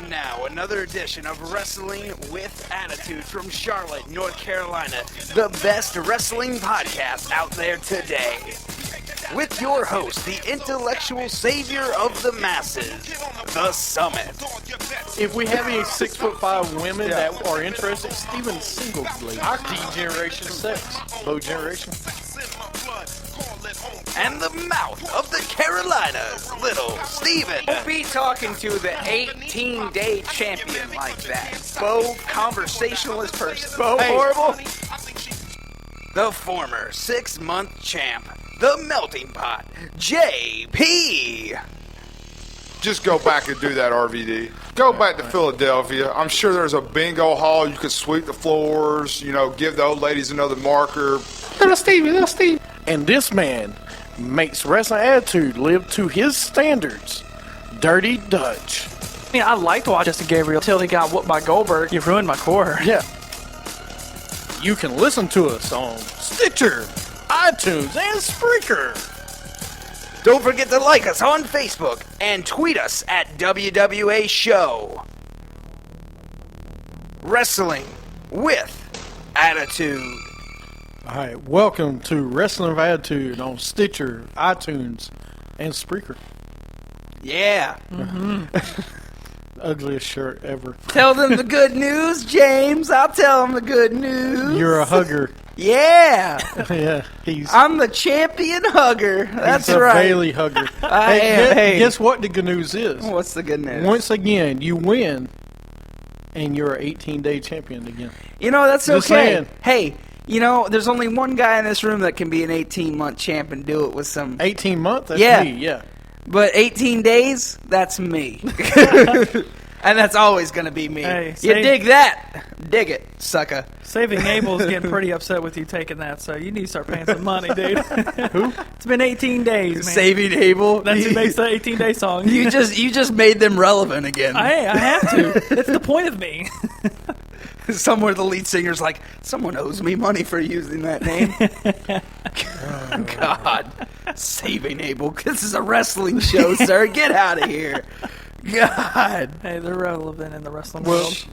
And now, another edition of Wrestling with Attitude from Charlotte, North Carolina, the best wrestling podcast out there today. With your host, the intellectual savior of the masses, The Summitt. If we have any 6'5" women that are interested, Stephen singly. Our D-Generation 6. Low generation. And the mouth of the Carolinas, Lil Stephen. Don't be talking to the 18-day champion like that. Bo conversationalist person. Bo horrible. The former 6-month champ, the melting pot, JP. Just go back and do that, RVD. Go back to Philadelphia. I'm sure there's a bingo hall. You could sweep the floors, give the old ladies another marker. Little Steve. And this man makes Wrestling Attitude live to his standards. Dirty Dutch. I mean, I liked watching Justin Gabriel until he got whooped by Goldberg. He ruined my core. Yeah. You can listen to us on Stitcher, iTunes, and Spreaker. Don't forget to like us on Facebook and tweet us at WWA Show. Wrestling with Attitude. All right, welcome to Wrestling with Attitude on Stitcher, iTunes, and Spreaker. Yeah. Ugliest shirt ever. Tell them the good news, James. I'll tell them the good news. You're a hugger. Yeah. Yeah, I'm the champion hugger. That's he's a right. Bailey hugger. Hey. Guess what the good news is? What's the good news? Once again, you win, and you're an 18-day champion again. That's Just okay. saying. Hey, there's only one guy in this room that can be an 18-month champ and do it with some... 18 months? That's Yeah. me, yeah. But 18 days, that's me. And that's always going to be me. Hey, you dig that? Dig it, sucker. Saving Abel's getting pretty upset with you taking that, so you need to start paying some money, dude. Who? It's been 18 days, man. Saving Abel. That's who makes the 18-day song. You just made them relevant again. I have to. It's the point of me. Somewhere the lead singer's like, someone owes me money for using that name. God. Saving Abel. This is a wrestling show, sir. Get out of here. God. Hey, they're relevant in the wrestling world.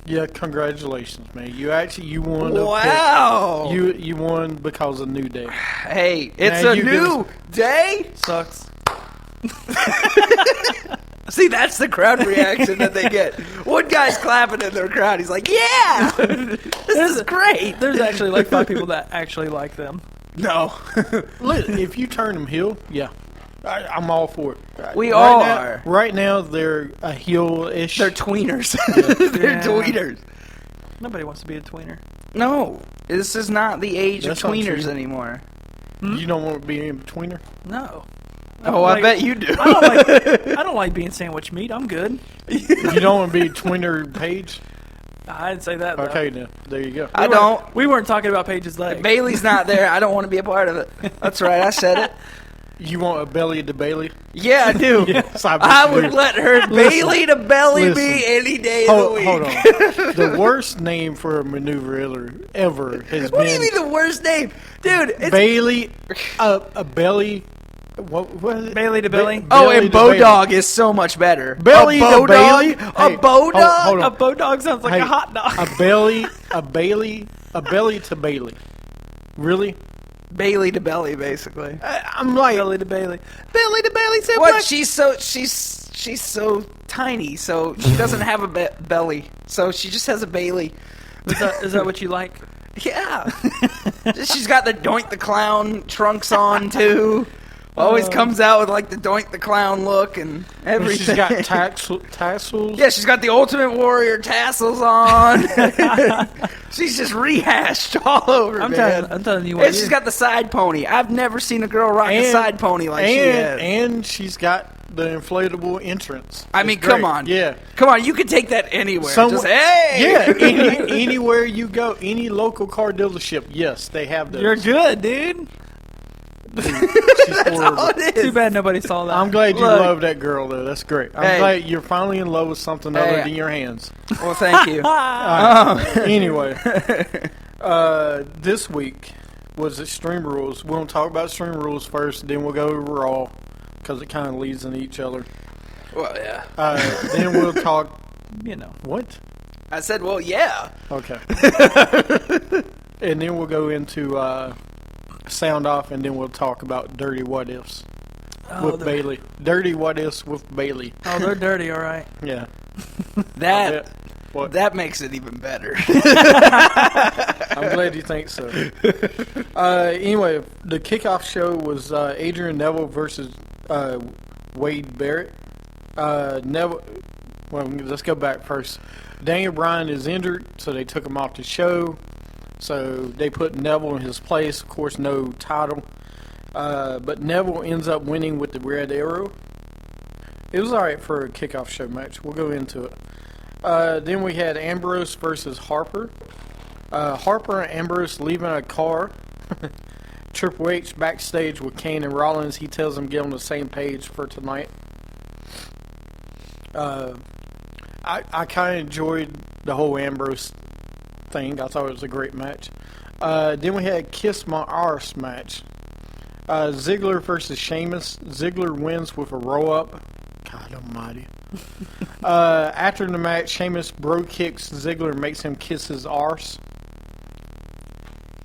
Yeah, congratulations, man. You won. Wow. You won because of New Day. Hey, it's Now a new day. Sucks. See, that's the crowd reaction that they get. One guy's clapping in their crowd. He's like, yeah, this is great. There's actually like 5 people that actually like them. No. Look, if you turn them heel, yeah. I'm all for it. We right all now, are. Right now, they're a heel-ish. They're tweeners. They're Yeah. tweeners. Nobody wants to be a tweener. No, this is not the age That's of not tweeners true. anymore. You don't want to be in betweener? No. Oh, I bet you do. I don't like being sandwich meat. I'm good. You don't want to be tweener Paige? I didn't say that, though. Okay, then. There you go. I don't. We weren't talking about Paige's leg. Bailey's not there. I don't want to be a part of it. That's right. I said it. You want a belly to Bailey? Yeah, I do. Yes, I would let her Bailey to belly Listen. me any day of the week. Hold on. The worst name for a maneuver ever has What do you been mean the worst name? Dude, it's... Bailey, a belly. What is it? Bailey to Billy? Oh, Belly and to Bailey. Bodog is so much better. Belly a to Bodog? Bailey? A Hey, Bodog? hold on. A Bodog sounds like Hey, a hot dog. a belly to Bailey. Really? Bailey to belly, basically. I'm like Bailey to Bailey. Bailey to Bailey. Say What? what? She's so tiny, so she doesn't have a belly. So she just has a Bailey. Is that what you like? Yeah. She's got the Doink the Clown trunks on, too. Always comes out with, like, the Doink the Clown look and everything. She's got tassels. Yeah, she's got the Ultimate Warrior tassels on. She's just rehashed all over, I'm man. telling you what. And she's got the side pony. I've never seen a girl rock a side pony like she has. And she's got the inflatable entrance. I mean, It's great. come on. Yeah. Come on, you can take that anywhere. Somewhere- Just, hey! Yeah, anywhere you go, any local car dealership, yes, they have those. You're good, dude. She's horrible. Oh, it is. Too bad nobody saw that. I'm glad you Look. love that girl, though. That's great. I'm Hey. glad you're finally in love with something Hey. other than your hands. Well, thank you. Anyway, this week was Extreme Rules. We'll talk about Extreme Rules first, then we'll go to Raw, because it kind of leads into each other. Well, yeah. Then we'll talk. You know. What? I said, well, yeah. Okay. And then we'll go into Soundoff, and then we'll talk about dirty what ifs with Bailey. Dirty what ifs with Bailey. Oh, they're dirty, all right. Yeah. That What? that makes it even better. I'm glad you think so. Anyway, the kickoff show was Adrian Neville versus Wade Barrett. Neville. Well, let's go back first. Daniel Bryan is injured, so they took him off the show. So they put Neville in his place. Of course, no title. But Neville ends up winning with the Red Arrow. It was alright for a kickoff show match. We'll go into it. Then we had Ambrose versus Harper. Harper and Ambrose leaving a car. Triple H backstage with Kane and Rollins. He tells them get on the same page for tonight. I kind of enjoyed the whole Ambrose thing. I thought it was a great match. Then we had Kiss My Arse match. Ziggler versus Sheamus. Ziggler wins with a roll-up. God almighty. After the match, Sheamus bro kicks Ziggler and makes him kiss his arse.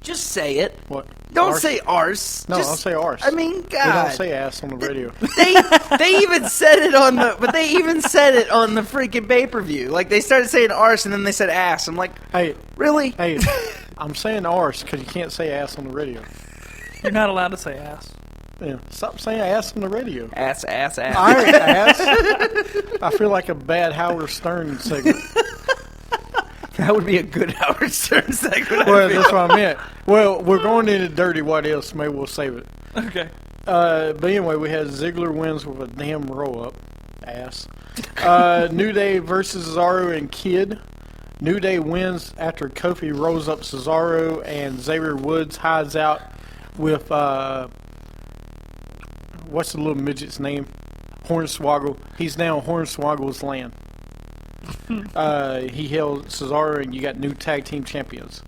Just say it. What? Don't Arse? say arse. No, Just, don't say arse. I mean, God. We don't say ass on the radio. They even said it on the, but they even said it on the freaking pay-per-view. Like, they started saying arse and then they said ass. I'm like, Hey, really? hey, I'm saying arse because you can't say ass on the radio. You're not allowed to say ass. Yeah, stop saying ass on the radio. Ass. All right, ass. I feel like a bad Howard Stern segment. That would be a good Howard Stern segment. Well, that's what I meant. Well, we're going into dirty what else. Maybe we'll save it. Okay. But anyway, we had Ziggler wins with a damn roll-up. Ass. New Day versus Cesaro and Kid. New Day wins after Kofi rolls up Cesaro and Xavier Woods hides out with, what's the little midget's name? Hornswoggle. He's now Hornswoggle's land. He held Cesaro, and you got new tag team champions.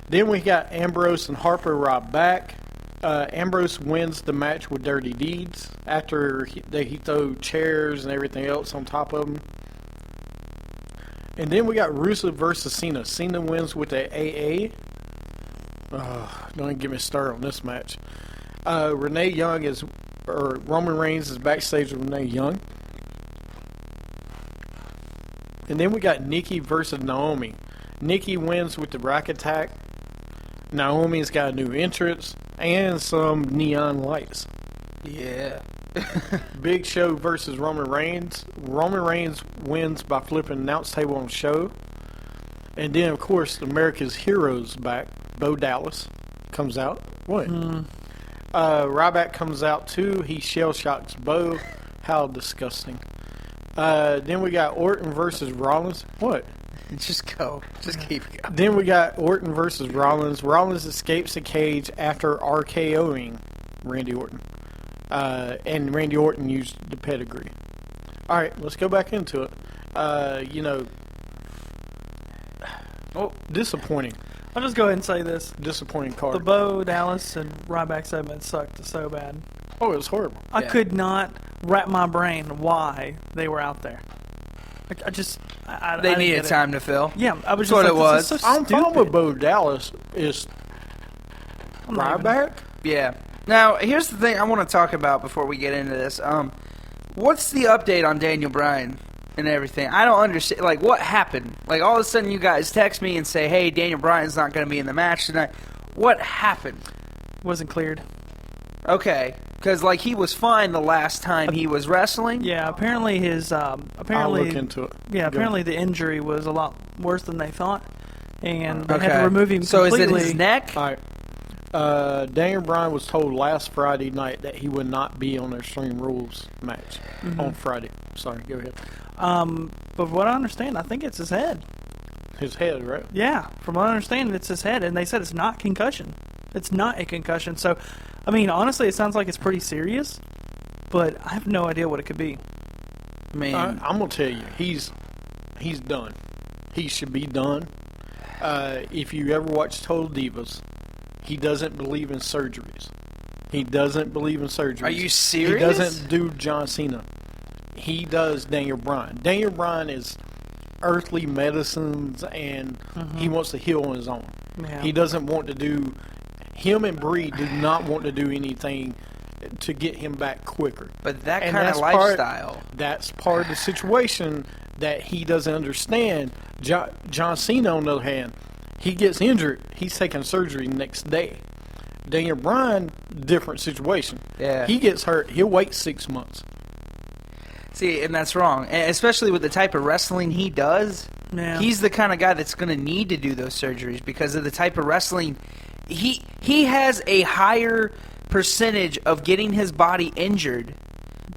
Then we got Ambrose and Harper right back. Ambrose wins the match with Dirty Deeds after he throw chairs and everything else on top of him. And then we got Rusev versus Cena. Cena wins with the AA. Don't even get me started on this match. Roman Reigns is backstage with Renee Young. And then we got Nikki versus Naomi. Nikki wins with the Rack Attack. Naomi's got a new entrance and some neon lights. Yeah. Big Show versus Roman Reigns. Roman Reigns wins by flipping an announce table on the show. And then, of course, America's Heroes back. Bo Dallas comes out. What? Ryback comes out too. He shell shocks Bo. How disgusting. Then we got Orton versus Rollins. What? Just go. Just keep going. Then we got Orton versus Rollins. Rollins escapes the cage after RKOing Randy Orton. And Randy Orton used the pedigree. Alright, let's go back into it. Disappointing. I'll just go ahead and say this. Disappointing The card. Bo Dallas and Ryback segment sucked so bad. Oh, it was horrible. I could not wrap my brain why they were out there. I just... I They didn't needed get it. time to fill. Yeah, I was That's just what like, it this is so I'm fine stupid. with Bo Dallas. Is I'm not even- Ryback? Yeah. Now, here's the thing I want to talk about before we get into this. What's the update on Daniel Bryan and everything? I don't understand. Like, what happened? Like, all of a sudden you guys text me and say, hey, Daniel Bryan's not going to be in the match tonight. What happened? Wasn't cleared. Okay. Because, like, he was fine the last time he was wrestling. Yeah, apparently his... I'll apparently, look into it. yeah, Go. apparently the injury was a lot worse than they thought. And they had Okay. to remove him So completely. is it his neck? All right. Daniel Bryan was told last Friday night that he would not be on the Extreme Rules match on Friday. Sorry, go ahead. But what I understand, I think it's his head. His head, right? Yeah, from what I understand, it's his head. And they said it's not concussion. It's not a concussion. So, I mean, honestly, it sounds like it's pretty serious. But I have no idea what it could be. I mean, I'm gonna tell you, he's done. He should be done. If you ever watch Total Divas, he doesn't believe in surgeries. He doesn't believe in surgeries. Are you serious? He doesn't do John Cena. he does Daniel Bryan. Daniel Bryan is earthly medicines, and he wants to heal on his own. Yeah. He doesn't want to do. Him and Bree do not want to do anything to get him back quicker. But that And kind of that's lifestyle. That's part of the situation that he doesn't understand. John Cena, on the other hand, he gets injured, he's taking surgery next day. Daniel Bryan, different situation. Yeah. He gets hurt, he'll wait 6 months. See, and that's wrong. And especially with the type of wrestling he does. Yeah. He's the kind of guy that's going to need to do those surgeries because of the type of wrestling. He has a higher percentage of getting his body injured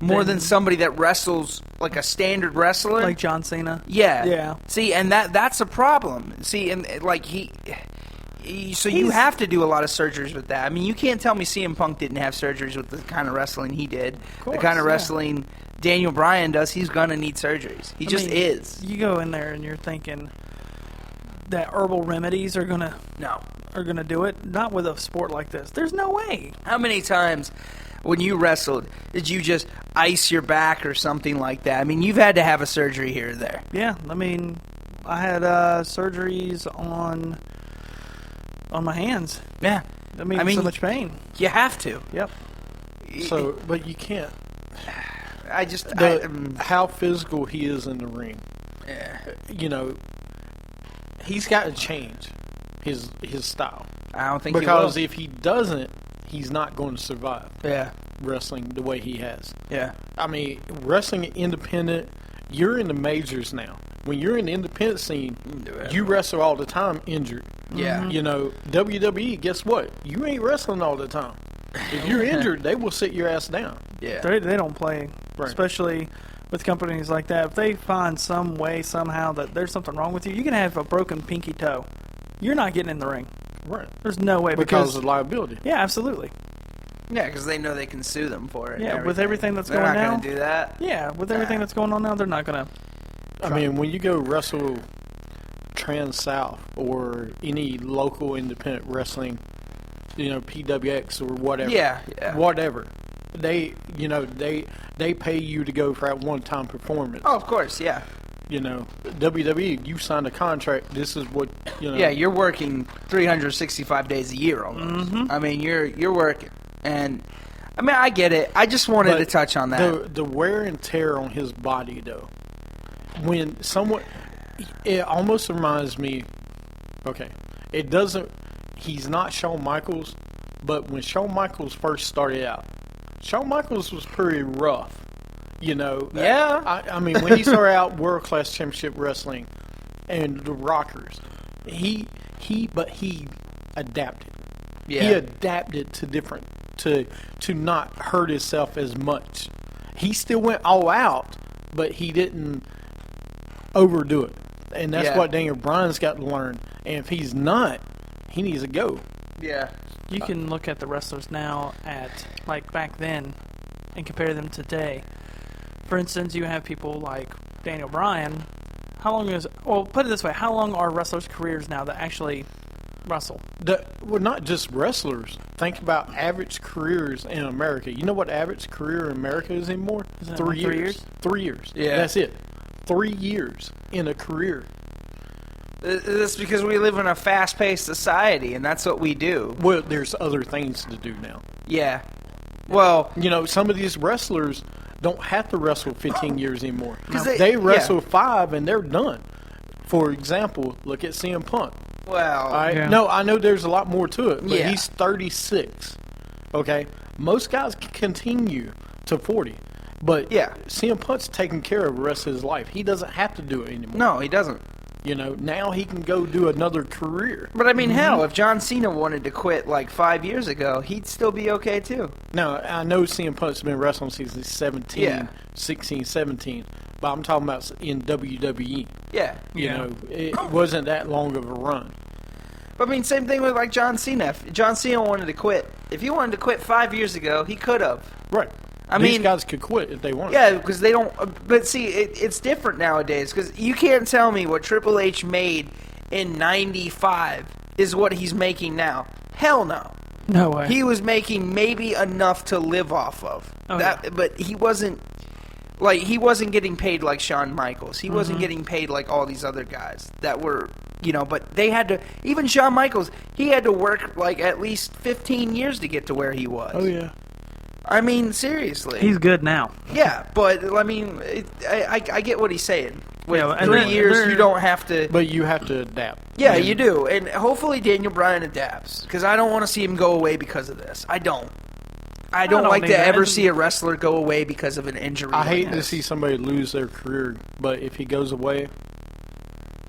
more than somebody that wrestles like a standard wrestler. Like John Cena. Yeah. Yeah. See, and that's a problem. See, and like so you have to do a lot of surgeries with that. I mean, you can't tell me CM Punk didn't have surgeries with the kind of wrestling he did. course, the kind of yeah. wrestling Daniel Bryan does, he's going to need surgeries. He just is. You go in there and you're thinking that herbal remedies are gonna do it. Not with a sport like this. There's no way. How many times when you wrestled did you just ice your back or something like that? I mean, you've had to have a surgery here or there. Yeah, I mean, I had surgeries on my hands. Yeah. I mean, so much pain. You have to. Yep. So, but you can't. I just... How physical he is in the ring. You know, he's got to change his style. I don't think Because he will. if he doesn't, he's not going to survive Yeah. wrestling the way he has. Yeah. I mean, wrestling independent, you're in the majors now. When you're in the independent scene, you wrestle all the time injured. Yeah. You know, WWE, guess what? You ain't wrestling all the time. If you're injured, they will sit your ass down. Yeah. They don't play, Right. especially with companies like that. If they find some way, somehow, that there's something wrong with you, you can have a broken pinky toe. You're not getting in the ring. Right. There's no way. Because of liability. Yeah, absolutely. Yeah, because they know they can sue them for it. and Yeah, with everything that's They're going not now. going to do that. Yeah, with everything that's going on now, they're not going to. I mean, when you go wrestle Trans-South or any local independent wrestling, you know, PWX or whatever. Yeah. Whatever. They pay you to go for that one-time performance. Oh, of course, yeah. You know, WWE, you signed a contract. This is what, you know. Yeah, you're working 365 days a year almost. Mm-hmm. I mean, you're working. And, I mean, I get it. I just wanted to touch on that. The wear and tear on his body, though. When someone, it almost reminds me, okay, it doesn't, he's not Shawn Michaels, but when Shawn Michaels first started out, Shawn Michaels was pretty rough, you know. Yeah. I mean, when he started out World Class Championship Wrestling and the Rockers, he adapted. Yeah. He adapted to different, to not hurt himself as much. He still went all out, but he didn't overdo it. And that's what Daniel Bryan's got to learn. And if he's not, he needs to go. Yeah. You can look at the wrestlers now at, like, back then and compare them today. For instance, you have people like Daniel Bryan. Put it this way, how long are wrestlers' careers now that actually wrestle? Well, not just wrestlers. Think about average careers in America. You know what average career in America is anymore? Is it 3 like 3 years. years? 3 years. Yeah. That's it. 3 years in a career. It's because we live in a fast-paced society, and that's what we do. Well, there's other things to do now. Yeah. Well, You know, some of these wrestlers don't have to wrestle 15 years anymore. 'Cause They they- wrestle 5 and they're done. For example, look at CM Punk. well, All right? Yeah. No, I know there's a lot more to it, but Yeah. he's 36. Okay? Most guys can continue to 40. But Yeah. CM Punk's taking care of the rest of his life. He doesn't have to do it anymore. no, he doesn't. You know, now he can go do another career. But I mean, hell, if John Cena wanted to quit like 5 years ago, he'd still be okay too. Now, I know CM Punk's been wrestling since he's 17, Yeah. 16, 17. But I'm talking about in WWE. Yeah. You know, it wasn't that long of a run. But I mean, same thing with like John Cena. If John Cena wanted to quit, if he wanted to quit 5 years ago, he could have. Right. I These mean- guys could quit if they wanted. Yeah, because they don't. But see, it's different nowadays. Because you can't tell me what Triple H made in '95 is what he's making now. Hell no. No way. He was making maybe enough to live off of. Oh, But he wasn't. Like, he wasn't getting paid like Shawn Michaels. He wasn't getting paid like all these other guys that were, but they had to, even Shawn Michaels, he had to work like at least 15 years to get to where he was. Oh, yeah. I mean, seriously. He's good now. Yeah, but, I mean, I get what he's saying. With Yeah, and 3 they're- years, they're- you don't have to... But you have to adapt. Yeah, you do. And hopefully Daniel Bryan adapts. Because I don't want to see him go away because of this. I don't don't like to either. ever see a wrestler go away because of an injury. I hate like to this. see somebody lose their career, but if he goes away,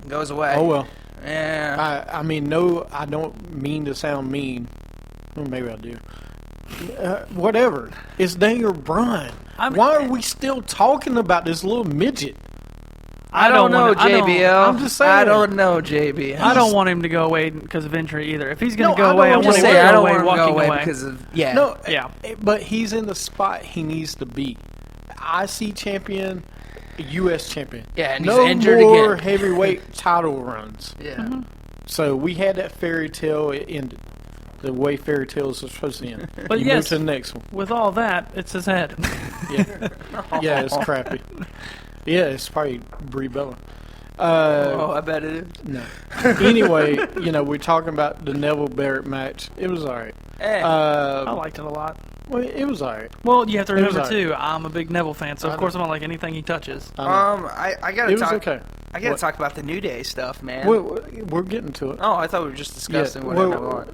Goes away. oh well. Yeah. I mean, no, I don't mean to sound mean. Well, maybe I do. Whatever. It's Daniel Bryan. Why are we still talking about this little midget? I don't know, I don't- JBL. I'm just saying. I don't know, JBL. I don't want him to go away because of injury either. If he's going No, to go I away, I don't want him Just to say I go don't away want him to walking go away away. because of... Yeah. No, Yeah. but he's in the spot he needs to be. IC champion, U.S. champion. Yeah, and he's no injured more again. heavyweight title runs. Yeah. So we had that fairy tale. It ended the way fairy tales are supposed to end. But You yes. move to the next one. With all that, it's his head. Yeah, yeah, it's crappy. Yeah, it's probably Brie Bella. Oh, I bet it is. No. Anyway, we're talking about the Neville Barrett match. It was all right. Eh. I liked it a lot. Well, it was all right. Well, you have to It was remember, alright. too, I'm a big Neville fan, so I of course know. I don't like anything he touches. I know. I gotta It was talk. okay. I gotta What? talk about the New Day stuff, man. We're getting to it. Oh, I thought we were just discussing Yeah, whatever. well,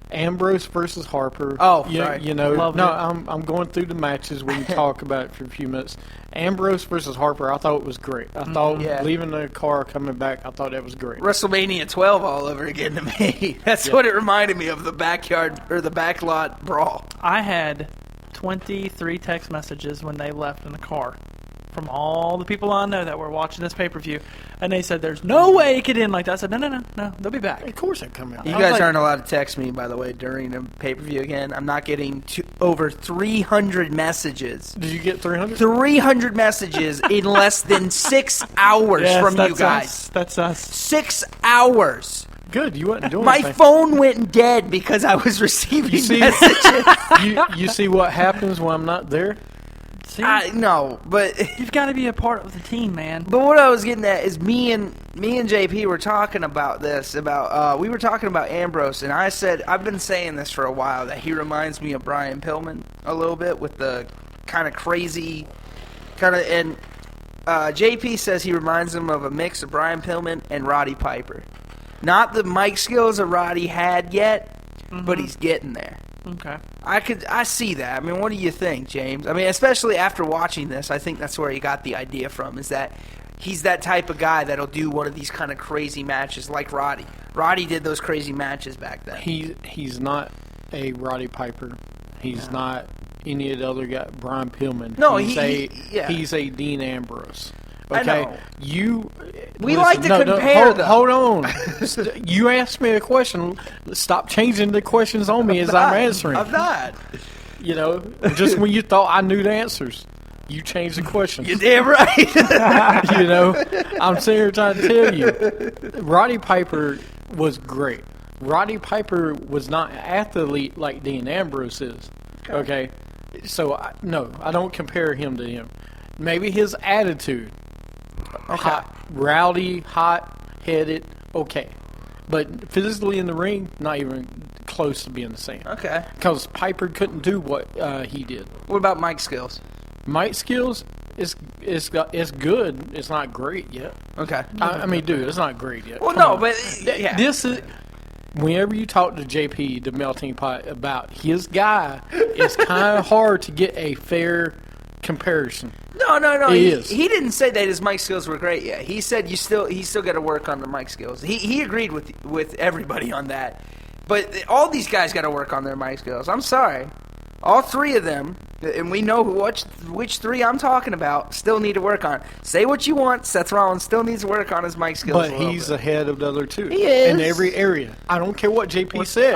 Ambrose versus Harper. Oh, you, sorry. Loved no, it. I'm going through the matches. We can talk about it for a few minutes. Ambrose versus Harper, I thought it was great. I thought Yeah. leaving the car, coming back, I thought that was great. WrestleMania 12 all over again to me. That's what it reminded me of, the backyard or the backlot brawl. I had 23 text messages when they left in the car from all the people I know that were watching this pay-per-view, and they said, there's no way it could end like that. I said, no, they'll be back. Of course, it come out. You I was guys like- aren't allowed to text me, by the way, during the pay-per-view again. I'm not getting over 300 messages. Did you get 300? 300 messages in less than 6 hours Yes, from you that's guys. us. That's us. 6 hours. Good. You wasn't doing My anything. phone went dead because I was receiving You see, messages. you see what happens when I'm not there? See, No, but you've got to be a part of the team, man. But what I was getting at is me and JP were talking about this. We were talking about Ambrose, and I said I've been saying this for a while that he reminds me of Brian Pillman a little bit with the kind of crazy and JP says he reminds him of a mix of Brian Pillman and Roddy Piper. Not the mic skills that Roddy had yet, but he's getting there. Okay. I see that. I mean, what do you think, James? I mean, especially after watching this, I think that's where he got the idea from, is that he's that type of guy that'll do one of these kind of crazy matches like Roddy. Roddy did those crazy matches back then. He's not a Roddy Piper. He's not any of the other guy. Brian Pillman. No, he's he's a Dean Ambrose. I Okay, know. We like to compare them. Hold on. You asked me a question. Stop changing the questions on me as I'm answering. I'm not. Just when you thought I knew the answers, you changed the questions. You're damn right. I'm sitting here trying to tell you, Roddy Piper was great. Roddy Piper was not an athlete like Dean Ambrose is. Okay, so I don't compare him to him. Maybe his attitude, rowdy, hot-headed, okay, but physically in the ring, not even close to being the same. Okay. Because Piper couldn't do what he did. What about mic skills? Mic skills is good. It's not great yet. Okay. I mean, dude, it's not great yet. Well, Come no, on. but yeah. This is whenever you talk to JP, the melting pot, about his guy, it's kind of hard to get a fair comparison. No. He is. He didn't say that his mic skills were great yet. He said he still got to work on the mic skills. He agreed with everybody on that. But all these guys got to work on their mic skills. I'm sorry. All three of them, and we know which three I'm talking about, still need to work on. Say what you want, Seth Rollins still needs to work on his mic skills. But he's ahead of the other two. He is. In every area. I don't care what JP says.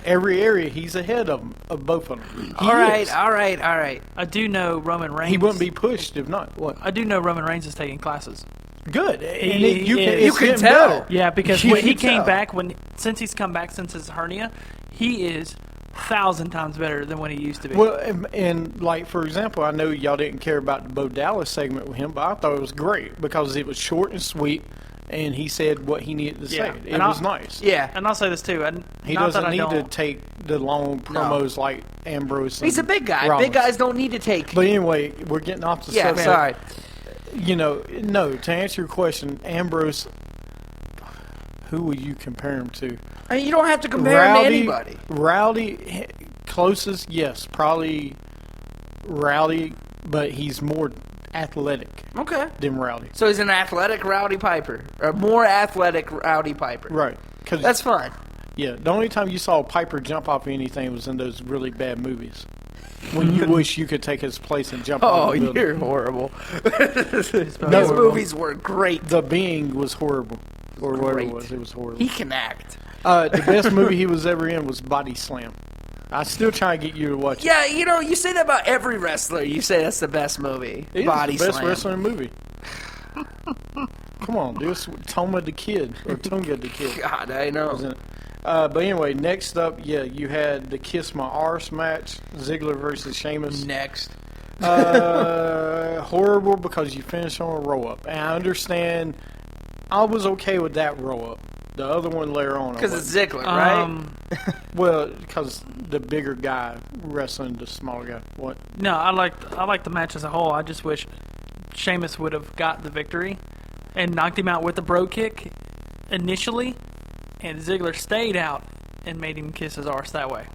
Every area, he's ahead of both of them. All right. I do know Roman Reigns. He wouldn't be pushed if not. What? I do know Roman Reigns is taking classes. Good. And He you is. can tell. better. Yeah, because You when he can came tell. back, since he's come back since his hernia, he is 1,000 times better than what he used to be. Well, and like for example, I know y'all didn't care about the Bo Dallas segment with him, but I thought it was great because it was short and sweet, and he said what he needed to say. Yeah. It And was I'll- nice. Yeah. And I'll say this too. He not that doesn't I need to don't. take the long promos like Ambrose. He's a and big guy. Rollins. Big guys don't need to take. But anyway, we're getting off the Yeah, subject. sorry. You know, no. To answer your question, Ambrose. Who would you compare him to? I mean, you don't have to compare him to anybody. Rowdy, closest, yes, probably Rowdy, but he's more athletic Okay. than Rowdy. So he's an athletic Rowdy Piper. Or more athletic Rowdy Piper. Right. Cause, That's fine. yeah, the only time you saw Piper jump off anything was in those really bad movies. When you wish you could take his place and jump off Oh, the building. you're horrible. No, His movies were great. The Being was horrible. Or whatever Great. it was. It was horrible. He can act. The best movie he was ever in was Body Slam. I still try to get you to watch it. Yeah, you know, you say that about every wrestler. You say that's the best movie. It is Body the best Slam. wrestling movie. Come on, this Toma the Kid or Tunga the Kid. God, I know. Was in it. But anyway, next up, yeah, you had the Kiss My Arse match, Ziggler versus Sheamus. Next. Horrible because you finished on a roll up, and I understand. I was okay with that roll up. The other one later on, I Because wasn't. it's Ziggler, right? Well, because the bigger guy wrestling the small guy. What? No, I like the match as a whole. I just wish Sheamus would have got the victory and knocked him out with the bro kick initially, and Ziggler stayed out and made him kiss his arse that way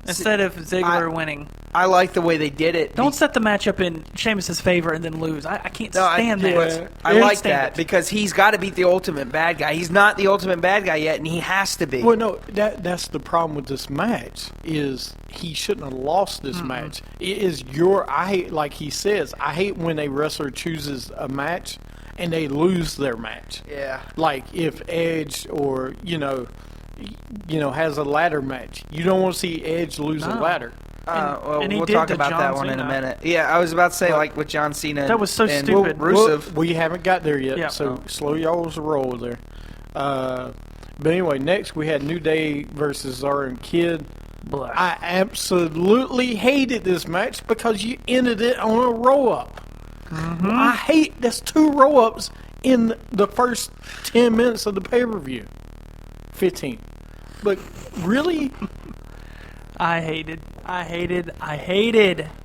instead of Ziggler winning. I like the way they did it. Don't set the match up in Sheamus's favor and then lose. I can't stand that. I Can't like stand that it. because he's got to beat the ultimate bad guy. He's not the ultimate bad guy yet, and he has to be. Well, no, that's the problem with this match is he shouldn't have lost this match. It is I hate, like he says, I hate when a wrestler chooses a match and they lose their match. Yeah. Like if Edge or has a ladder match, you don't want to see Edge lose a No. ladder. Well, and he we'll did talk to about John that one in a Cena. minute. Yeah, I was about to say, like, with John Cena. That was so and stupid. Rusev. We haven't got there yet, Yeah. so slow y'all's roll there. But anyway, next we had New Day versus Zara and Kid. Blah. I absolutely hated this match because you ended it on a roll-up. I hate that's 2 roll-ups in the first 10 minutes of the pay-per-view. 15. But really? I hated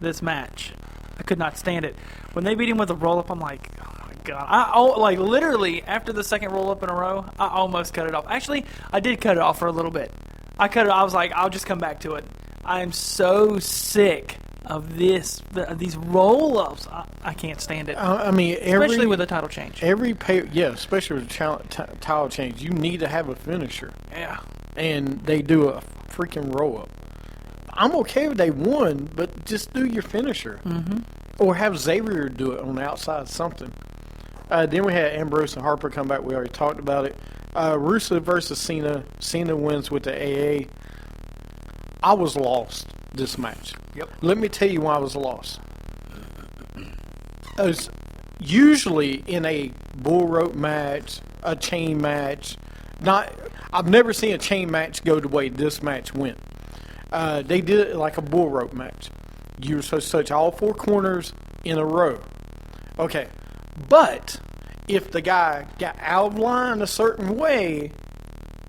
this match. I could not stand it. When they beat him with a roll up, I'm like, oh my god! Like literally after the second roll up in a row, I almost cut it off. Actually, I did cut it off for a little bit. I was like, I'll just come back to it. I am so sick of these roll ups. I can't stand it. I mean, Especially with a title change. especially with a title change, you need to have a finisher. Yeah. And they do a freaking roll-up. I'm okay if they won, but just do your finisher. Or have Xavier do it on the outside, something. Then we had Ambrose and Harper come back. We already talked about it. Rusev versus Cena. Cena wins with the AA. I was lost this match. Yep. Let me tell you why I was lost. As usually in a bull rope match, a chain match, I've never seen a chain match go the way this match went. They did it like a bull rope match. You were supposed to touch all 4 corners in a row. Okay. But if the guy got out of line a certain way,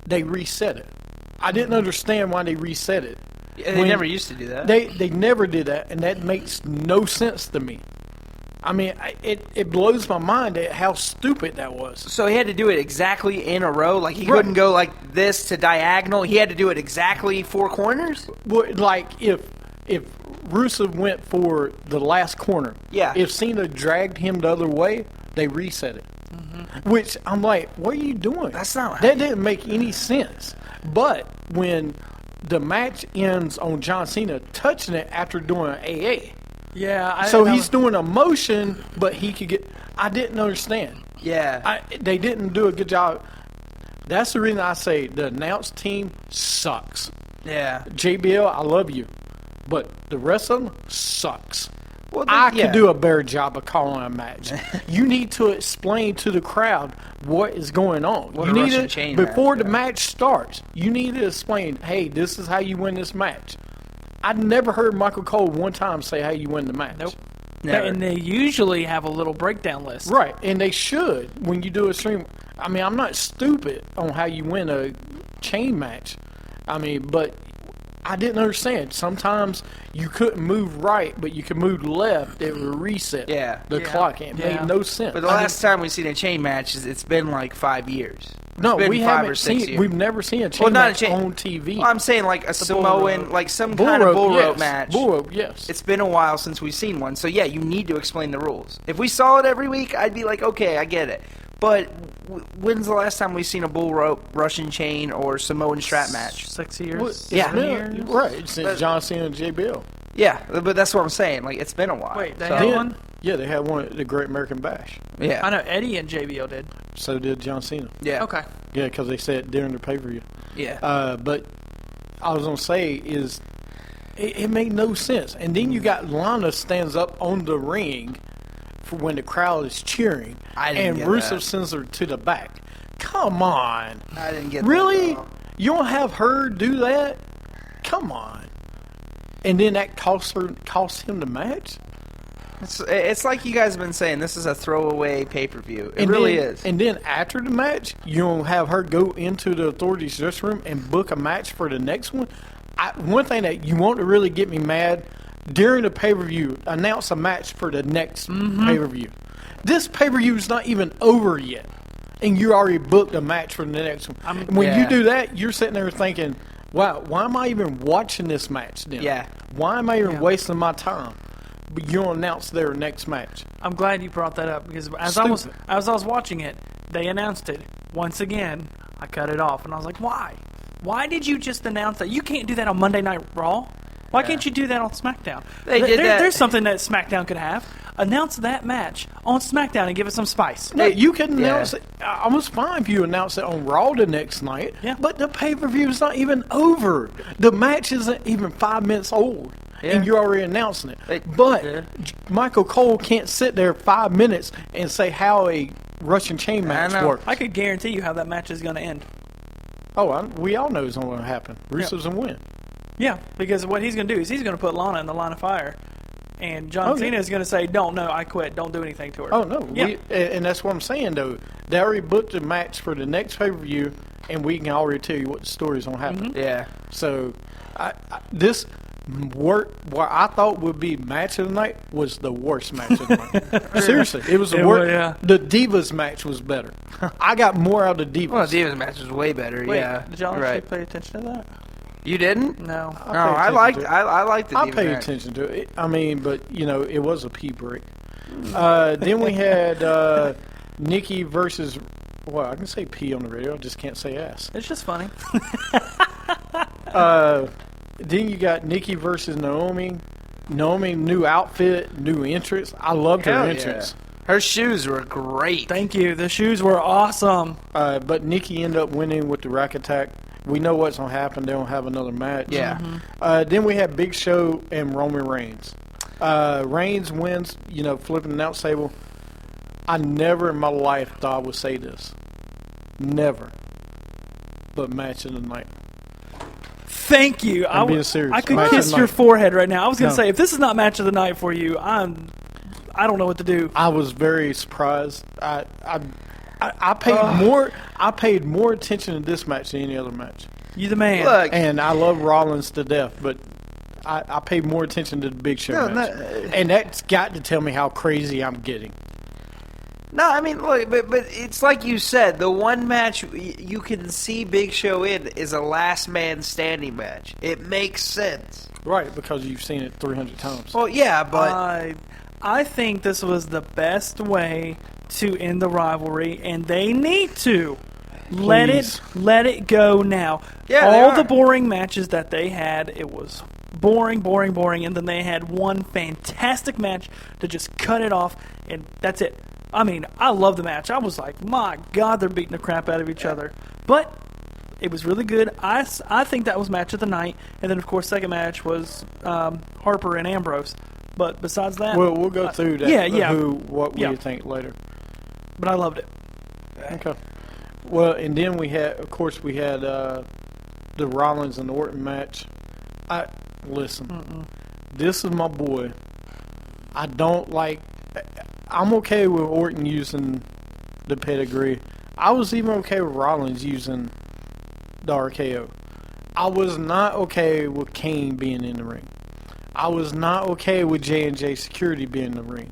they reset it. I didn't understand why they reset it. Yeah, they never used to do that. They never did that, and that makes no sense to me. I mean, it blows my mind at how stupid that was. So he had to do it exactly in a row? Like he Right. couldn't go like this to diagonal? He had to do it exactly 4 corners? Well, like if Rusev went for the last corner, Yeah. if Cena dragged him the other way, they reset it. Which I'm like, what are you doing? That's not how That didn't make any sense. But when the match ends on John Cena touching it after doing an AA, Yeah. so he's doing a motion, but he could get. I didn't understand. Yeah. They didn't do a good job. That's the reason I say the announce team sucks. yeah. JBL, I love you, but the rest of them sucks. Well, I yeah. could do a better job of calling a match. You need to explain to the crowd what is going on. What you a need Russian to, chain before match, the yeah. match starts. You need to explain, hey, this is how you win this match. I never heard Michael Cole one time say how you win the match. Nope. Never. And they usually have a little breakdown list. Right, and they should when you do a stream. I mean, I'm not stupid on how you win a chain match. I mean, but I didn't understand. Sometimes you couldn't move right, but you could move left. It would reset the clock. It made no sense. But the last time we've seen a chain match, it's been like 5 years. No, been we 5 haven't or 6 seen. years. We've never seen a chain match on TV. Well, I'm saying like a Samoan, rope. like some Bull kind of rope, bull rope yes. match. Bull rope, yes. It's been a while since we've seen one, so yeah, you need to explain the rules. If we saw it every week, I'd be like, okay, I get it. But when's the last time we've seen a bull rope, Russian chain, or Samoan strap match? 6 years. Well, 7 years. Right, since John Cena and JBL. Yeah, but that's what I'm saying. Like, it's been a while. Wait, they So- had one? Yeah, they had one at the Great American Bash. Yeah. I know Eddie and JBL did. So did John Cena. Yeah. Okay. Yeah, because they said during the pay-per-view. Yeah. But I was going to say is it made no sense. And then you got Lana stands up on the ring for when the crowd is cheering. I didn't and get Rusev that. sends her to the back. Come on. I didn't get Really? that at all. You don't have her do that? Come on. And then that cost him the match? It's like you guys have been saying, this is a throwaway pay-per-view. It And really then- is. And then after the match, you don't have her go into the authorities' dressing room and book a match for the next one. One thing that you want to really get me mad, during the pay-per-view, announce a match for the next pay-per-view. This pay-per-view is not even over yet, and you already booked a match for the next one. When you do that, you're sitting there thinking, wow, why am I even watching this match then? Yeah. Why am I even wasting my time? But you don't announce their next match. I'm glad you brought that up because as Stupid. I was watching it, they announced it once again. I cut it off and I was like, "Why? Why did you just announce that? You can't do that on Monday Night Raw. Why can't you do that on SmackDown? They did that. There's something that SmackDown could have. Announce that match on SmackDown and give it some spice. No, you can announce it. I was fine if you announce it on Raw the next night. Yeah. But the pay-per-view is not even over. The match isn't even 5 minutes old. Yeah. And you're already announcing it. But Michael Cole can't sit there 5 minutes and say how a Russian chain match know. works. I could guarantee you how that match is going to end. Oh, we all know it's not going to happen. Rusev's going to win. Yeah, because what he's going to do is he's going to put Lana in the line of fire, and John Cena is going to say, "Don't, no, I quit. Don't do anything to her." Oh, no. Yeah. And that's what I'm saying, though. They already booked a match for the next pay-per-view, and we can already tell you what the story's going to happen. Yeah. So, this what I thought would be match of the night was the worst match of the night. Seriously, it was the It worst. was, yeah. The Divas match was better. I got more out of the Divas. Well, the Divas match was way better. Wait, yeah. did y'all right. actually pay attention to that? You didn't? No. No, I liked the I Divas paid match. attention to it. I mean, but it was a pee break. Then we had Nikki versus. Well, I can say pee on the radio. I just can't say ass. It's just funny. Then you got Nikki versus Naomi. Naomi, new outfit, new entrance. I loved her Hell entrance. yeah. Her shoes were great. Thank you. The shoes were awesome. But Nikki ended up winning with the rack attack. We know what's going to happen. They don't have another match. Yeah. Then we had Big Show and Roman Reigns. Reigns wins, flipping the announce table. I never in my life thought I would say this. Never. But match of the night. Thank you. I'm being serious. I could Match kiss of the your night. forehead right now. I was going to No. say, if this is not match of the night for you, I don't know what to do. I was very surprised. I paid more. I paid more attention to this match than any other match. You the man. Look, And I love Rollins to death, but I paid more attention to the Big Show No, match. no. And that's got to tell me how crazy I'm getting. no, I mean, look, but it's like you said, the one match you can see Big Show in is a last man standing match. It makes sense. Right, because you've seen it 300 times. Well, yeah, but I think this was the best way to end the rivalry, and they need to let it go now. Yeah, they all are. the boring matches that they had, it was boring, and then they had one fantastic match to just cut it off, and that's it. I mean, I love the match. I was like, my God, they're beating the crap out of each other. But it was really good. I think that was match of the night. And then, of course, second match was Harper and Ambrose. But besides that... Well, we'll go through that. Yeah. What Yeah. we think later. But I loved it. Okay. Well, and then we had the Rollins and Orton match. listen. This is my boy. I don't like. I'm okay with Orton using the pedigree. I was even okay with Rollins using the RKO. I was not okay with Kane being in the ring. I was not okay with J&J Security being in the ring.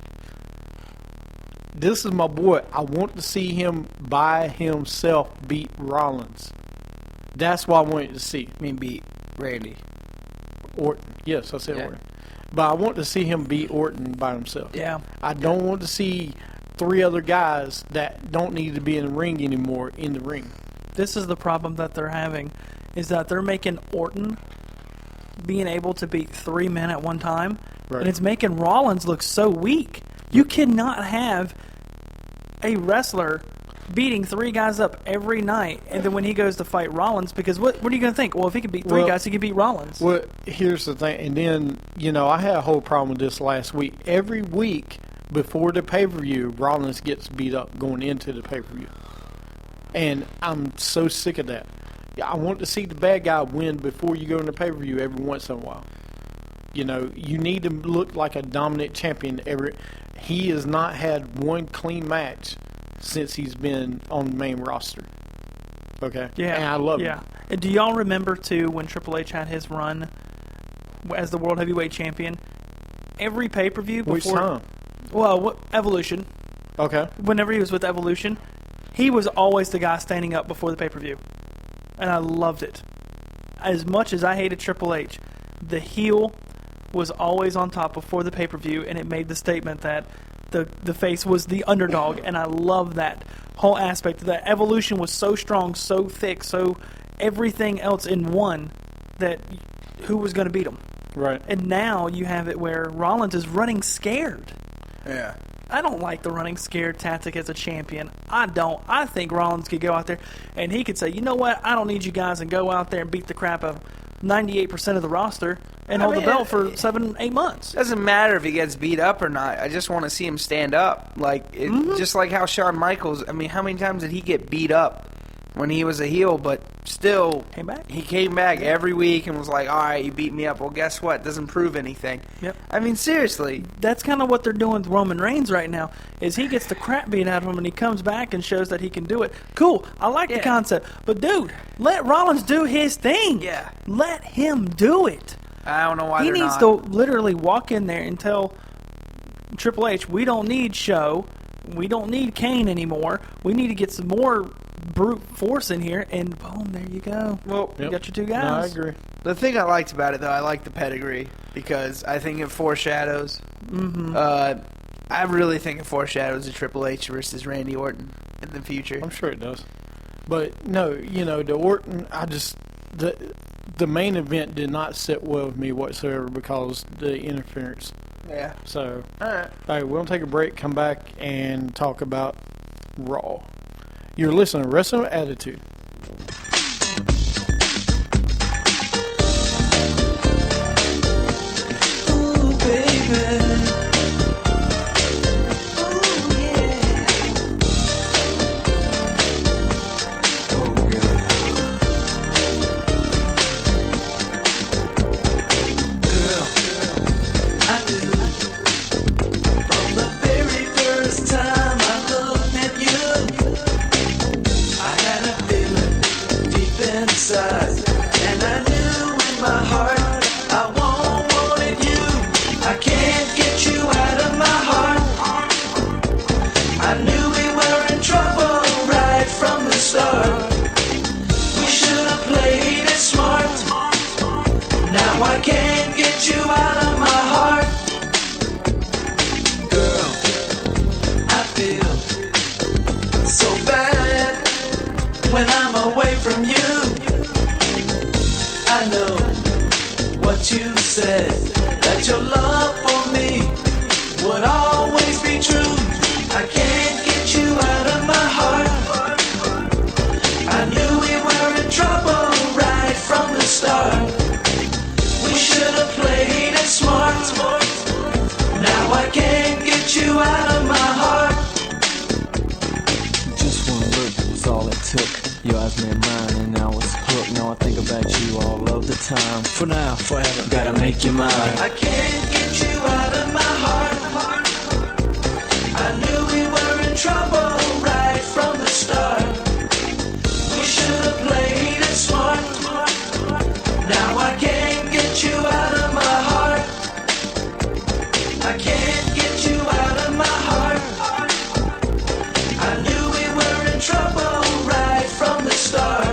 This is my boy. I want to see him by himself beat Rollins. That's what I wanted to see. I mean, beat Randy. Orton. Yes, I said Yeah. Orton. But I want to see him beat Orton by himself. Yeah. I don't want to see 3 other guys that don't need to be in the ring anymore in the ring. This is the problem that they're having, is that they're making Orton being able to beat 3 men at one time, Right. and it's making Rollins look so weak. You cannot have a wrestler beating 3 guys up every night, and then when he goes to fight Rollins, because what are you going to think? Well, if he can beat 3 Well- guys, he can beat Rollins. Well, here's the thing. And then, I had a whole problem with this last week. Every week before the pay-per-view, Rollins gets beat up going into the pay-per-view. And I'm so sick of that. I want to see the bad guy win before you go into pay-per-view every once in a while. You need to look like a dominant champion. He has not had one clean match since he's been on the main roster. Okay? Yeah, And I love yeah. him. And do y'all remember, too, when Triple H had his run as the World Heavyweight Champion? Every pay-per-view before... Which time? Well, Evolution. Okay. Whenever he was with Evolution, he was always the guy standing up before the pay-per-view. And I loved it. As much as I hated Triple H, the heel was always on top before the pay-per-view, and it made the statement that the face was the underdog, and I love that whole aspect. That Evolution was so strong, so thick, so everything else in one, that who was going to beat him? Right. And now you have it where Rollins is running scared. Yeah. I don't like the running scared tactic as a champion. I don't. I think Rollins could go out there and he could say, you know what, I don't need you guys, and go out there and beat the crap out of 98% of the roster and hold the belt for 7-8 months. Doesn't matter if he gets beat up or not. I just want to see him stand up. Just like how Shawn Michaels, I mean, how many times did he get beat up when he was a heel, but still Came back? He came back every week and was like, all right, you beat me up. Well, guess what? Doesn't prove anything. Yep. I mean, seriously. That's kind of what they're doing with Roman Reigns right now, is he gets the crap beat out of him and he comes back and shows that he can do it. Cool. I like the concept. But, dude, let Rollins do his thing. Yeah. Let him do it. I don't know why He they're needs not. to literally walk in there and tell Triple H, we don't need Show. We don't need Kane anymore. We need to get some more brute force in here, and boom, there you go. Well, You got your 2 No, I guys. agree. the thing I liked about it, though, I like the pedigree because I think it foreshadows. I really think it foreshadows a Triple H versus Randy Orton in the future. I'm sure it does. But no, the Orton, the main event did not sit well with me whatsoever because the interference. Yeah. So, All right. all right, we're going to take a break, come back, and talk about Raw. You're listening to Wrestling with Attitude. Ooh, baby. Ooh, yeah. Oh, girl. Girl, I do. From the very first time I looked at you, I had a feeling deep inside, and I knew in my heart I wanted you. I can't get you out of my heart. I knew we were in trouble right from the start. We should have played it smart. Now I can't get you out of my heart. Girl, I feel so bad when I'm away from you. I know what you said, that your love for me would always be true. I can't get you out of my heart. I knew we were in trouble right from the start. We should have played it smart. Now I can't get you out of my heart. Just one look was all it took. Your eyes met mine and I was hooked. Now I think about you all of the time. For now, forever, gotta make you mine. I can't get you out of my heart. I knew we were in trouble right from the start. We should have played it smart. Now I can't get you out of my heart. I can't get you out of my heart. I knew we were in trouble right from the start.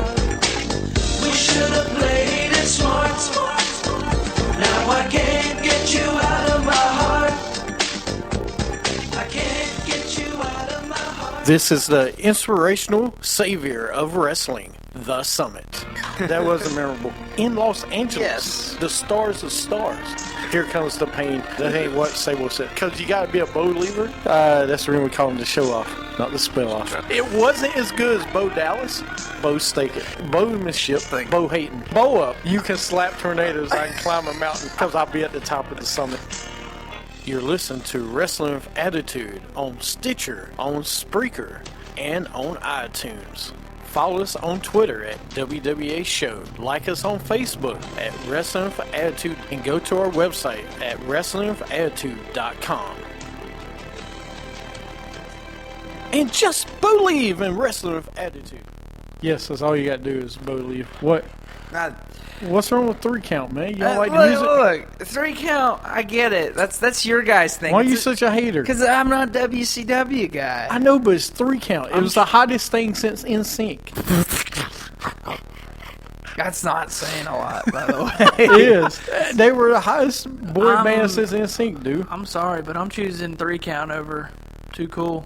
We should have played it smart. Now I can't get you out of my heart. I can't get you out of my heart. This is the inspirational savior of wrestling, The Summitt. That was memorable. In Los Angeles, Yes. the stars of stars. Here comes the pain. That ain't what Sable said. Because you got to be a Bo lever. That's the reason we call him the show off, not the spell off. It wasn't as good as Bo Dallas. Bo Staken. Bowmanship. Bo hating. Bo up. You can slap tornadoes. I can climb a mountain because I'll be at the top of the summit. You're listening to Wrestling with Attitude on Stitcher, on Spreaker, and on iTunes. Follow us on Twitter at WWA Show. Like us on Facebook at Wrestling with Attitude. And go to our website at WrestlingWithAttitude.com. And just believe in Wrestling with Attitude. Yes, that's all you got to do is believe. What? What's wrong with 3 count, man? You don't like the music? Look, 3 count, I get it. That's your guys' thing. Why are you such a hater? Because I'm not a WCW guy. I know, but it's 3 count. It was the hottest thing since NSYNC. That's not saying a lot, by the way. It is. They were the hottest boy band since NSYNC, dude. I'm sorry, but I'm choosing 3 count over Too Cool.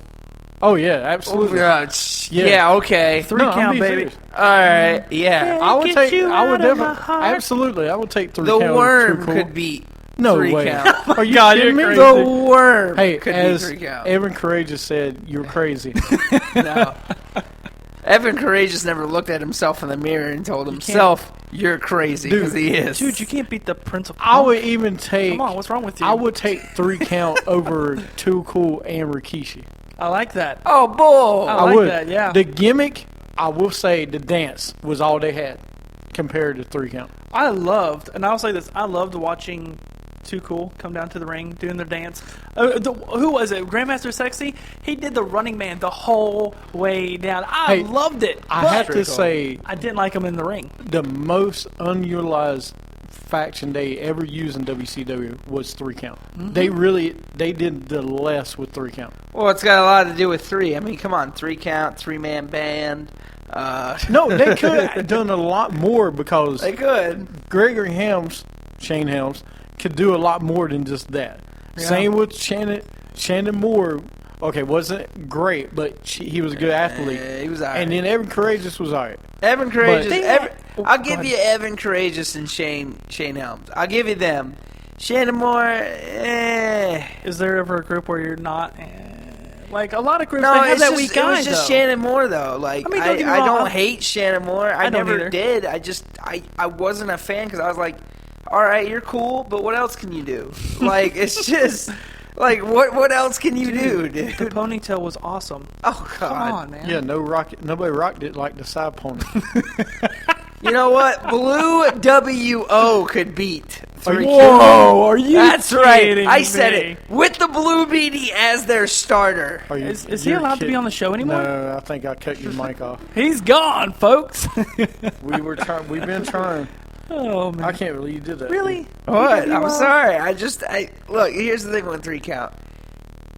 Oh, yeah, absolutely. Yeah, okay. 3 No, I'm count, being baby. serious. All right, yeah. I would Get take. you I would out of my definitely. heart. Absolutely, I would take 3 The count. over Worm Too Cool. could beat No 3 way. count. Are you God, kidding me? you're The crazy. Worm Hey, could as beat 3 count. Evan Courageous said, you're crazy. No. Evan Courageous never looked at himself in the mirror and told himself, "You're crazy," Dude, because he is. Dude, you can't beat the Prince of I Punk. would even take. Come on, what's wrong with you? I would take 3 count over Too Cool and Rikishi. I like that. Oh, bull! I like that, yeah. The gimmick, I will say, the dance was all they had compared to 3 count. I loved, and I'll say this, I loved watching Too Cool come down to the ring, doing their dance. Who was it? Grandmaster Sexy? He did the running man the whole way down. I Hey, loved it. I but have to say, I didn't like him in the ring. the most unutilized faction they ever used in WCW was 3 count. Mm-hmm. They did the less with 3 count. Well, it's got a lot to do with 3. I mean, come on, 3 count, 3-man band. No, they could have done a lot more because They could. Gregory Helms, Shane Helms, could do a lot more than just that. Yeah. Same with Shannon Moore. Okay, wasn't great, but he was a good athlete. He was all right. And then Evan Courageous was all right. Evan Courageous. But- I'll Go give ahead. you Evan Courageous and Shane Helms. I'll give you them. Shannon Moore, Is there ever a group where you're not... like, a lot of groups, No, they have it's that just, weak it guy, was just though. Shannon Moore, though. Like, I mean, don't get me I wrong, don't I'm- hate Shannon Moore. I don't never either. did. I wasn't a fan because I was like, all right, you're cool, but what else can you do? Like, it's just... Like, what else can you do, dude? The ponytail was awesome. Oh, God. Come on, man. Yeah, nobody rocked it like the side pony. You know what? Blue WO could beat 3 Whoa, are you That's right. kidding I said me? it. With the Blue Beanie as their starter. Are you, Is he you're allowed to be kidding. on the show anymore? No, I think I cut your mic off. He's gone, folks. We've been trying. Oh, man. I can't believe you did that. Really? What? I'm WWO? sorry. Look, here's the thing with 3 count.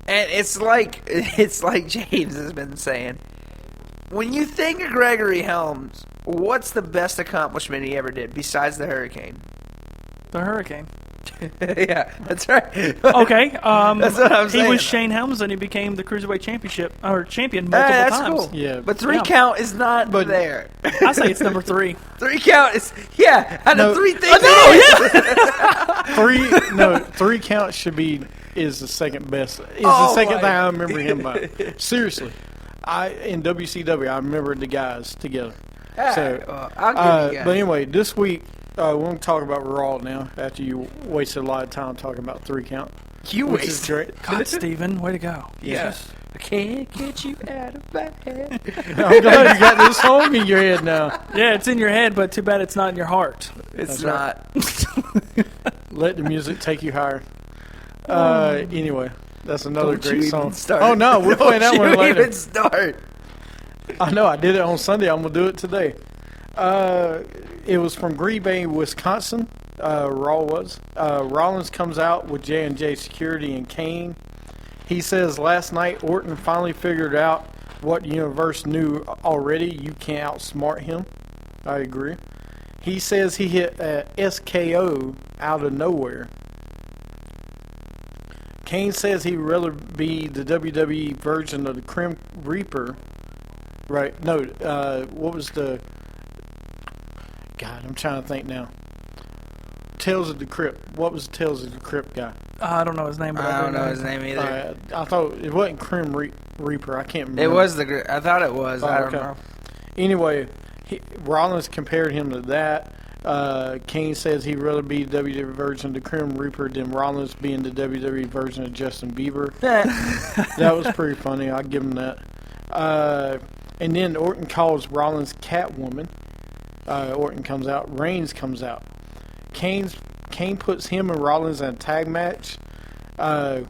And it's like James has been saying. When you think of Gregory Helms, what's the best accomplishment he ever did besides the Hurricane? The Hurricane. Yeah, that's right. Okay. That's what I'm He saying. was Shane Helms, and he became the Cruiserweight champion multiple That's times. cool. Yeah. But 3 Yeah. count is not But- there. I say it's number 3. 3 count is, yeah, out No. of 3 things. Oh, 3 counts is the second best. Is Oh, the second my- thing I remember him by. Seriously, in WCW I remember the guys together. So, I'll give you guys. but anyway, this week we're going to talk about Raw now. After you wasted a lot of time talking about 3 count, You which is wasted. great. God, Stephen, way to go. Yeah. I can't get you out of my head. I'm glad you got this song in your head now. Yeah, it's in your head, but too bad it's not in your heart. It's That's not. Let the music take you higher. Anyway, that's another Don't you great even song. start. Oh no, we're playing that Don't one you later. even start. I know, I did it on Sunday. I'm gonna do it today. It was from Green Bay, Wisconsin. Raw was. Rollins comes out with J&J Security and Kane. He says last night Orton finally figured out what the universe knew already. You can't outsmart him. I agree. He says he hit SKO out of nowhere. Kane says he'd rather be the WWE version of the Grim Reaper. Right. No, what was the... God, I'm trying to think now. Tales of the Crypt. What was the Tales of the Crypt guy? I don't know his name, but I don't do know his name either. I thought it wasn't Grim Reaper. I can't remember. It was I thought it was. Oh, I don't okay. know. Anyway, Rollins compared him to that. Kane says he'd rather be the WWE version of the Grim Reaper than Rollins being the WWE version of Justin Bieber. That was pretty funny. I'll give him that. And then Orton calls Rollins Catwoman. Orton comes out. Reigns comes out. Kane puts him and Rollins in a tag match.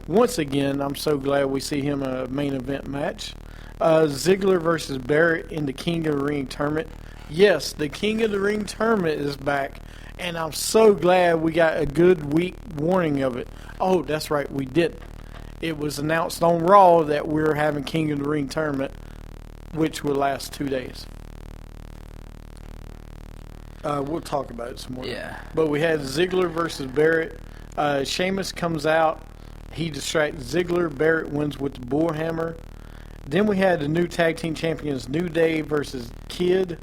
Once again, I'm so glad we see him in a main event match. Ziggler versus Barrett in the King of the Ring tournament. Yes, the King of the Ring tournament is back, and I'm so glad we got a good week warning of it. Oh, that's right, we did. It was announced on Raw that we're having King of the Ring tournament, which will last 2 days. We'll talk about it some more. Yeah. But we had Ziggler versus Barrett. Sheamus comes out. He distracts Ziggler. Barrett wins with the Bullhammer. Then we had the new tag team champions, New Day versus Kidd.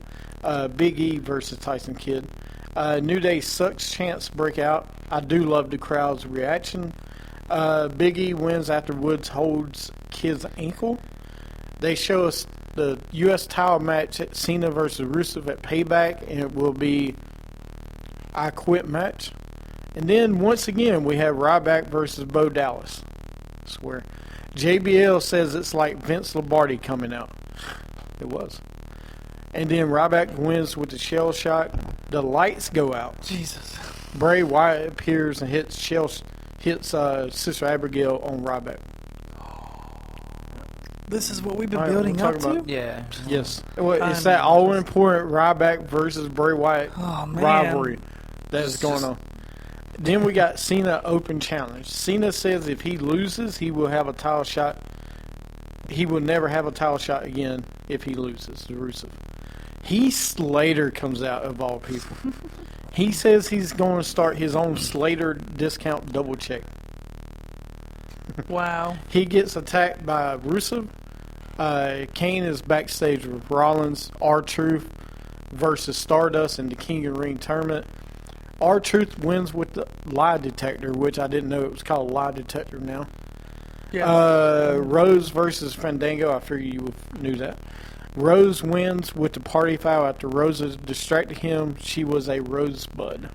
Big E versus Tyson Kidd. New Day sucks chance break out. I do love the crowd's reaction. Big E wins after Woods holds Kidd's ankle. They show us the U.S. title match at Cena versus Rusev at Payback, and it will be I Quit match. And then once again we have Ryback versus Bo Dallas. I swear. JBL says it's like Vince Lombardi coming out. It was. And then Ryback wins with the shell shot. The lights go out. Jesus. Bray Wyatt appears and hits Sister Abigail on Ryback. This is what we've been All right, building we'll up talk to? about- Yeah. Yes. Well, I it's that mean, all-important Ryback versus Bray Wyatt Oh, man. rivalry that's going on. Then we got Cena open challenge. Cena says if he loses, he will have a title shot. He will never have a title shot again if he loses to Rusev. Heath Slater comes out, of all people. He says he's going to start his own Slater discount double check. Wow. He gets attacked by Rusev. Kane is backstage with Rollins. R-Truth versus Stardust in the King of the Ring tournament. R-Truth wins with the lie detector, which I didn't know it was called lie detector now. Yeah. Rose versus Fandango. I figured you knew that. Rose wins with the party foul after Rosa distracted him. She was a rosebud.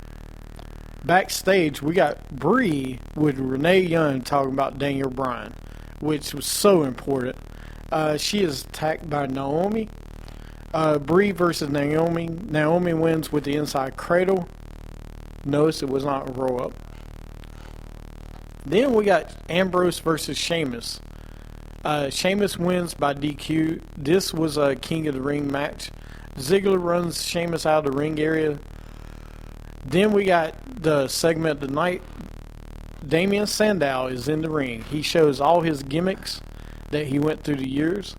Backstage, we got Bree with Renee Young talking about Daniel Bryan, which was so important. She is attacked by Naomi. Bree versus Naomi. Naomi wins with the inside cradle. Notice it was not a roll up. Then we got Ambrose versus Sheamus. Sheamus wins by DQ. This was a King of the Ring match. Ziggler runs Sheamus out of the ring area. Then we got the segment of the night. Damian Sandow is in the ring. He shows all his gimmicks that he went through the years.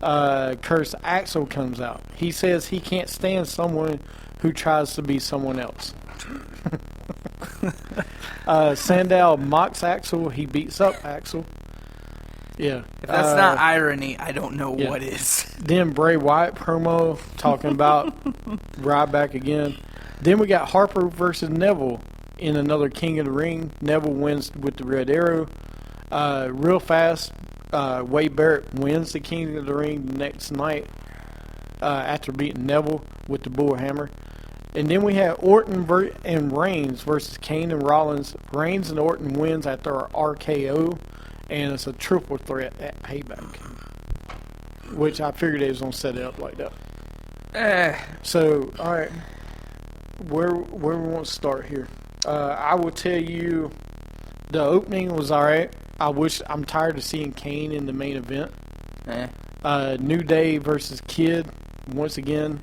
Curse Axel comes out. He says he can't stand someone who tries to be someone else. Sandow mocks Axel. He beats up Axel. Yeah. If that's not irony, I don't know yeah. what is. Then Bray Wyatt promo talking about Ryback again. Then we got Harper versus Neville in another King of the Ring. Neville wins with the Red Arrow. Real fast, Wade Barrett wins the King of the Ring the next night after beating Neville with the Bullhammer. And then we had Orton and Reigns versus Kane and Rollins. Reigns and Orton wins after our RKO, and it's a triple threat at Payback, which I figured they was going to set it up like that. So, all right, where we want to start here? I will tell you, the opening was all right. I'm tired of seeing Kane in the main event. New Day versus Kid, once again,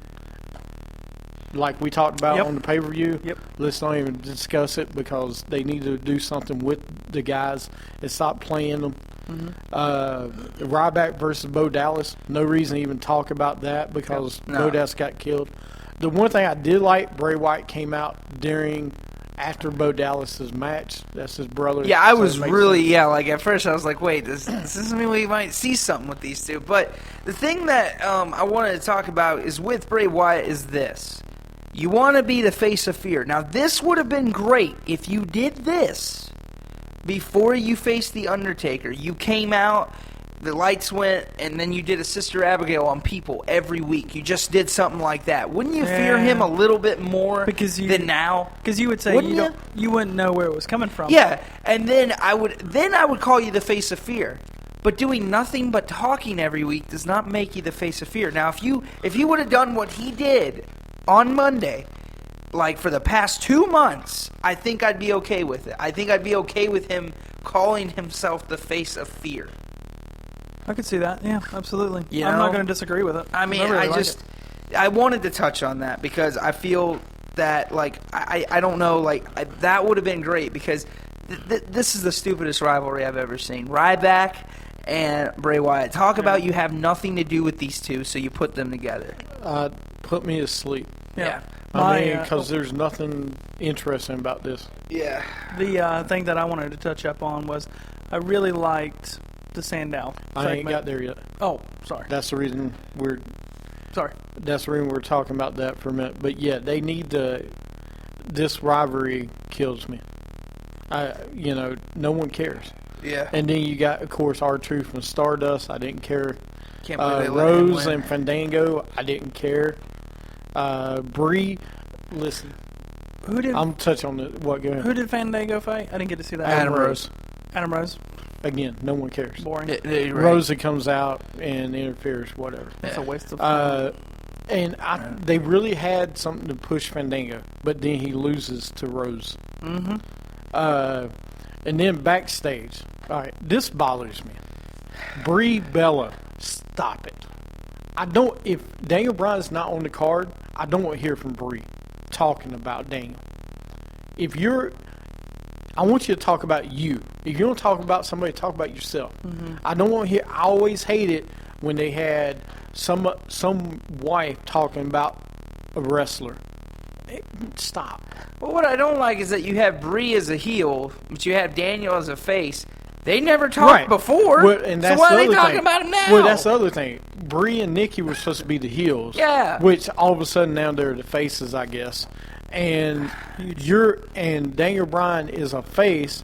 like we talked about on the pay-per-view. Let's not even discuss it because they need to do something with the guys and stop playing them. Ryback versus Bo Dallas, no reason to even talk about that because Bo Dallas got killed. The one thing I did like, Bray Wyatt came out after Bo Dallas's match. That's his brother. Yeah, I so was it makes really, sense. like at first I was like, wait, does this mean we might see something with these two? But the thing that I wanted to talk about is with Bray Wyatt is this. You want to be the face of fear. Now, this would have been great if you did this before you faced The Undertaker. You came out, the lights went, and then you did a Sister Abigail on people every week. You just did something like that. Wouldn't you fear him a little bit more than now? Because you would say you wouldn't know where it was coming from. Yeah, and then I would call you the face of fear. But doing nothing but talking every week does not make you the face of fear. Now, if you would have done what he did on Monday, like for the past 2 months, I think I'd be okay with it. I think I'd be okay with him calling himself the face of fear. I could see that. Yeah, absolutely. You I'm know? not going to disagree with it. I mean, really like I wanted to touch on that because I feel that, like, I don't know, like, that would have been great because this is the stupidest rivalry I've ever seen. Ryback and Bray Wyatt. Talk about you have nothing to do with these two, so you put them together. Put me to sleep. Yeah. Because there's nothing interesting about this. Yeah. The thing that I wanted to touch up on was I really liked the Sandow I segment. ain't got there yet. Oh, sorry. That's the reason we're talking about that for a minute. But yeah, they need to. This rivalry kills me. No one cares. Yeah. And then you got, of course, R-Truth and Stardust. I didn't care. Can't believe they let him Rose win. and Fandango. I didn't care. Bree, listen. I'm touching on what going. Who did Fandango fight? I didn't get to see that. Adam Rose. Adam Rose. Again, no one cares. Boring. Right. Rosa comes out and interferes, whatever. That's a waste of time. And they really had something to push Fandango, but then he loses to Rose. Mm-hmm. And then backstage. All right, this bothers me. Brie Bella, stop it. If Daniel Bryan's not on the card, I don't want to hear from Brie talking about Daniel. I want you to talk about you. If you don't talk about somebody, talk about yourself. Mm-hmm. I don't want to hear. I always hate it when they had some wife talking about a wrestler. Stop. Well, what I don't like is that you have Brie as a heel, but you have Daniel as a face. They never talked before. Well, and that's so why are the they other talking thing. about him now? Well, that's the other thing. Brie and Nikki were supposed to be the heels. Yeah. Which all of a sudden now they're the faces, I guess. And Daniel Bryan is a face.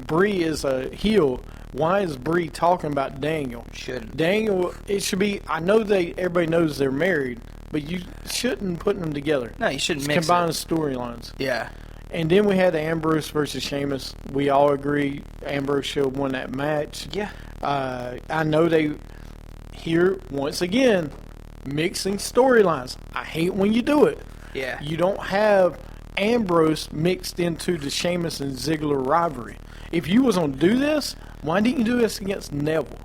Brie is a heel. Why is Brie talking about Daniel? Shouldn't. Daniel, it should be. I know everybody knows they're married, but you shouldn't put them together. No, you shouldn't It's mix combine it. storylines. Yeah. And then we had Ambrose versus Sheamus. We all agree Ambrose should have won that match. Yeah. I know they here once again mixing storylines. I hate when you do it. Yeah. You don't have Ambrose mixed into the Sheamus and Ziggler rivalry. If you was gonna do this, why didn't you do this against Neville?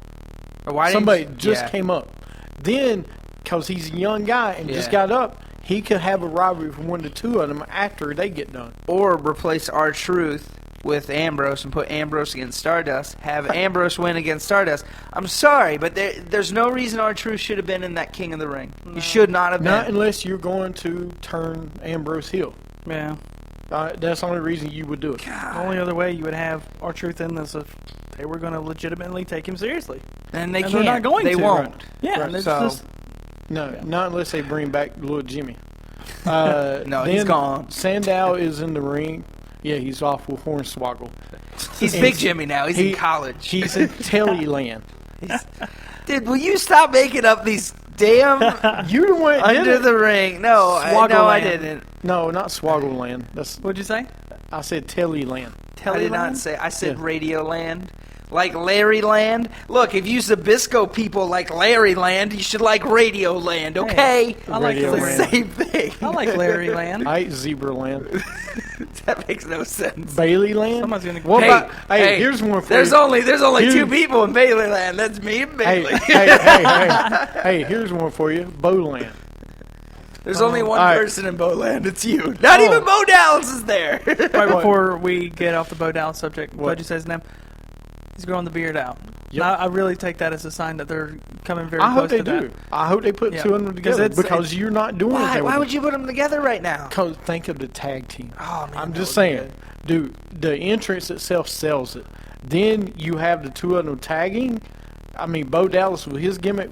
Or why Somebody didn't just came up. Then, because he's a young guy and just got up, he could have a rivalry for one of the two of them after they get done. Or replace R-Truth with Ambrose and put Ambrose against Stardust. Have Ambrose win against Stardust. I'm sorry, but there's no reason R-Truth should have been in that King of the Ring. No. He should not have been. Not unless you're going to turn Ambrose heel. Yeah. That's the only reason you would do it. The only other way you would have R-Truth in this if they were going to legitimately take him seriously. And they can't. They're not going they to. won't. Right. Yeah, Right. and it's So- just... No, not unless they bring back little Jimmy. No, he's gone. Sandow is in the ring. Yeah, he's off with Hornswoggle. He's Big Jimmy now. He's in college. He's in Tellyland. Dude, will you stop making up these damn You the one that did under it. the ring. No, I Swoggle-land. didn't. No, not Swoggle-land. That's What'd you say? I said Telly-land. I did not Teleland? say. I said Yeah. Radio Land. Like Larry Land. Look, if you Zabisco people like Larry Land, you should like Radio Land, okay? I like Radio It's Larry. the Land. same thing. I like Larry Land. I ate Zebra-land. That makes no sense. Bailey-land? Somebody's gonna. What Hey, about, hey, hey, here's one for There's you. only Dude. two people in Bailey Land. That's me and Hey, Bailey. hey, here's one for you. Bowland. There's only one all right. person in Bowland. It's you. Not Oh. even Bo Dallas is there. Right before we get off the Bo Dallas subject, What? what you says now? He's growing the beard out. Yep. I really take that as a sign that they're coming very I close hope they to do. that. I hope they put Yeah. two of them together it's- because you're not doing Why? it. Why would you put them together right now? Because think of the tag team. Oh man, I'm that just would be saying, dude, the entrance itself sells it. Then you have the two of them tagging. I mean, Bo Dallas with his gimmick.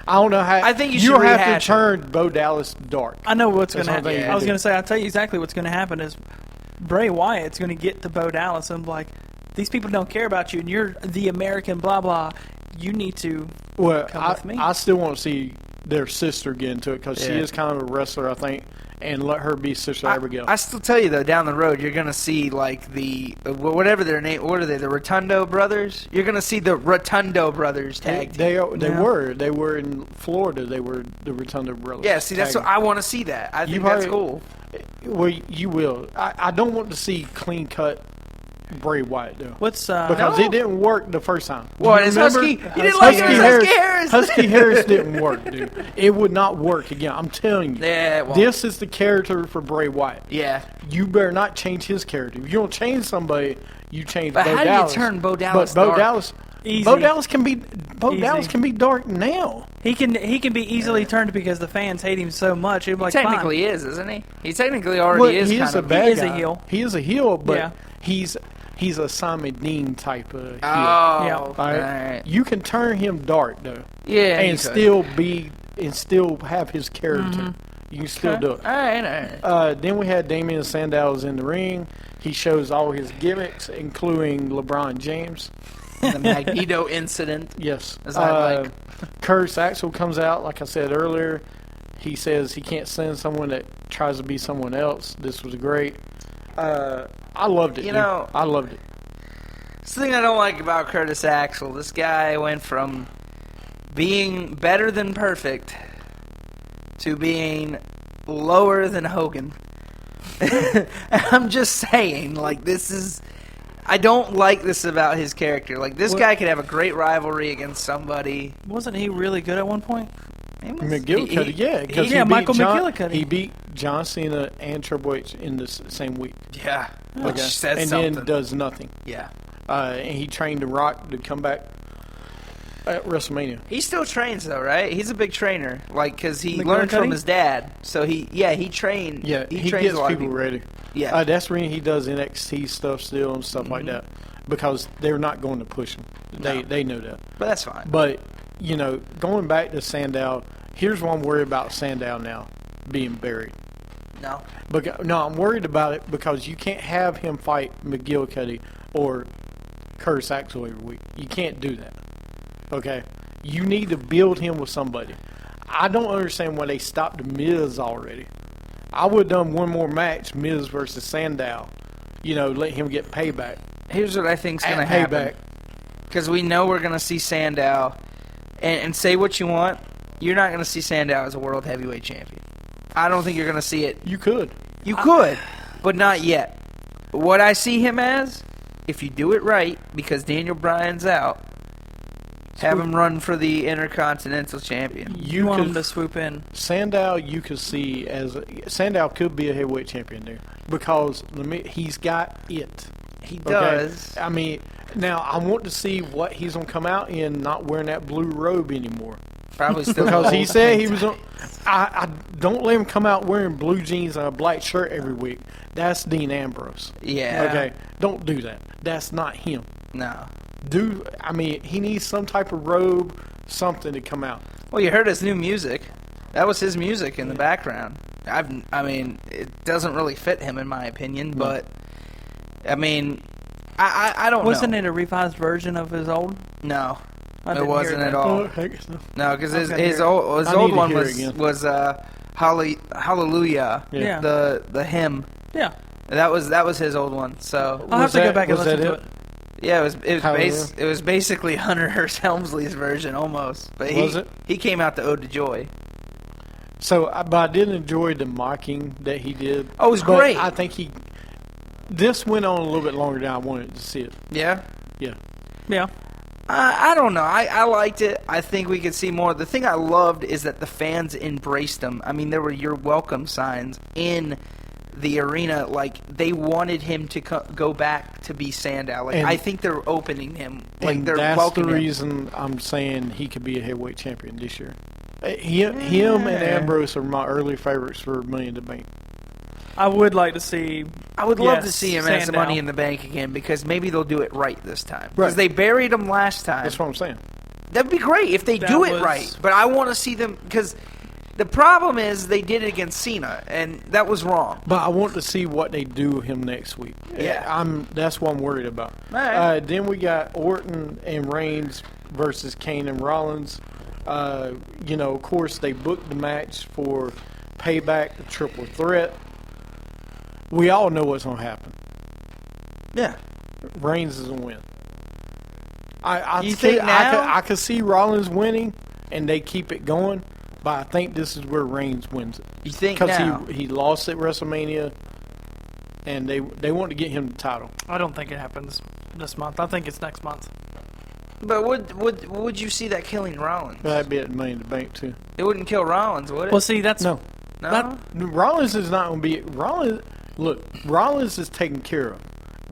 I don't know how. I think you you'll should have to rehash it. turn Bo Dallas dark. I know what's That's going to what I happen. think I was you going to say, I'll tell you exactly what's going to happen is Bray Wyatt's going to get to Bo Dallas and be like, these people don't care about you, and you're the American blah, blah. You need to Well, come with me. I still want to see their sister get into it because she Yeah. is kind of a wrestler, I think, and let her be Sister Abigail. I still tell you though, down the road, you're gonna see like the whatever their name. What are they? The Rotundo brothers. You're gonna see the Rotundo brothers tag. They Yeah. were in Florida. They were the Rotundo brothers. Yeah, see, that's what tagging. I want to see. That I think You've that's already- cool. Well, you will. I don't want to see clean cut Bray Wyatt though. What's Because No. it didn't work the first time. What, You his remember? Husky? You didn't like it as Husky Harris? Husky Harris didn't work, dude. It would not work again. I'm telling you. Yeah, it won't. This is the character for Bray Wyatt. Yeah, You better not change his character. If you don't change somebody, you change but Bo how Dallas. do you turn Bo Dallas But Bo dark? Dallas, Easy. Bo Dallas can be Easy. Dallas can be dark now. he can be easily turned because the fans hate him so much. It'd be like, technically fine. is, isn't he? He technically already Well, is. he kind is a of, bad He is a guy. heel. He is a heel, but Yeah. he's a Simon Dean type of heel. Oh, Yeah. All right? alright. You can turn him dark though, Yeah, you and could. still have his character. You can still do it. All right. Then we had Damian Sandow's in the ring. He shows all his gimmicks, including LeBron James. The Magneto incident. Yes. As I like. Curtis Axel comes out, like I said earlier. He says he can't stand someone that tries to be someone else. This was great. I loved it. You dude. know- I loved it. It's the thing I don't like about Curtis Axel. This guy went from being better than perfect to being lower than Hogan. I'm just saying, like, this is... I don't like this about his character. Like, this guy could have a great rivalry against somebody. Wasn't he really good at one point? He was- McGillicuddy, he- yeah. 'cause yeah, he beat Michael John, McGillicuddy. He beat John Cena and Triple H in the same week. Yeah. Which says and something. then does nothing. Yeah. And he trained The Rock to come back at WrestleMania. He still trains, though, right? He's a big trainer. Like, because he McGillicuddy? learned from his dad. So, he trained. Yeah, he trains gets a lot people of people. ready. Yeah. That's when he does NXT stuff still and stuff like that because they're not going to push him. They know that. But that's fine. But, going back to Sandow, here's what I'm worried about Sandow now being buried. No. No, I'm worried about it because you can't have him fight McGillicuddy or Curtis Axel every week. You can't do that. Okay? You need to build him with somebody. I don't understand why they stopped the Miz already. I would have done one more match, Miz versus Sandow. Let him get payback. Here's what I think's going to At happen. payback. Because we know we're going to see Sandow. And say what you want, you're not going to see Sandow as a world heavyweight champion. I don't think you're going to see it. You could. You could, but not yet. What I see him as, if you do it right, because Daniel Bryan's out, have him run for the Intercontinental Champion. You want him to swoop in. Sandow, you could see Sandow could be a heavyweight champion there because he's got it. He Okay? does. I mean, now I want to see what he's gonna come out in, not wearing that blue robe anymore. Probably still Because he old. said he was. I don't let him come out wearing blue jeans and a black shirt every week. That's Dean Ambrose. Yeah. Okay, don't do that. That's not him. No. He needs some type of robe, something to come out. Well, you heard his new music. That was his music in the background. It doesn't really fit him in my opinion, but I don't know. Wasn't it a revised version of his old? No. I It didn't wasn't hear at that. all. Oh, heck no. No, because his Okay, his here. old, I need to one hear it again. was Hallelujah. Yeah. The hymn. Yeah. That was his old one. So I'll have to go back and was listen that to it? it. yeah, Hallelujah. it was basically Hunter Hearst Helmsley's version almost. But Was it? He came out to Ode to Joy. So, but I did enjoy the mocking that he did. Oh, it was But great. I think this went on a little bit longer than I wanted to see it. Yeah. Yeah. Yeah. I don't know. I liked it. I think we could see more. The thing I loved is that the fans embraced him. I mean, there were "You're welcome" signs in the arena. Like, they wanted him to go back to be Sandow. Like, And- I think they're opening him. Like, And they're that's the welcoming him. reason I'm saying he could be a heavyweight champion this year. Him and Ambrose are my early favorites for Money in the Bank. I would like to see. I would love Yes, to see him as Sandow. Money in the Bank again because maybe they'll do it right this time. Because Right. they buried him last time. That's what I'm saying. That'd be great if they That do it was- right. But I want to see them because the problem is they did it against Cena, and that was wrong. But I want to see what they do with him next week. Yeah. That's what I'm worried about. All right. Then we got Orton and Reigns versus Kane and Rollins. Of course, they booked the match for Payback, the Triple Threat. We all know what's going to happen. Yeah. Reigns is going to win. I You think think now? I could see Rollins winning, and they keep it going. But I think this is where Reigns wins it. You think now? Because he lost at WrestleMania, and they want to get him the title. I don't think it happens this month. I think it's next month. But would you see that killing Rollins? That'd be at Money in the Bank too. It wouldn't kill Rollins, would it? Well, see, that's No, no. that- Rollins is not going to be. Rollins is taken care of.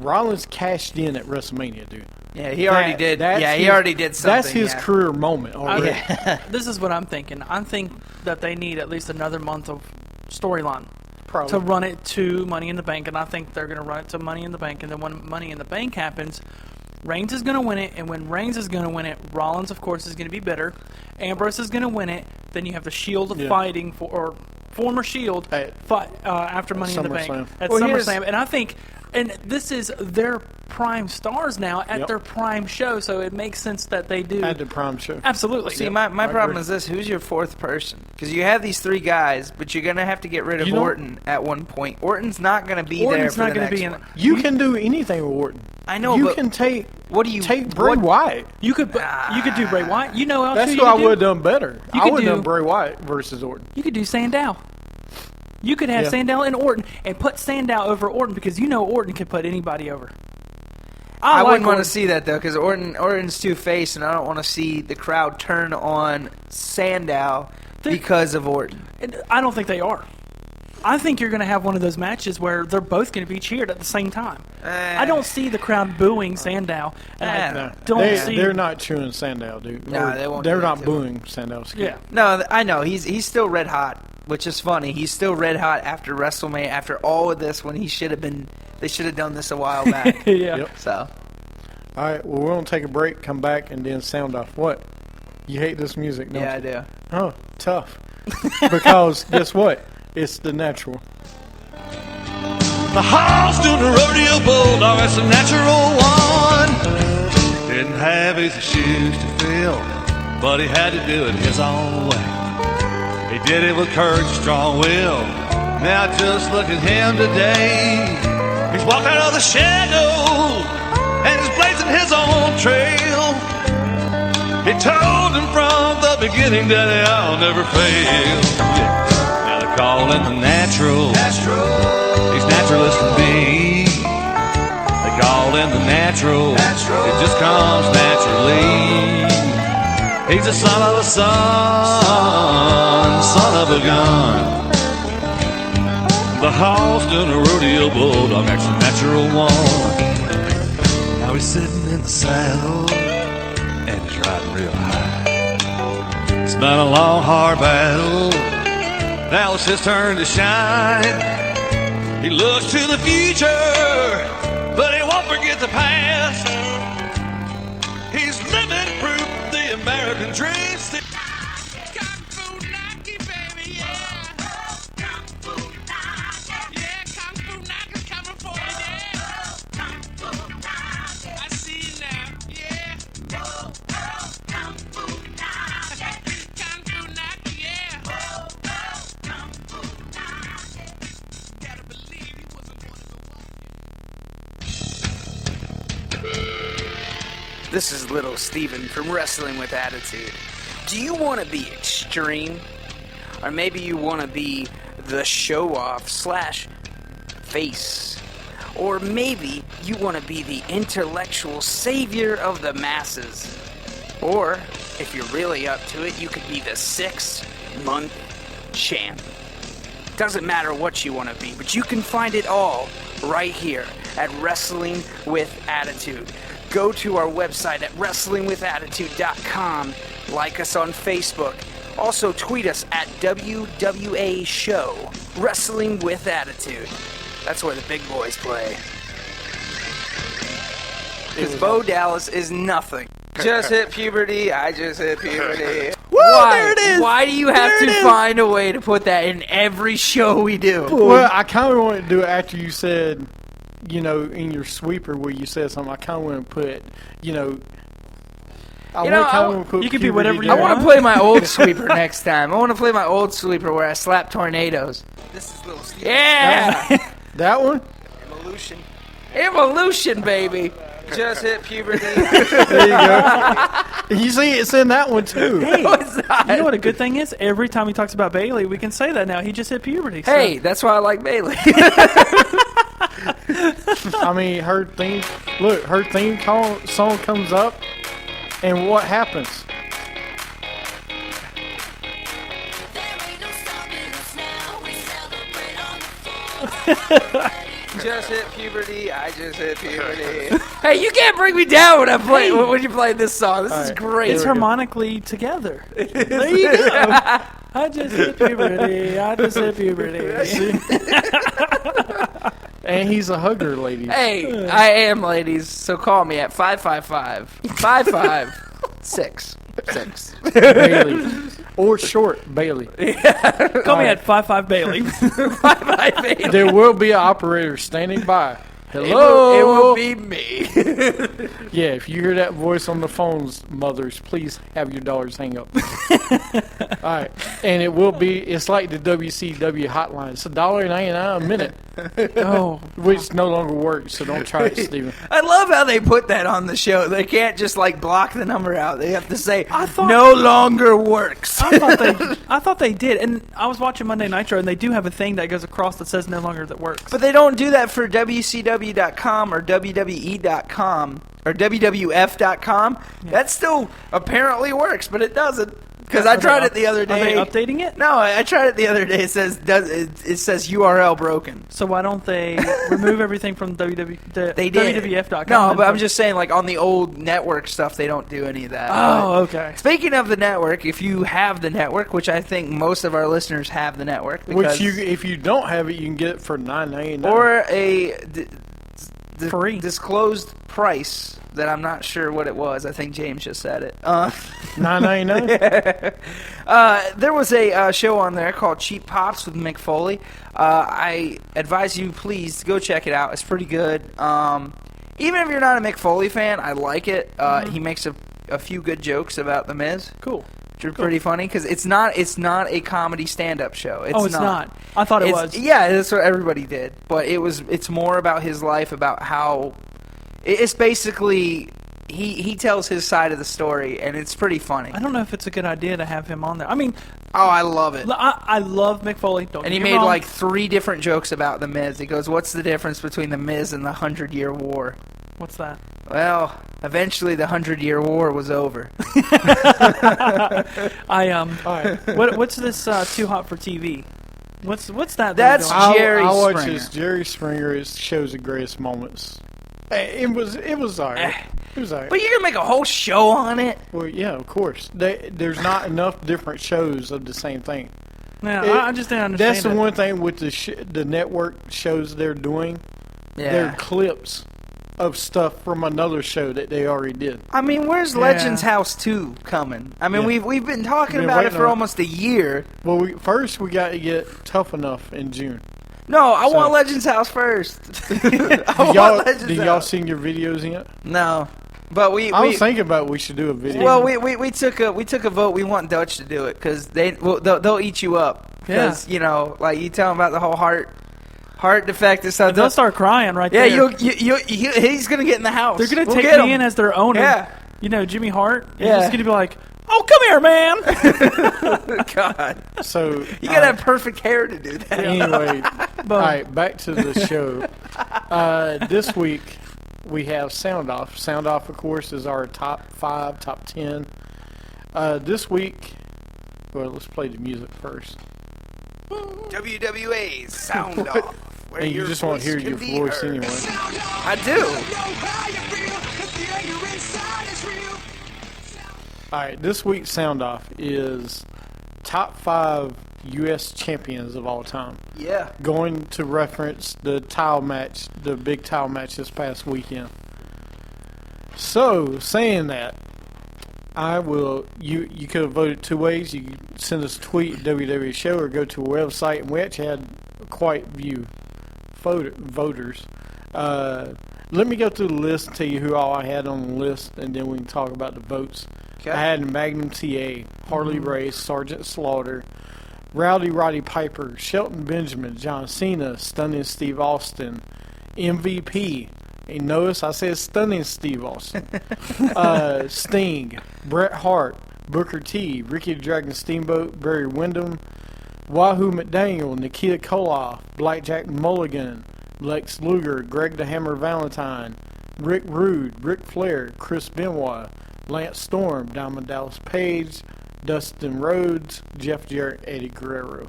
Rollins cashed in at WrestleMania, dude. Yeah, he already did. Yeah, he already did something. That's his yeah. career moment already. Yeah. this is what I'm thinking. I think that they need at least another month of storyline Probably. to run it to Money in the Bank, and I think they're going to run it to Money in the Bank. And then when Money in the Bank happens, Reigns is going to win it, and when Reigns is going to win it, Rollins, of course, is going to be bitter. Ambrose is going to win it. Then you have the Shield fighting for, or former Shield fight after Money in the Bank SummerSlam. at Well, SummerSlam. And I think, and this is their prime stars now at Yep. their prime show, so it makes sense that they do. At the prime show. Absolutely. See, my I problem agree. is this: who's your fourth person? Because you have these three guys, but you're gonna have to get rid of You know- Orton at one point. Orton's not gonna be Orton's there not for the gonna next be in. one. You can do anything with Orton. I know, You but can take what do you take Bray what- Wyatt. You could do Bray Wyatt. You know, That's who who you I could would have do? done better. You I could would have do- done Bray Wyatt versus Orton. You could do Sandow. You could have Yeah. Sandow and Orton and put Sandow over Orton because you know Orton can put anybody over. I like wouldn't want Orton. to see that though, because Orton's two-faced, and I don't want to see the crowd turn on Sandow because of Orton. I don't think they are. I think you're going to have one of those matches where they're both going to be cheered at the same time. I don't see the crowd booing Sandow. And I No. don't see. They're not chewing Sandow, dude. No, Or they won't do They're that not to him. booing Sandow. Yeah. No, I know he's still red hot, which is funny. He's still red hot after WrestleMania, after all of this, when he should have been. They should have done this a while back. Yeah. Yep. So All right, well, we're going to take a break, come back, and then sound off. What? You hate this music, don't yeah, I you? do. Oh, tough. Because guess what? It's the natural. The horse doing the rodeo bulldog, that's a natural one. Didn't have his shoes to fill, but he had to do it his own way. He did it with courage, strong will. Now just look at him today. He's walked out of the shadow and he's blazing his own trail. He told him from the beginning that I'll never fail. Yeah. Now they call him the natural. He's natural as can be. They call him the natural. It just comes naturally. He's the son of a son of a gun. The horse doing a rodeo bulldog, that's a natural one. Now he's sitting in the saddle and he's riding real high. It's been a long, hard battle. Now it's his turn to shine. He looks to the future, but he won't forget the past. He's living proof the American dream. Kung Fu Nike, baby, yeah. Kung Fu Nike. Yeah, Kung Fu Nike's coming for you, yeah. Kung Fu Nike. I see you now, yeah. Kung This is Lil Stephen from Wrestling with Attitude. Do you want to be extreme? Or maybe you want to be the show-off / face? Or maybe you want to be the intellectual savior of the masses? Or, if you're really up to it, you could be the 6-month champ. Doesn't matter what you want to be, but you can find it all right here at Wrestling with Attitude. Go to our website at wrestlingwithattitude.com. Like us on Facebook. Also tweet us at WWA Show. Wrestling with Attitude. That's where the big boys play. Because Bo Dallas is nothing. Just hit puberty. I just hit puberty. Woo, Why? there it is. Why do you have to find a way to put that in every show we do? Well, I kind of wanted to do it after you said, you know, in your sweeper where you said something. I kind of want to put, you know, you can be whatever you I want. want to play my old sweeper next time. I want to play my old sweeper where I slap tornadoes. This is Lil Stephen. Yeah! That one? Evolution, baby. Just hit puberty. There you go. You see, it's in that one too. Hey, No, it's not. you know what a good thing is? Every time he talks about Bailey, we can say that now. He just hit puberty. so- Hey, that's why I like Bailey. I mean, her theme. Look, her song comes up, and what happens? Just hit puberty. I just hit puberty. Hey, you can't bring me down when I play when you play this song. This is right. great. It's harmonically together. There you go. I just hit puberty. I just hit puberty. And he's a hugger, ladies. Hey, I am, ladies. So call me at 555-556-6. Bailey. Or short Bailey. Call me at 55 Bailey. Bye, baby. There will be an operator standing by. Hello. It will be me. Yeah, if you hear that voice on the phones, mothers, please have your daughters hang up. All right, and it's like the WCW hotline. It's $1.99 a minute, Oh, which no longer works. So don't try it, Steven. I love how they put that on the show. They can't just like block the number out. They have to say I thought- no longer works. I thought they did. And I was watching Monday Nitro, and they do have a thing that goes across that says no longer that works. But they don't do that for WCW.com or WWE.com or WWF.com. That still apparently works, but it doesn't. Because I tried it the other day. Are they updating it? No, I tried it the other day. It says URL broken. So why don't they remove everything from They did. WWF.com? No, but I'm just saying, like on the old network stuff, they don't do any of that. Oh, okay. Speaking of the network, if you have the network, which I think most of our listeners have the network, because If you don't have it, you can get it for $9.99. or a Free. disclosed price that I'm not sure what it was. I think James just said it. $9.99. There was a show on there called Cheap Pops with Mick Foley. I advise you, please, go check it out. It's pretty good. Even if you're not a Mick Foley fan, I like it. He makes a few good jokes about The Miz. Cool. Which are pretty funny because it's not a comedy stand-up show. It's not. I thought it was. Yeah, that's what everybody did. But it's more about his life, about how it's basically he tells his side of the story, and it's pretty funny. I don't know if it's a good idea to have him on there. I mean, Oh, I love it. I love Mick Foley. Don't And get he me made wrong. like 3 different jokes about The Miz. He goes, "What's the difference between The Miz and the 100-Year War?" What's that? Well, eventually the 100-Year War was over. What's this Too Hot for TV? What's that? That's they're doing? Jerry I watch Springer. this Jerry Springer. It shows the greatest moments. It was alright. It was alright. But you're going to make a whole show on it? Well, yeah, of course. There's not enough different shows of the same thing. Yeah, It- I just didn't understand. That's the it. one thing with the network shows they're doing. Yeah. They're clips of stuff from another show that they already did. I mean, where's Yeah. Legends House 2 coming? I mean, Yeah. we've been talking Been about it waiting for on it. almost a year. Well, first we got to get Tough Enough in June. No, I So- want Legends House first. I Did want y'all, Legends did y'all House. seen your videos yet? No, but we I was thinking about we should do a video. well we took a vote. We want Dutch to do it because they'll eat you up because you know, like you tell them about the whole heart defect and stuff. They'll start crying right Yeah, there. he's gonna get in the house. They're gonna We'll take get me him. in as their owner. Yeah, Jimmy Hart. He's Yeah. just gonna be like, "Oh, come here, man." God, So you gotta have perfect hair to do that. anyway, all right, back to the show. This week we have Soundoff. Soundoff, of course, is our top 5, top 10. This week, well, let's play the music first. WWA Soundoff. Where And you your just won't voice hear can your be voice heard. anyway. I do. All right, this week's Soundoff is top 5 U.S. champions of all time. Yeah. Going to reference the tile match, the big tile match this past weekend. So, saying that, I will. You could have voted 2 ways. You could send us a tweet at WWE Show or go to our website, and we actually had quite a few voters. Let me go through the list and tell you who all I had on the list, and then we can talk about the votes. Okay. I had Magnum TA, Harley Race, Sergeant Slaughter, Rowdy Roddy Piper, Shelton Benjamin, John Cena, Stunning Steve Austin, MVP. And notice I said Stunning Steve Austin. Sting, Bret Hart, Booker T, Ricky the Dragon Steamboat, Barry Windham, Wahoo McDaniel, Nikita Koloff, Blackjack Mulligan, Lex Luger, Greg the Hammer Valentine, Rick Rude, Ric Flair, Chris Benoit, Lance Storm, Diamond Dallas Page, Dustin Rhodes, Jeff Jarrett, Eddie Guerrero.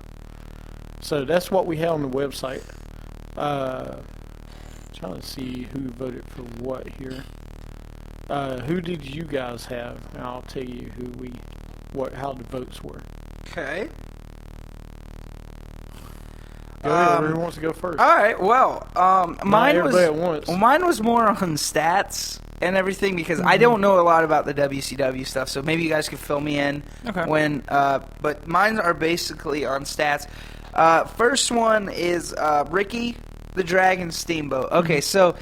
So that's what we had on the website. Trying to see who voted for what here. Who did you guys have? And I'll tell you how the votes were. Okay. Go ahead, whoever wants to go first. All right. Well, mine was everybody at once. mine was more on stats and everything because I don't know a lot about the WCW stuff. So maybe you guys could fill me in Okay. when. But mine are basically on stats. First one is Ricky the Dragon Steamboat. Okay, so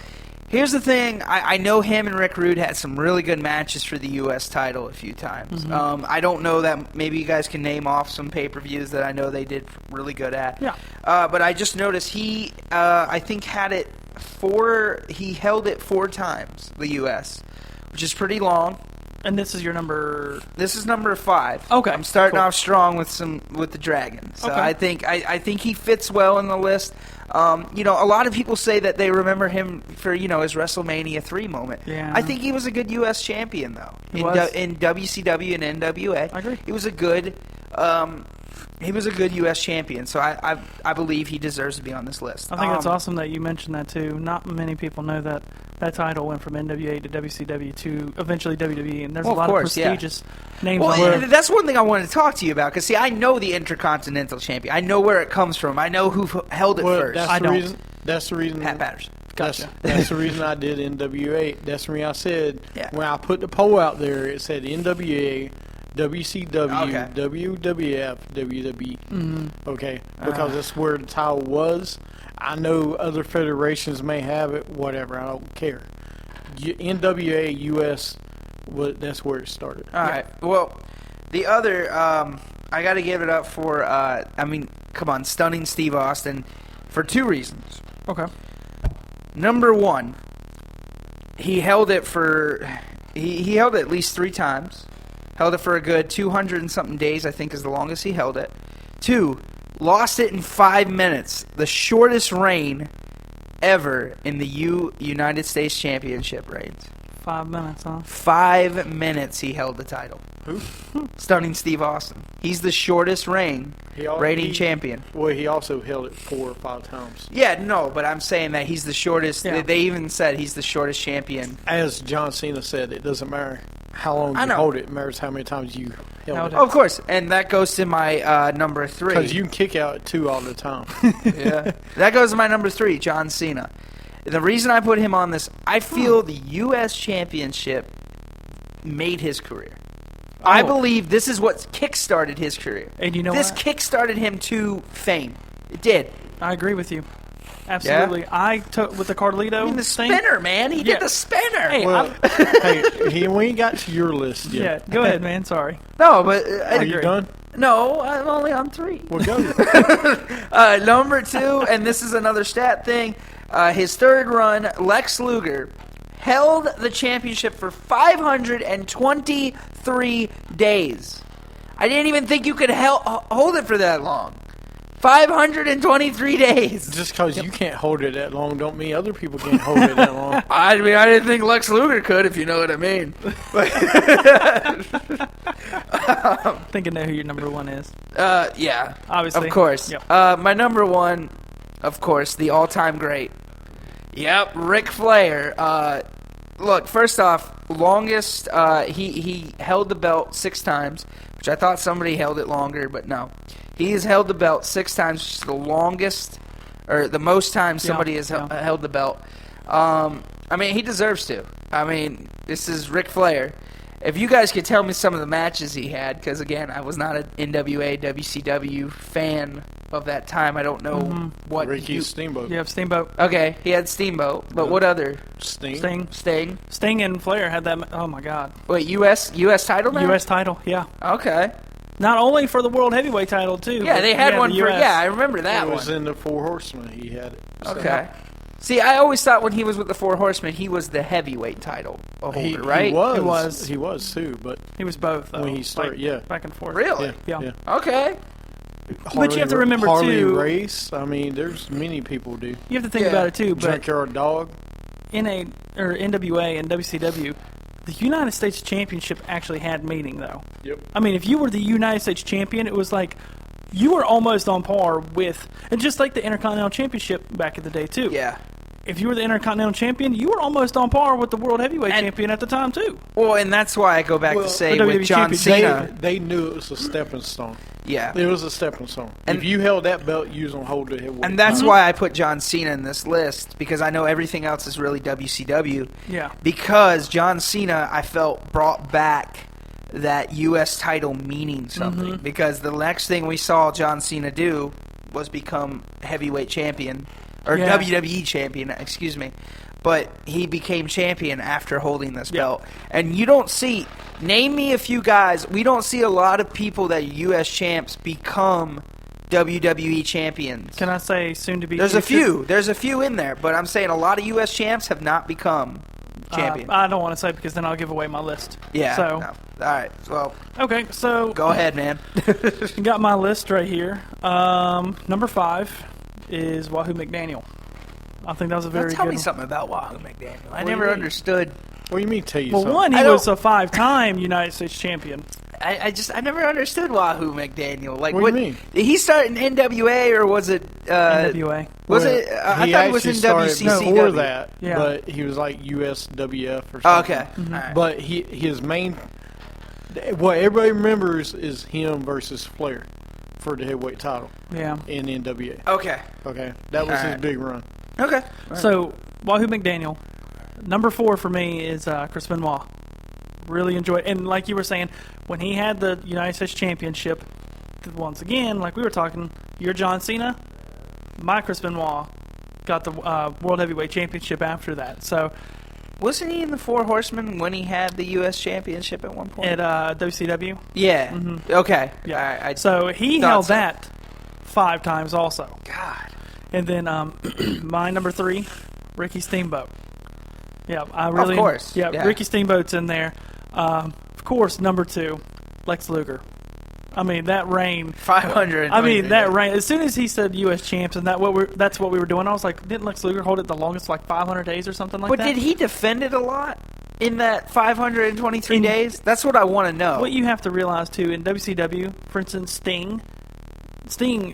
here's the thing. I know him and Rick Rude had some really good matches for the U.S. title a few times. I don't know that maybe you guys can name off some pay-per-views that I know they did really good at. Yeah. But I just noticed he, I think, he held it 4 times, the U.S., which is pretty long. And this is your number. This is number 5. Okay, I'm starting cool. off strong with the Dragon. So Okay. I think he fits well in the list. A lot of people say that they remember him for his WrestleMania 3 moment. Yeah. I think he was a good U.S. champion though. He was. In WCW and NWA. I agree. He was a good. He was a good U.S. champion, so I believe he deserves to be on this list. I think it's awesome that you mentioned that too. Not many people know that title went from NWA to WCW to eventually WWE, and there's Well, a lot of course, of prestigious names Well, on there. that's one thing I wanted to talk to you about, because, see, I know the Intercontinental Champion. I know where it comes from. I know who held it Well, first. that's I the don't. reason. That's the reason. Pat Patterson. Gotcha. That's the reason I did NWA. That's the reason I said Yeah. when I put the poll out there, it said NWA, WCW, Okay. WWF, WWE. Mm-hmm. Okay, because that's where the title was. I know other federations may have it. Whatever, I don't care. NWA US, that's where it started. All right. Well, the other, I got to give it up for, come on, Stunning Steve Austin, for 2 reasons. Okay. Number 1, he held it he held it at least 3 times. Held it for a good 200 and something days, I think is the longest he held it. 2, lost it in 5 minutes. The shortest reign ever in the United States Championship reigns. 5 minutes, huh? 5 minutes he held the title. Who? Stunning Steve Austin. He's the shortest reigning champion. Well, he also held it 4 or 5 times. Yeah, no, but I'm saying that he's the shortest. Yeah. They even said he's the shortest champion. As John Cena said, it doesn't matter how long I you know. hold it. It matters how many times you held Held it. Oh, of course, and that goes to my number 3. Because you can kick out at 2 all the time. Yeah, that goes to my number 3, John Cena. The reason I put him on this, I feel the U.S. Championship made his career. I believe this is what kick-started his career. And you know this what? kick-started him to fame. It did. I agree with you. Absolutely. I took with the Carlito I mean, the thing. spinner, man. He Yeah. did the spinner. Hey, Well, hey, we ain't got to your list Yeah, yet. go ahead, man. Sorry. No, but Are you done? no, I'm only on 3. Well, go. Number 2, and this is another stat thing. His 3rd run, Lex Luger held the championship for 523 days. I didn't even think you could hold it for that long. 523 days. Just because you can't hold it that long don't mean other people can't hold it that long. I mean, I didn't think Lex Luger could, if you know what I mean. I think I know who your number one is. Yeah. Obviously. Of course. Yep. My number one, of course, the all-time great. Yep, Ric Flair. Look, first off, longest, he held the belt 6 times, which I thought somebody held it longer, but no. He has held the belt 6 times, which is the longest, or the most times somebody has held the belt. I mean, he deserves to. I mean, this is Ric Flair. If you guys could tell me some of the matches he had, because again, I was not an NWA, WCW fan of that time. I don't know what. Ricky Steamboat. You have Steamboat. Okay, he had Steamboat, but what other? Sting. Sting. And Flair had that. Oh my God. Wait, U.S. title now? U.S. title. Yeah. Okay. Not only for the World Heavyweight title too. Yeah, but they had one the for. US. Yeah, I remember that It one. was in the Four Horsemen. He had it. So Okay. See, I always thought when he was with the Four Horsemen, he was the heavyweight title holder, He right? was. He was too, but He was both. Though. when he started, Like, yeah. back and forth. Really? Yeah. Okay. But you have to remember, Harley too- Race. I mean, there's many people do. You have to think Yeah. about it too. But Junkyard Dog. NWA and WCW, the United States Championship actually had meaning though. Yep. I mean, if you were the United States champion, it was like you were almost on par with, and just like the Intercontinental Championship back in the day too. Yeah. If you were the Intercontinental Champion, you were almost on par with the World Heavyweight And- Champion at the time too. Well, and that's why I go back Well, to say the with WWE John Championship- Cena. They knew it was a stepping stone. Yeah. It was a stepping stone. And- if you held that belt, you was gonna hold the heavyweight. And that's why I put John Cena in this list, because I know everything else is really WCW. Yeah. Because John Cena, I felt, brought back that U.S. title meaning something. Because the next thing we saw John Cena do was become heavyweight champion, or Yeah. WWE champion, excuse me. But he became champion after holding this belt. And you don't see, name me a few guys, we don't see a lot of people that U.S. champs become WWE champions. Can I say soon to be? There's a future? few. There's a few in there, but I'm saying a lot of U.S. champs have not become champion. I don't want to say because then I'll give away my list. yeah. So No. All right. Well, okay, so go ahead, man. got my list right here. Number 5 is Wahoo McDaniel. I think that was a very Tell good me one. something about Wahoo McDaniel. I do you never mean? understood. What do you mean? Tell you Well, something? one, I he don't- was a 5-time United States champion. I never understood Wahoo McDaniel. Like, What do you mean? Did he start in NWA or was it? NWA. Was Well, it? I he thought it was in actually started WCCW. before that, Yeah. but he was like USWF or Oh, something. okay. All right. But his main, what everybody remembers is him versus Flair for the heavyweight title Yeah. in NWA. Okay. Okay, that was his Alright. big run. Okay. So Wahoo McDaniel. Number 4 for me is Chris Benoit. Really enjoyed, and like you were saying, when he had the United States Championship, once again, like we were talking, you're John Cena, my Chris Benoit got the World Heavyweight Championship after that. So Wasn't he in the Four Horsemen when he had the U.S. Championship at one point? at WCW, Yeah. Okay. yeah. All right. So he thought held so. that 5 times also. God. And then my number 3, Ricky Steamboat. Yeah, I really. course, Yeah, yeah. Ricky Steamboat's in there. Of course, number 2, Lex Luger. I mean that reign. 500. I mean that reign. As soon as he said U.S. champs and that's what we were doing. I was like, didn't Lex Luger hold it the longest, like 500 days or something like But that? did he defend it a lot in that 523 In- days? That's what I want to know. What you have to realize too in WCW, for instance, Sting,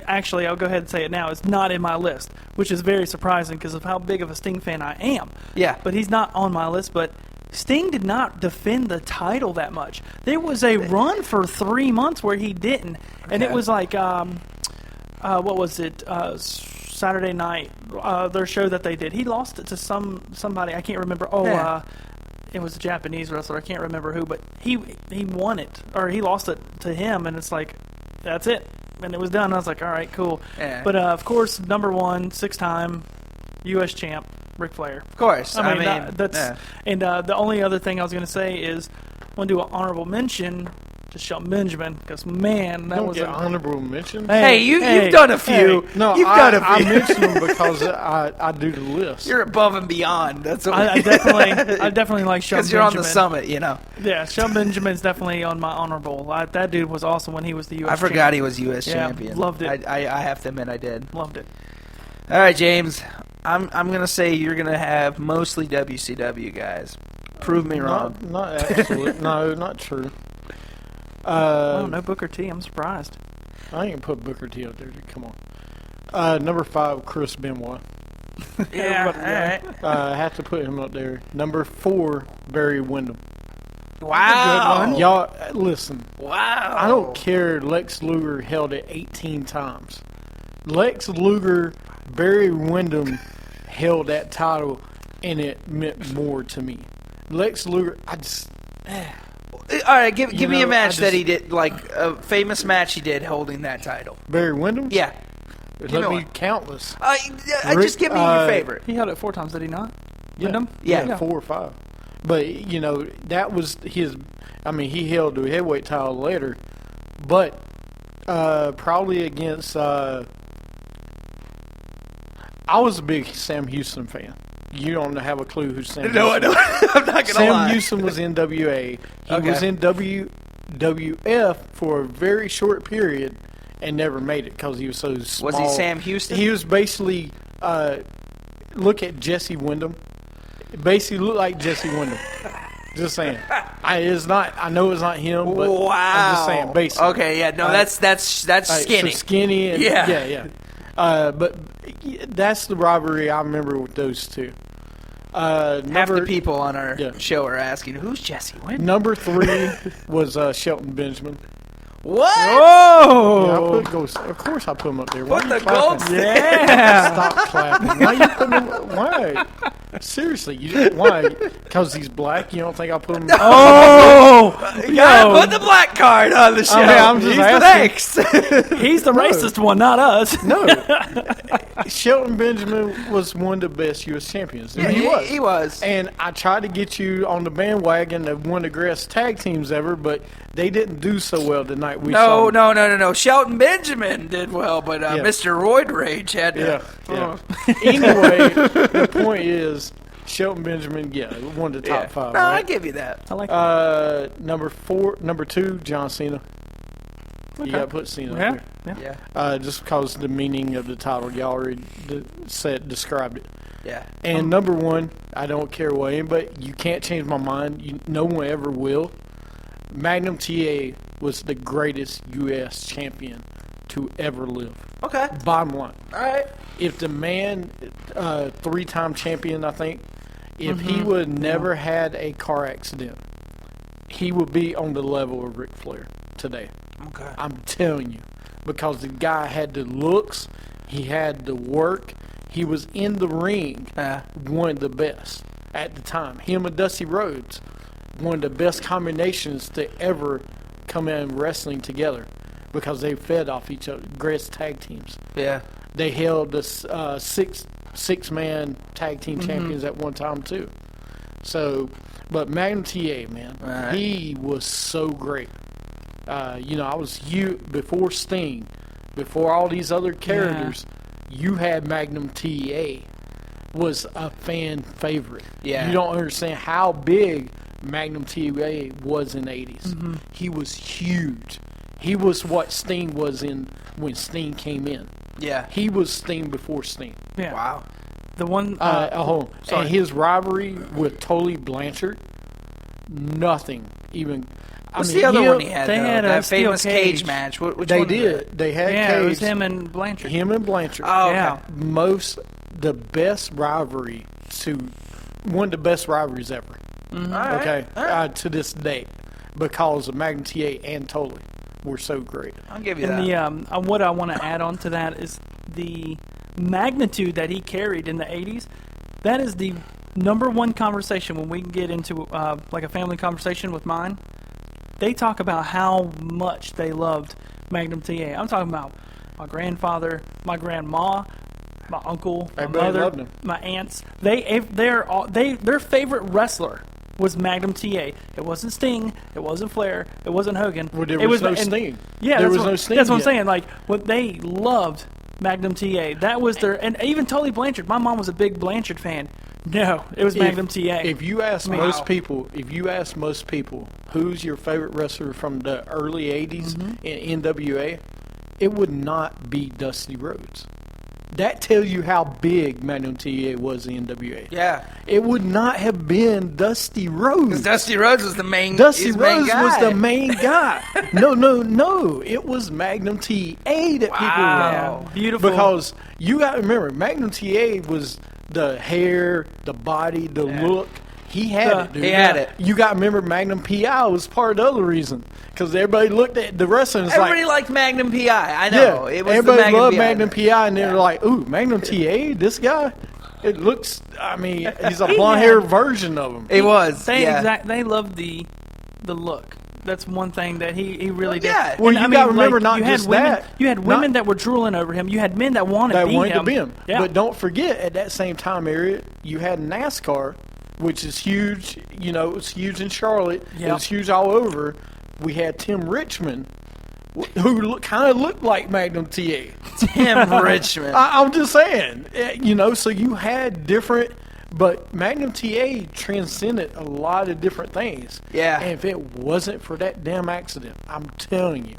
actually, I'll go ahead and say it now, is not in my list, which is very surprising because of how big of a Sting fan I am. Yeah. But he's not on my list, but Sting did not defend the title that much. There was a run for 3 months where he didn't, and it Okay. was like, what was it, Saturday night, their show that they did. He lost it to somebody, I can't remember. Yeah. It was a Japanese wrestler, I can't remember who, but he won it, or he lost it to him, and it's like, that's it. And it was done. I was like, all right, cool. Yeah. But, of course, number 1, 6-time U.S. champ, Ric Flair. Of course. I mean, that's yeah. and the only other thing I was going to say is I want to do an honorable mention to Shelton Benjamin because, man, that Don't was get a... honorable mention. Hey, you've done a few. No, You've I, done a I few. mention them because I do the list. You're above and beyond. That's what I definitely like Shelton because you're on the Benjamin. summit, you know. Yeah, Shelton Benjamin's definitely on my honorable. That dude was awesome when he was the U.S. I forgot he was U.S. Yeah, champion. loved it. I have to admit I did. Loved it. All right, James. I'm gonna say you're gonna have mostly WCW guys. Prove me wrong. Not absolutely. No, not true. Oh, no Booker T. I'm surprised. I ain't gonna put Booker T up there. Come on. Number 5, Chris Benoit. Yeah, all right. I have to put him up there. Number 4, Barry Windham. Wow. Y'all, listen. Wow. I don't care. Lex Luger held it 18 times. Lex Luger, Barry Windham held that title, and it meant more to me. Lex Luger, I just. All right, give me a match I that just- he did, like a famous match he did holding that title. Barry Windham? Yeah. Let me me one. countless. Just give me your favorite. He held it 4 times, did he not? Yeah. Wyndham? Yeah. 4 or 5. But, you know, that was his. I mean, he held the heavyweight title later, but probably against. I was a big Sam Houston fan. You don't have a clue who Sam No, I Houston don't. I'm not gonna Sam lie. Houston was in WA. He Okay. was in WWF for a very short period and never made it because he was so small. Was he Sam Houston? He was basically, look at Jesse Wyndham. Basically looked like Jesse Wyndham. Just saying. I know it's not him, but Wow. I'm just saying, basically. Okay, yeah, no, that's skinny. So skinny and Yeah. but that's the rivalry I remember with those two. Half the people on our Yeah. show are asking, who's Jesse Wyndham? Number 3 was Shelton Benjamin. What? Yeah, I Oh! put Ghost. Of course, I put him up there. Why Put are you the clapping? gold stick. Yeah! Stop clapping. Why you putting him? Why? Seriously, why? Because he's black. You don't think I put him? Oh! You gotta put the black card on the show. I'm just He's the asking. next. He's the racist one, not us. No. Shelton Benjamin was one of the best U.S. champions. Yeah, he was. And I tried to get you on the bandwagon of one of the greatest tag teams ever, but they didn't do so well the night we saw them. No. Shelton Benjamin did well, but Yeah. Mr. Roid Rage had to. Yeah. Anyway, the point is, Shelton Benjamin, one of the top 5. No, I right? give you that. I like that. Number 2, John Cena. You got to put Cena up there. Yeah. Just because the meaning of the title, y'all already described it. Yeah. And number 1, I don't care what anybody, you can't change my mind. No one ever will. Magnum TA was the greatest U.S. champion to ever live. Okay. Bottom line. All right. If the man, 3-time champion, I think, if he would never had a car accident, he would be on the level of Ric Flair today. Okay. I'm telling you. Because the guy had the looks, he had the work, he was in the ring, one of the best at the time. Him and Dusty Rhodes, one of the best combinations to ever come in wrestling together because they fed off each other. Greatest tag teams. Yeah. They held the six-man tag team champions at one time too. So, but Magnum TA, man, Right. he was so great. I was before Sting, before all these other characters. You had Magnum TA was a fan favorite. Yeah. You don't understand how big Magnum TA was in the 80s. He was huge. He was what Sting was in when Sting came in. Yeah. He was Sting before Sting. Yeah. Wow. The one. And sorry. his rivalry with Tully Blanchard, nothing even. What's the other one he had? they though? had a that steel famous cage cage. match. Which They one was did. that? They had Yeah, Cage. it was him and Blanchard. Him and Blanchard. Oh, okay. Yeah. The best rivalry one of the best rivalries ever. All right. Okay, to this day, because of Magnum TA and Tully were so great. I'll give you And that. the what I want to add on to that is the magnitude that he carried in the 80s. That is the number one conversation when we get into like a family conversation with mine. They talk about how much they loved Magnum TA. I'm talking about my grandfather, my grandma, my uncle, my Everybody mother, loved him. my aunts. Their favorite wrestler was Magnum TA. It wasn't Sting. It wasn't Flair. It wasn't Hogan. Well, there it was no and- Sting. Yeah, There that's was what, no Sting That's what I'm yet. saying. Like, what they loved Magnum TA. That was their, and even Tully Blanchard. My mom was a big Blanchard fan. No, it was Magnum TA. If you ask most people, who's your favorite wrestler from the early '80s in NWA, it would not be Dusty Rhodes. That tells you how big Magnum TA was in NWA. Yeah. It would not have been Dusty Rhodes. Because Dusty Rhodes was the main. Dusty his main Rhodes guy. was the main guy. No. It was Magnum TA that people Wow. were. Beautiful. Because you got to remember, Magnum TA was the hair, the body, the look. He had it, dude. He had it. You got to remember, Magnum PI was part of the other reason. Because everybody looked at the wrestling. Everybody liked Magnum PI. I know. Yeah, It was everybody the Magnum loved PI. Magnum PI, and they're like, ooh, Magnum TA, this guy? It looks, I mean, he's a blonde-haired version of him. It was. They loved the look. That's one thing that he really did. yeah. Well, And, you I mean, gotta remember, like, not you had just women, that. You had women Not- that were drooling over him. You had men that wanted That to be wanted him. to be him. Yeah. But don't forget, at that same time area, you had NASCAR, which is huge. You know, it was huge in Charlotte. It Yep. was huge all over. We had Tim Richmond, who kind of looked like Magnum TA. Tim Richmond. I'm just saying, you know, so you had different, but Magnum TA transcended a lot of different things. Yeah. And if it wasn't for that damn accident, I'm telling you,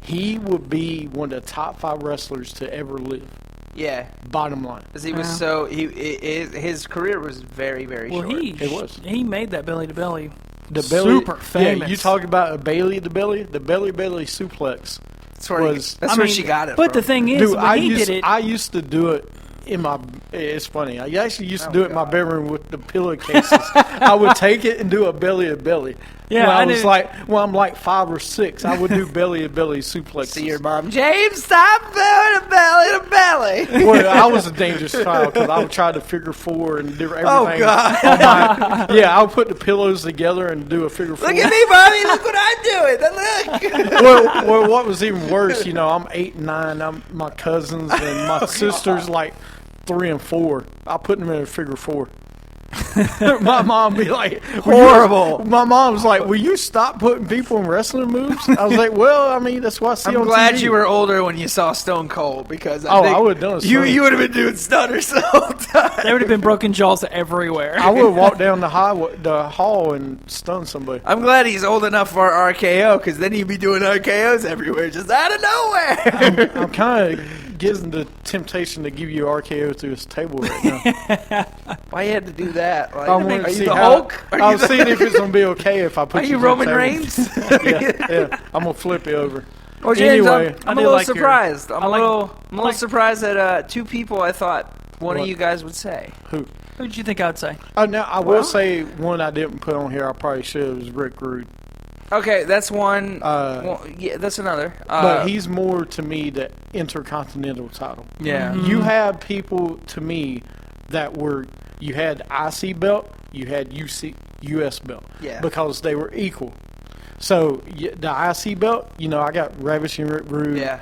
he would be one of the top 5 wrestlers to ever live. Yeah. Bottom line. Because he was so. His career was very, very Well, short. It was. he made that belly to belly. The belly, Super famous. Yeah, you talk about a belly to belly, the belly suplex. That's where, was- that's I where mean, she got it But from. the thing is, Dude, when he did it, I used to do it in my. It's funny. I actually used to do it in my bedroom with the pillowcases. I would take it and do a belly to belly. Yeah, when I I was knew- like, when I'm like 5 or 6, I would do belly to belly suplexes. See your mom, James, stop doing a belly to belly. Well, I was a dangerous child because I would try to figure 4 and do everything. Oh, God. on my- yeah, I would put the pillows together and do a figure 4. Look at me, mommy. Look what I'm doing. Look. well, what was even worse, you know, I'm 8 and 9. My cousins and my sisters like 3 and 4. I put them in a figure 4. My mom be like, Horrible. My mom was like, "Will you stop putting people in wrestling moves?" I was like, "Well, I mean, that's what I see I'm on glad TV." you were older when you saw Stone Cold because Oh, think I would've done you Stone. you would have been doing stunners the whole time. there would have been broken jaws everywhere. I would have walked down the hall and stunned somebody. I'm glad he's old enough for RKO because then he'd be doing RKOs everywhere just out of nowhere. I'm kind of getting the temptation to give you RKO through this table right now. Why you had to do that? Like, I wanted are to you see the how- Hulk? I was seeing if it's gonna be okay if I put Are you you through the Roman table. Reigns? Yeah, I'm gonna flip you over. Well, James, Anyway, I'm I a do little like your- surprised. I'm I a like- little surprised at 2 people I thought one of What? you guys would say. Who? Who did you think I'd say? Oh, now I will say one I didn't put on here. I probably should have was Rick Rude, Okay, that's one. Uh, Yeah, that's another. but he's more to me the Intercontinental title. yeah. You have people to me that were you had IC belt, you had US belt, Yeah. because they were equal. So the IC belt, you know, I got Ravishing Rick Rude. Yeah.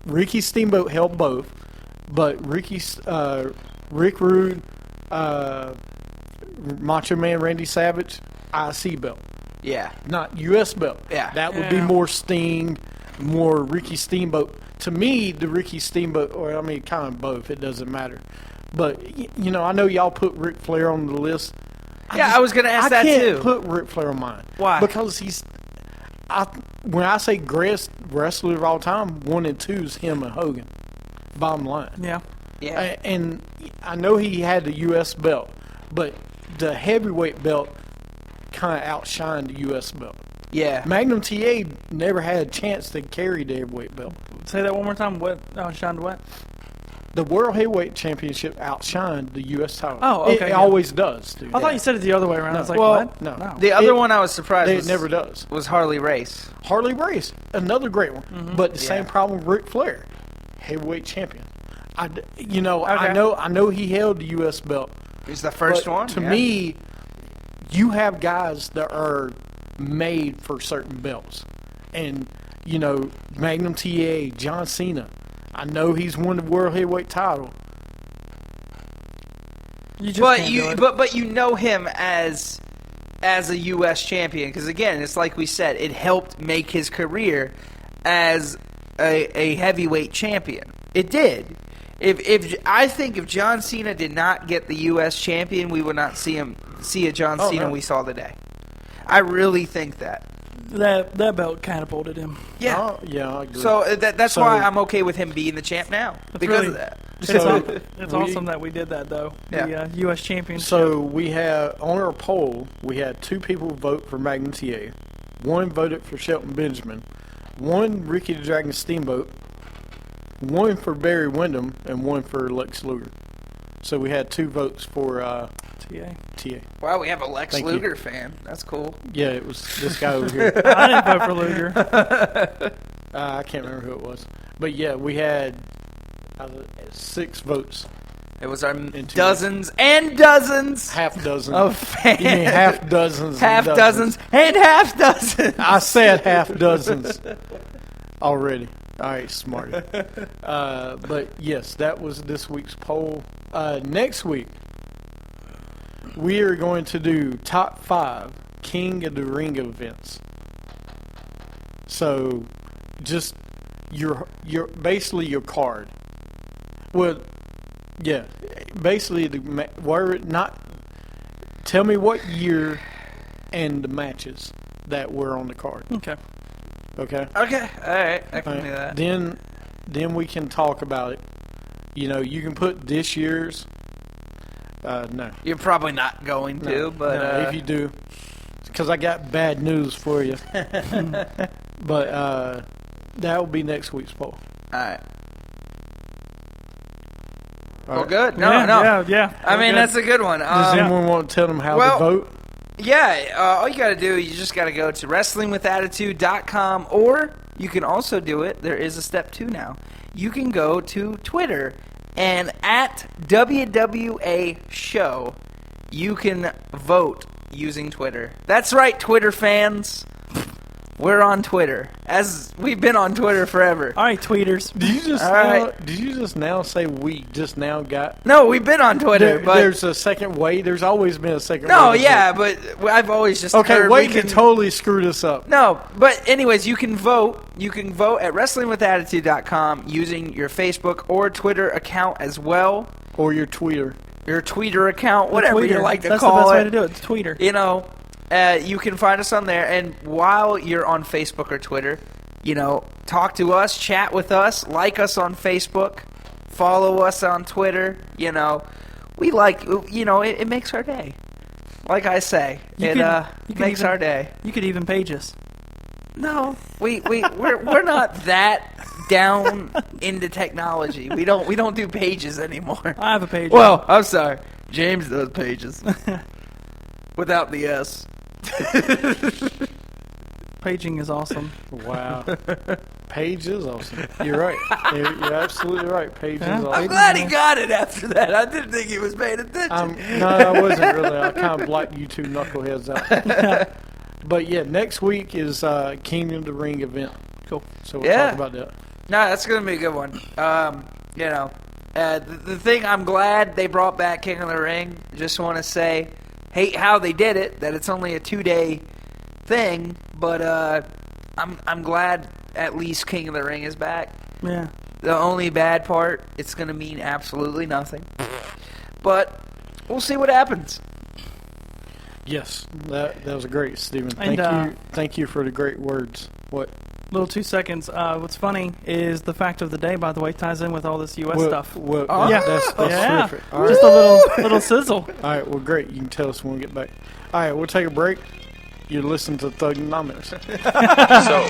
Ricky Steamboat held both, but Rick Rude, Macho Man Randy Savage, IC belt, Yeah. not US belt. Yeah. That would be Yeah. more Sting, more Ricky Steamboat. To me, the Ricky Steamboat, or I mean, kind of both. It doesn't matter. But you know, I know y'all put Ric Flair on the list. Yeah, I was gonna ask that I can't too. put Ric Flair on mine. Why? Because when I say greatest wrestler of all time, 1 and 2 is him and Hogan. Bottom line. Yeah. Yeah. And I know he had the U.S. belt, but the heavyweight belt kind of outshined the U.S. belt. Yeah. Magnum TA never had a chance to carry the heavyweight belt. Say that one more time. What? Oh, Sean, what? The World Heavyweight Championship outshined the U.S. title. Oh, okay, It yeah. always does, dude. I thought you said it the other way around. I was like, Well, what? no. The other It- one I was surprised It was, never does. was Harley Race. Harley Race, another great one. But the same Yeah. problem with Ric Flair, heavyweight champion. I Okay. know he held the U.S. belt. He's the first But one. To yeah. me, you have guys that are made for certain belts. And, you know, Magnum TA, John Cena. I know he's won the World Heavyweight title. You just can't do it. but you know him as as a U.S. champion because, again, it's like we said, it helped make his career as a heavyweight champion. It did. I think if John Cena did not get the U.S. champion, we would not see a John Cena we saw today. I really think that. That belt catapulted him. Yeah. Oh, yeah, I agree. So that's why I'm okay with him being the champ now because really- of that. It's awesome that we did that, though. Yeah. The U.S. championship. So we had, on our poll, we had 2 people vote for Magnum TA. 1 voted for Shelton Benjamin. 1 Ricky the Dragon Steamboat. 1 for Barry Windham, and 1 for Lex Luger. So we had 2 votes for TA. TA. Wow, we have a Lex Thank Luger fan. That's cool. Yeah, it was this guy over here. I didn't vote for Luger. I can't remember who it was. But yeah, we had 6 votes. It was our Into dozens and dozens Half dozen. of fans. You mean half dozens? half and dozens and half dozens. I said half dozens already. All right, smarty. But yes, that was this week's poll. Next week, we are going to do top 5 King of the Ring events. So, just your basically your card. Well, yeah, basically tell me what year and the matches that were on the card. Okay. Okay. Okay, all right, I can All do right. that. Then we can talk about it. You know, you can put this year's. No. You're probably not going to, but no, if you do, because I got bad news for you. But that will be next week's poll. all right. All Well, right. good. No, yeah, no. Yeah. I mean, Good. that's a good one. Does anyone want to tell them how well, to vote? Yeah, all you got to do, you just got to go to WrestlingWithAttitude.com, or you can also do it. There is a step 2 now. You can go to Twitter, and at WWA Show, you can vote using Twitter. That's right, Twitter fans. We're on Twitter, as we've been on Twitter forever. All right, tweeters. Did you just now say we just now got? No, we've been on Twitter, but There's a second way. There's always been a second way. no, to yeah, vote. but I've always just Okay, heard wait we to can totally screw this up. No, but anyways, you can vote. You can vote at WrestlingWithAttitude.com using your Facebook or Twitter account as well. Or your tweeter. Your Twitter account, whatever you Tweeter. like to That's call the best it. way to do it. It's Tweeter. You know, you can find us on there. And while you're on Facebook or Twitter, you know, talk to us, chat with us, like us on Facebook, follow us on Twitter. You know, we like, you know, it makes our day. Like I say, You it could makes even- our day. You could even page us. No, we're not that down into technology. We don't do pages anymore. I have a page. Well, I'm sorry, James does pages without the S. Paging is awesome. Wow. Paige is awesome. You're right. You're absolutely right. Paige is Yeah. awesome. I'm glad he got it after that. I didn't think he was paying attention. No, I wasn't really. I kind of blacked you 2 knuckleheads out. But yeah, next week is King of the Ring event. Cool. So we'll Yeah. talk about that. No, that's gonna be a good one. You know, the thing I'm glad they brought back King of the Ring. Just want to say, hate how they did it. That it's only a 2-day thing, but I'm glad at least King of the Ring is back. Yeah. The only bad part, it's gonna mean absolutely nothing. But we'll see what happens. Yes, that was great, Stephen. And, Thank you for the great words. What? Little 2 seconds. What's funny is the fact of the day, by the way, ties in with all this U.S. What- stuff. what- Oh. Yeah. That's Yeah. terrific. All right. Just a little sizzle. All right, well, great. You can tell us when we get back. All right, we'll take a break. You're listening to Thugonomics. So,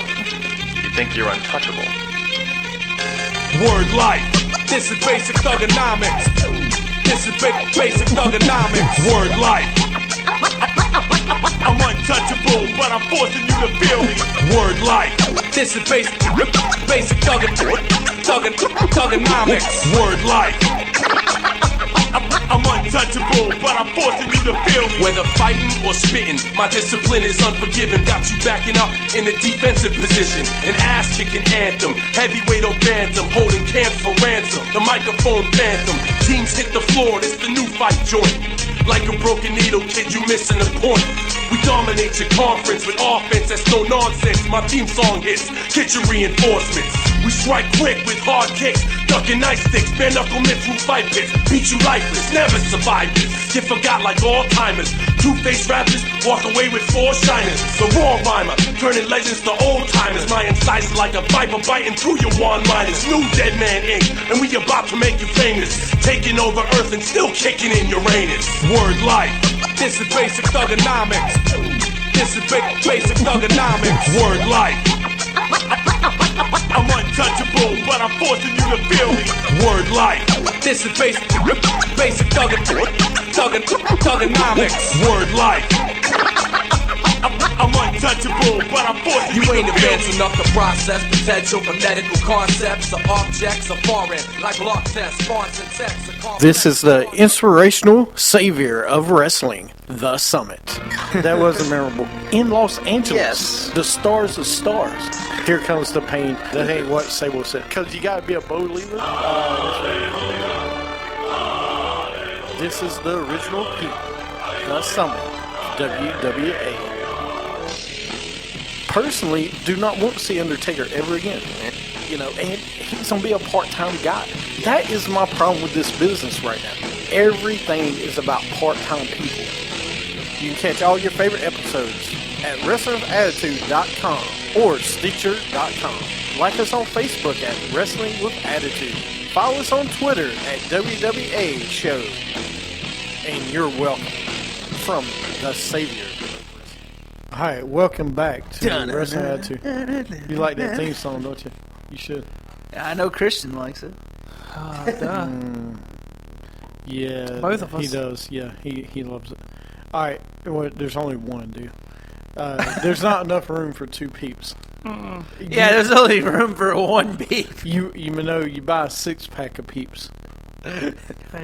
you think you're untouchable? Word life. This is basic thugonomics. This is basic thugonomics. Word life. I'm untouchable, but I'm forcing you to feel me. Word life. This is basic thugonomics. Word life. I'm untouchable, but I'm forcing you to feel me. Whether fighting or spitting, my discipline is unforgiving. Got you backing up in a defensive position. An ass-kicking anthem, heavyweight or bantam, holding camps for ransom. The microphone phantom, teams hit the floor, it's the new fight joint. Like a broken needle, kid, you missing the point. We dominate your conference with offense that's no nonsense. My theme song hits, get your reinforcements. We strike quick with hard kicks, ducking ice sticks, bare knuckle men through fight pits. Beat you lifeless, never survive this. Get forgot like all timers. Two-faced rappers walk away with 4 shiners. The raw rhymer, turning legends to old timers. My incisors like a viper biting through your one-liners. New Dead Man Inc., and we about to make you famous. Taking over Earth and still kicking in Uranus. Word life, this is basic thugonomics. This is basic thugonomics. Word life. I'm untouchable, but I'm forcing you to feel me. Word life. This is basic thugonomics. Word life. I'm untouchable, but I'm forcing you to feel me. You ain't advanced enough to process potential phonetical concepts or objects are foreign, like block tests, fonts and texts. This is the inspirational savior of wrestling, The Summitt. That was memorable. In Los Angeles, Yes. the stars of stars. Here comes the pain. That ain't what Sable said. Because you got to be a believer. This is the original Pete, The Summitt, WWA. Personally, do not want to see Undertaker ever again. You know, and he's going to be a part-time guy. That is my problem with this business right now. Everything is about part-time people. You can catch all your favorite episodes at WrestlersAttitude.com or Stitcher.com. Like us on Facebook at Wrestling with Attitude. Follow us on Twitter at WWA Show. And you're welcome from the Savior. Alright, welcome back to Wrestling Attitude. You like that theme song, don't you? You should. I know Christian likes it. Duh. Yeah, Both of us. He does. Yeah, he loves it. All right, well, there's only one, dude. There's not enough room for 2 peeps. Yeah, there's only room for 1 beef. You know, you buy a 6-pack of peeps. Hey,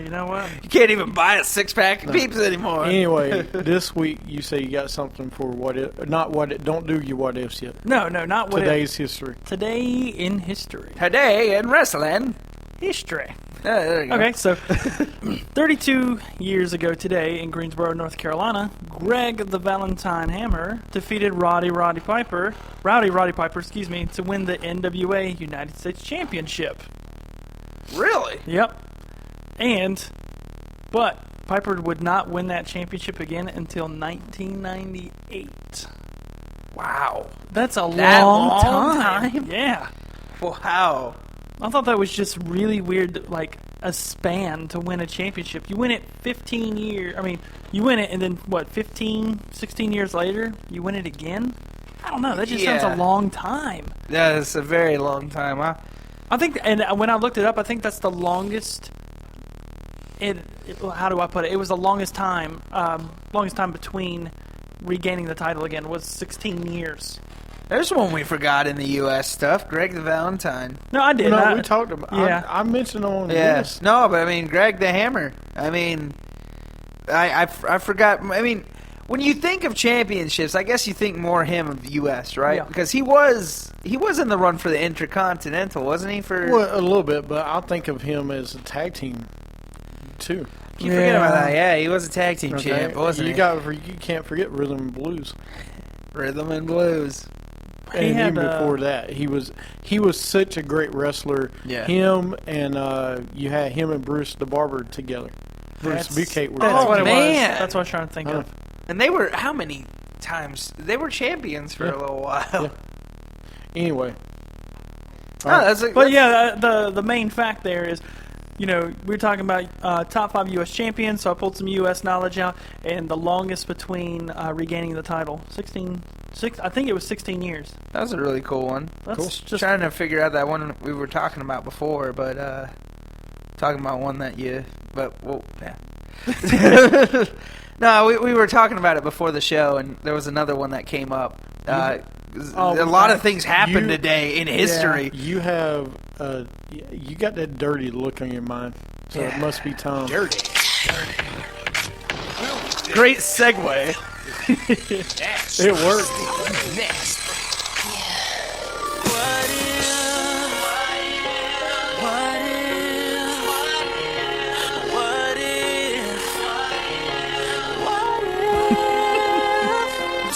you know what? You can't even buy a 6-pack of peeps anymore. Anyway, this week you say you got something for what if, not what it, don't do your what ifs yet. No, not what Today's history. Today in history. Today in wrestling. History. There you go. Okay, so 32 years ago today in Greensboro, North Carolina, Greg the Valentine Hammer defeated Rowdy Roddy Piper, to win the NWA United States Championship. Really? Yep. But Piper would not win that championship again until 1998. Wow. That's a That long long time. Yeah. Wow. I thought that was just really weird, like a span to win a championship. You win it 15 years. I mean, you win it and then, 16 years later, you win it again? I don't know. That just sounds a long time. Yeah, it's a very long time. I think, and when I looked it up, I think that's the longest. How do I put it? It was the longest time between regaining the title again was 16 years. There's one we forgot in the U.S. stuff. Greg the Valentine. No, I did. No, we talked about. Yeah, I mentioned on the Yeah. list. No, but I mean Greg the Hammer. I mean, I forgot. I mean, when you think of championships, I guess you think more him of the U.S. right? Yeah. Because he was in the run for the Intercontinental, wasn't he? Well, a little bit, but I think of him as a tag team too. You forget about that. Yeah, he was a tag team Okay. champ, wasn't you he? You can't forget Rhythm and Blues. Rhythm and Blues. And He had, even before that, he was such a great wrestler. Yeah. Him and you had him and Bruce the Barber together. Bruce Buchate were That's what it man. was. That's what I was trying to think of. And they were how many times? They were champions for a little while. Yeah. Anyway. But yeah, the main fact there is, we're talking about top 5 U.S. champions, so I pulled some U.S. knowledge out, and the longest between regaining the title, I think it was 16 years. That was a really cool one. That's just Trying to figure out that one we were talking about before, but talking about one that yeah. No, we were talking about it before the show, and there was another one that came up. A lot of things happened today in history. You have you got that dirty look on your mind, so it must be time. Dirty. Great segue. It worked.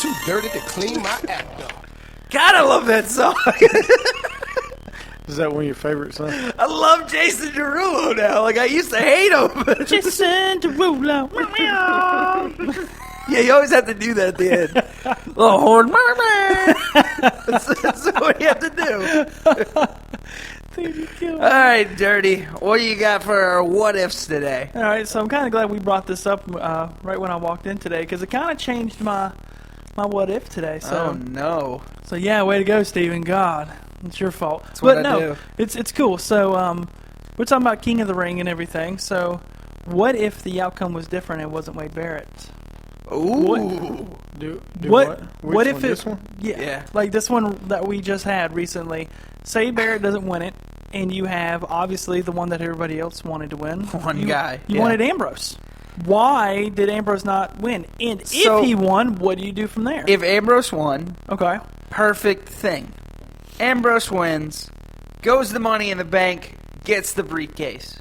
Too dirty to clean my act up. God, I love that song. Is that one of your favorite songs? I love Jason Derulo now. Like, I used to hate him. Jason Derulo. Yeah, you always have to do that at the end. Little horn. That's what you have to do. All right, Dirty. What do you got for our what-ifs today? All right, so I'm kind of glad we brought this up right when I walked in today because it kind of changed my what if today. So, Oh, no. So yeah, way to go, Stephen. God, it's your fault. That's what but I no, do. it's cool. So we're talking about King of the Ring and everything. So what if the outcome was different and it wasn't Wade Barrett? Ooh. Do What Which if one, it? this one? Yeah, like this one that we just had recently. Say Barrett doesn't win it, and you have obviously the one that everybody else wanted to win. One You- guy, You yeah. wanted Ambrose. Why did Ambrose not win? And So- if he won, what do you do from there? If Ambrose won, okay, perfect thing. Ambrose wins, goes the Money in the Bank, gets the briefcase.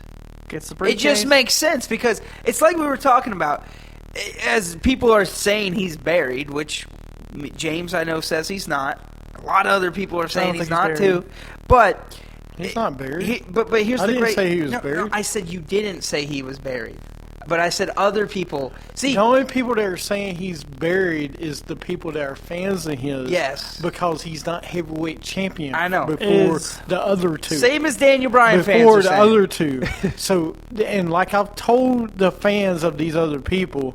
gets the It briefcase. just makes sense because it's like we were talking about. As people are saying he's buried, which James I know says he's not. A lot of other people are saying think he's he's not buried. too. But He's not buried. but here's I the didn't great. say he was No, buried. I said you didn't say he was buried. But I said other people. See, The only people that are saying he's buried is the people that are fans of his. Yes. Because he's not heavyweight champion. I know. Before Is- the other two. same as Daniel Bryan fans Before are the saying. other two. So, and like I've told the fans of these other people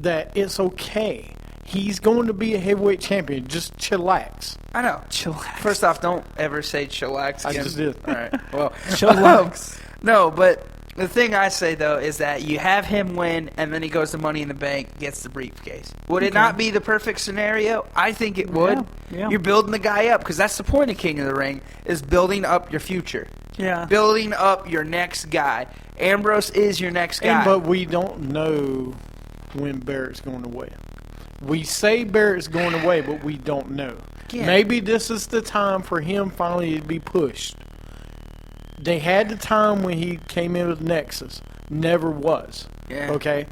that it's okay. He's going to be a heavyweight champion. Just chillax. I know. Chillax. First off, don't ever say chillax I again. just did. All right. Well, Chillax. no, but the thing I say, though, is that you have him win, and then he goes to Money in the Bank, gets the briefcase. Would it not be the perfect scenario? I think it would. Yeah. You're building the guy up, because that's the point of King of the Ring, is building up your future. Yeah. Building up your next guy. Ambrose is your next guy. But we don't know when Barrett's going away. We say Barrett's going away, but we don't know. Yeah. Maybe this is the time for him finally to be pushed. They had the time when he came in with Nexus. Never was. Yeah. Okay?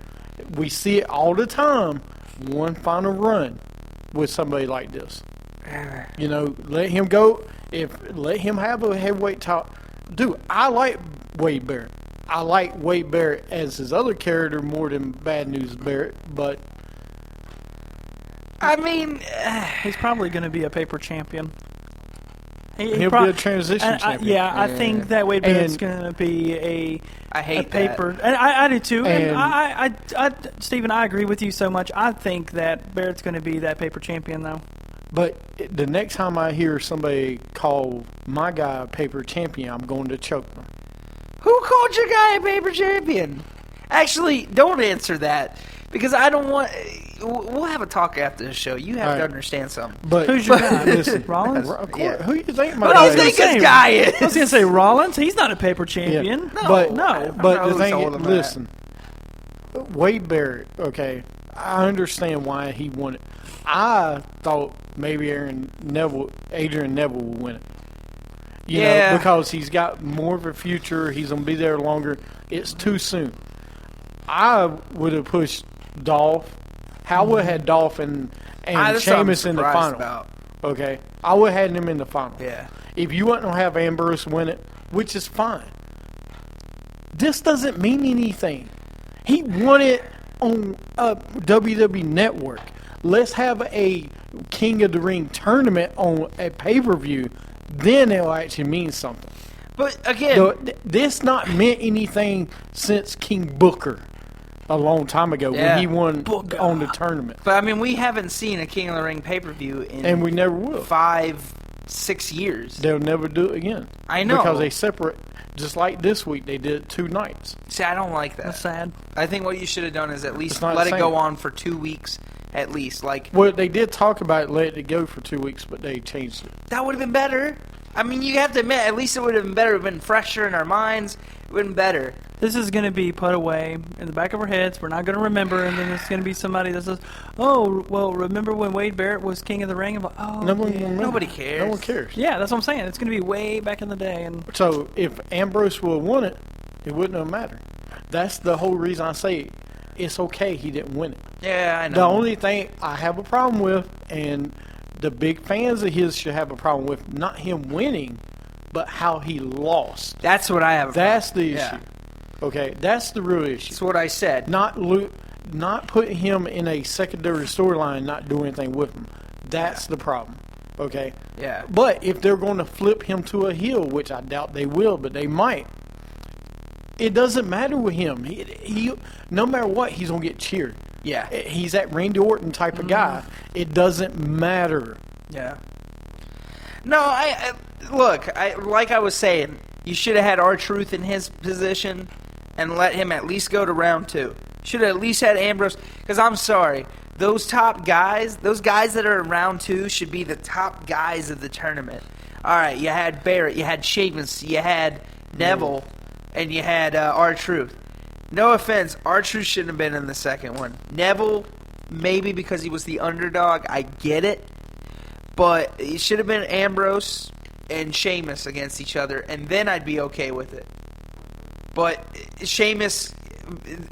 We see it all the time. One final run with somebody like this. You know, let him go. Let him have a heavyweight top. Dude, I like Wade Barrett. I like Wade Barrett as his other character more than Bad News Barrett, but I mean, He's probably going to be a paper champion. he'll be a transition champion. I think that Wade Barrett's And- going to be I a hate paper, and I do too. And And- Stephen, I agree with you so much. I think that Barrett's going to be that paper champion, though. But the next time I hear somebody call my guy a paper champion, I'm going to choke them. Who called your guy a paper champion? Actually, don't answer that because I don't want. We'll have a talk after the show. You have All to right. understand something. But Who's your guy? listen, Rollins? Of course, Yeah. who you think my What guy do you think is? his guy I was is? going to say Rollins. He's not a paper Yeah. champion. but no. I but know the who's thing holding is, that. listen, Wade Barrett. Okay, I understand why he won it. I thought maybe Adrian Neville would win it. You Yeah. know, because he's got more of a future. He's gonna be there longer. It's too soon. I would have pushed Dolph. How would have had Dolph and That's what I'm Sheamus in the surprised final? about. Okay, I would have had him in the final. Yeah. If you want to have Ambrose win it, which is fine. This doesn't mean anything. He won it on WWE Network. Let's have a King of the Ring tournament on a pay-per-view. Then it'll actually mean something. But again, This not meant anything since King Booker a long time ago Yeah. when he won on the tournament. but I mean, we haven't seen a King of the Ring pay per view in And we never will. 5-6 years. They'll never do it again. I know. Because they separate, just like this week, they did it 2 nights. See, I don't like that. That's sad. I think what you should have done is at least It's not let the it go same. on for 2 weeks, at least. Like Well, they did talk about letting it go for 2 weeks, but they changed it. that would have been better. I mean, you have to admit, at least it would have been better. It would have been fresher in our minds. been better. This is going to be put away in the back of our heads. We're not going to remember, and then it's going to be somebody that says, "Oh, well, remember when Wade Barrett was King of the Ring?" I'm like, "Oh, Nobody cares. No one cares. yeah, that's what I'm saying. It's going to be way back in the day." And So if Ambrose would have won it, it wouldn't have mattered. That's the whole reason I say it's okay he didn't win it. Yeah, I know. The only thing I have a problem with, and the big fans of his should have a problem with, not him winning, but how he lost. That's what I have. That's the issue. Yeah. Okay, that's the real issue. That's what I said. Not putting him in a secondary storyline, not doing anything with him. That's the problem. Okay. Yeah. But if they're going to flip him to a heel, which I doubt they will, but they might, it doesn't matter with him. He no matter what, he's going to get cheered. Yeah. He's that Randy Orton type of guy. It doesn't matter. Yeah. No, I look. Like I was saying, you should have had R-Truth in his position and let him at least go to round 2. Should have at least had Ambrose. Because I'm sorry, those top guys, those guys that are in round 2 should be the top guys of the tournament. All right, you had Barrett, you had Sheamus, you had Neville, and you had R-Truth. No offense, R-Truth shouldn't have been in the second one. Neville, maybe because he was the underdog, I get it. But it should have been Ambrose and Sheamus against each other, and then I'd be okay with it. But Sheamus,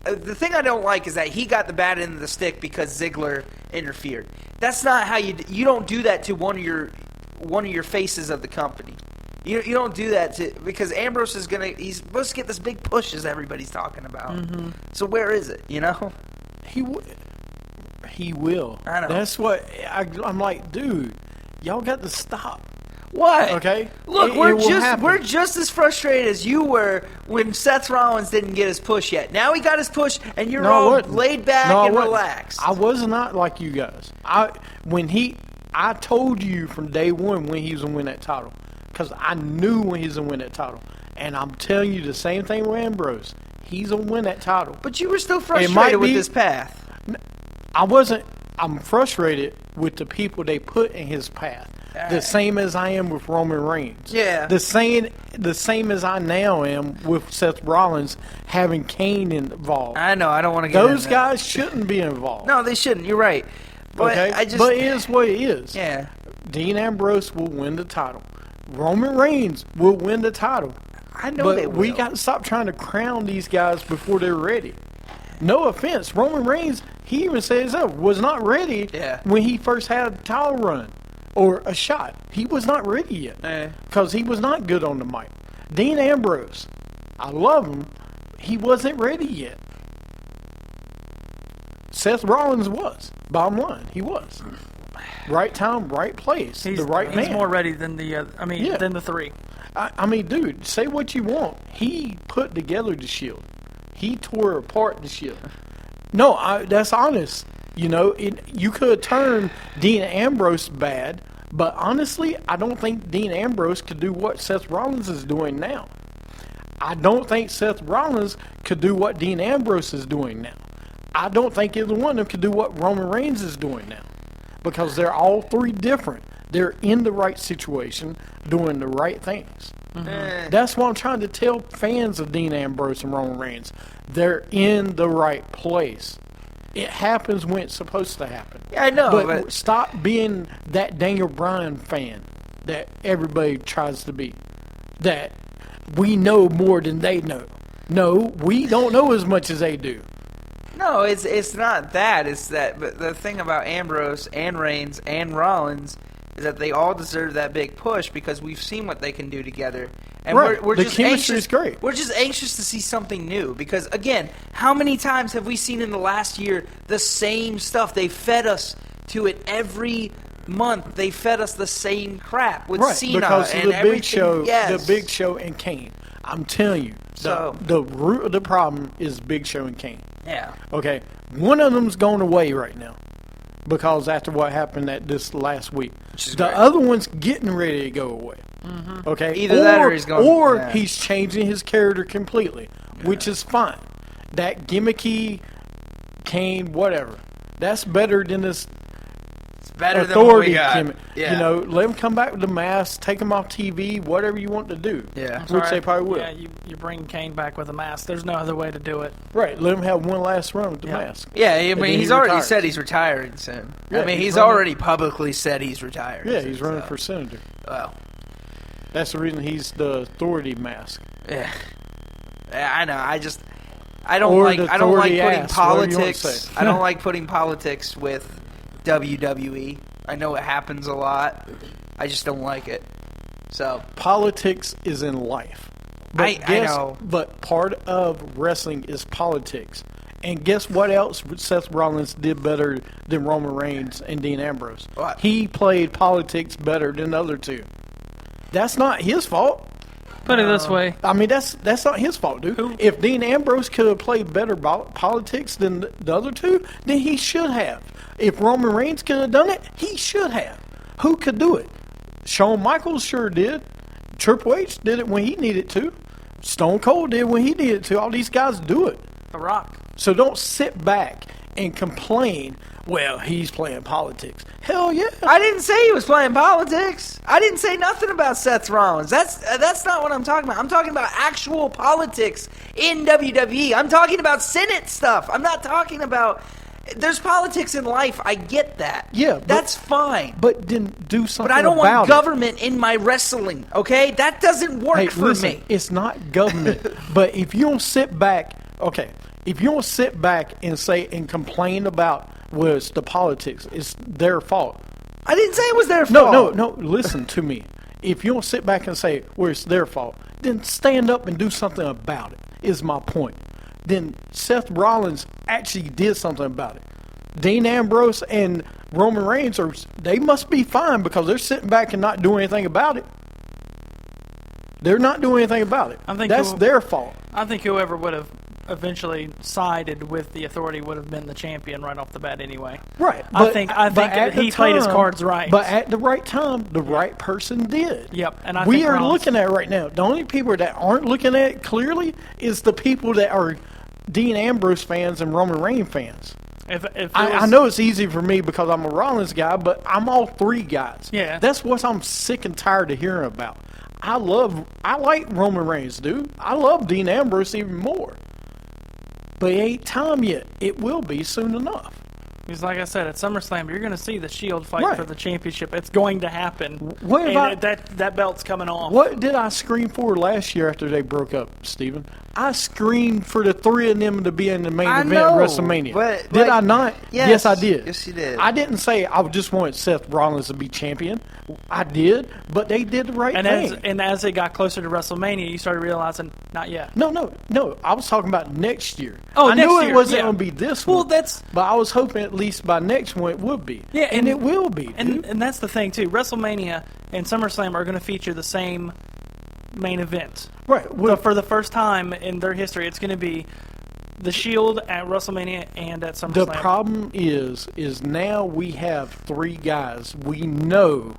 the thing I don't like is that he got the bad end of the stick because Ziggler interfered. That's not how you don't do that to one of your faces of the company. You don't do that because Ambrose he's supposed to get this big push as everybody's talking about. Mm-hmm. So where is it? You know, He will. I know. That's what I'm like, dude. Y'all got to stop. what? Okay. Look, It we're will happen. we're just as frustrated as you were when Seth Rollins didn't get his push yet. Now he got his push, and you're No, I all wasn't. laid back No, I and wasn't. relaxed. I was not like you guys. I told you from day one when he was gonna win that title, because I knew when he was gonna win that title, and I'm telling you the same thing with Ambrose. He's gonna win that title. But you were still might frustrated with be- this path. I wasn't. I'm frustrated with the people they put in his path. The same as I am with Roman Reigns. Yeah. The same as I now am with Seth Rollins having Kane involved. I know. I don't want to get Those into that. guys shouldn't be involved. No, they shouldn't. You're right. But okay, I just. but it is what it is. Yeah. Dean Ambrose will win the title. Roman Reigns will win the title. I know But they will. we got to stop trying to crown these guys before they're ready. No offense, Roman Reigns, he even said himself, was not ready when he first had a title run or a shot. He was not ready yet because he was not good on the mic. Dean Ambrose, I love him. He wasn't ready yet. Seth Rollins was. Bottom line, he was. Right time, right place, the right man. He's more ready than than the 3. I mean, dude, say what you want. He put together the Shield. He tore apart the Shield. No, that's honest. You know, you could turn Dean Ambrose bad, but honestly, I don't think Dean Ambrose could do what Seth Rollins is doing now. I don't think Seth Rollins could do what Dean Ambrose is doing now. I don't think either one of them could do what Roman Reigns is doing now, because they're all three different. They're in the right situation, doing the right things. That's what I'm trying to tell fans of Dean Ambrose and Roman Reigns. They're in the right place. It happens when it's supposed to happen. Yeah, I know, But stop being that Daniel Bryan fan that everybody tries to be. That we know more than they know. No, we don't know as much as they do. No, it's not that. It's that. But the thing about Ambrose and Reigns and Rollins is that they all deserve that big push because we've seen what they can do together. And Right. we're The just chemistry anxious. is great. We're just anxious to see something new because, again, how many times have we seen in the last year the same stuff? They fed us to it every month. They fed us the same crap with Right, Cena because of and the everything. Big Show, Yes. the Big Show and Kane. I'm telling you, the root of the problem is Big Show and Kane. Yeah. Okay, one of them's going away right now because after what happened at this last week, the great. other one's getting ready to go away. Okay, Either that or he's going- or yeah. he's changing his character completely, which is fine. That gimmicky Kane, whatever, that's better than this Better than what we authority got. came. Yeah. You know, let them come back with the mask, take them off TV, whatever you want to do. Yeah. Which they probably will. Yeah, you bring Kane back with a mask. There's no other way to do it. Right. Let them have one last run with the mask. Yeah, I And mean, then he's he already retires. said he's retiring soon. Yeah, I mean, he's he's running- already publicly said he's retired. Yeah, he's running so- for senator. Well, That's the reason he's the authority mask. yeah. Yeah, I know. I don't Or like the I don't like authority putting ass, whatever you want to politics. say. I don't like putting politics with WWE. I know it happens a lot. I just don't like it. So Politics is in life. But I know. But part of wrestling is politics. And guess what else Seth Rollins did better than Roman Reigns and Dean Ambrose? What? He played politics better than the other two. That's not his fault. Put it this way. I mean, that's not his fault, dude. If Dean Ambrose could have played better politics than the other two, then he should have. If Roman Reigns could have done it, he should have. Who could do it? Shawn Michaels sure did. Triple H did it when he needed to. Stone Cold did when he needed to. All these guys do it. The Rock. So don't sit back and complain, well, he's playing politics. Hell yeah. I didn't say he was playing politics. I didn't say nothing about Seth Rollins. That's not what I'm talking about. I'm talking about actual politics in WWE. I'm talking about Senate stuff. I'm not talking about. There's politics in life. I get that. Yeah, but- that's fine. But then do something But I don't about want it. government in my wrestling. Okay, that doesn't work Hey, for listen, me. it's not government. But if you don't sit back, if you don't sit back and say and complain about it's the politics, it's their fault. I didn't say it was their fault. No. Listen to me. If you don't sit back and say, it's their fault, then stand up and do something about it, is my point. Then Seth Rollins actually did something about it. Dean Ambrose and Roman Reigns, they must be fine because they're sitting back and not doing anything about it. They're not doing anything about it. I think That's their fault. I think whoever would have eventually sided with the authority would have been the champion right off the bat anyway. Right. I think but at he the played his time- cards right. But at the right time, the right person did. Yep, and I we think are Rollins- looking at it right now. The only people that aren't looking at it clearly is the people that are Dean Ambrose fans and Roman Reigns fans. If it I was- know it's easy for me because I'm a Rollins guy, but I'm all three guys. Yeah. That's what I'm sick and tired of hearing about. I like Roman Reigns, dude. I love Dean Ambrose even more. But it ain't time yet. It will be soon enough. Because like I said, at SummerSlam, you're going to see the Shield fight Right. for the championship. It's going to happen. What and about- that belt's coming off. What did I scream for last year after they broke up, Steven? I screamed for the three of them to be in the main I event know, of WrestleMania. but, did like, I not? yes, I did. yes, you did. I didn't say I just wanted Seth Rollins to be champion. I did, but they did the right And thing. as it got closer to WrestleMania, you started realizing, not yet. No. I was talking about next year. Oh, I next knew it year, wasn't yeah. going to be this Well, one. that's- But I was hoping at least by next one it would be. Yeah, and it will be. And dude. that's the thing too. WrestleMania and SummerSlam are going to feature the same main event. Right. So for the first time in their history, it's going to be the Shield at WrestleMania and at SummerSlam. The problem is now we have three guys we know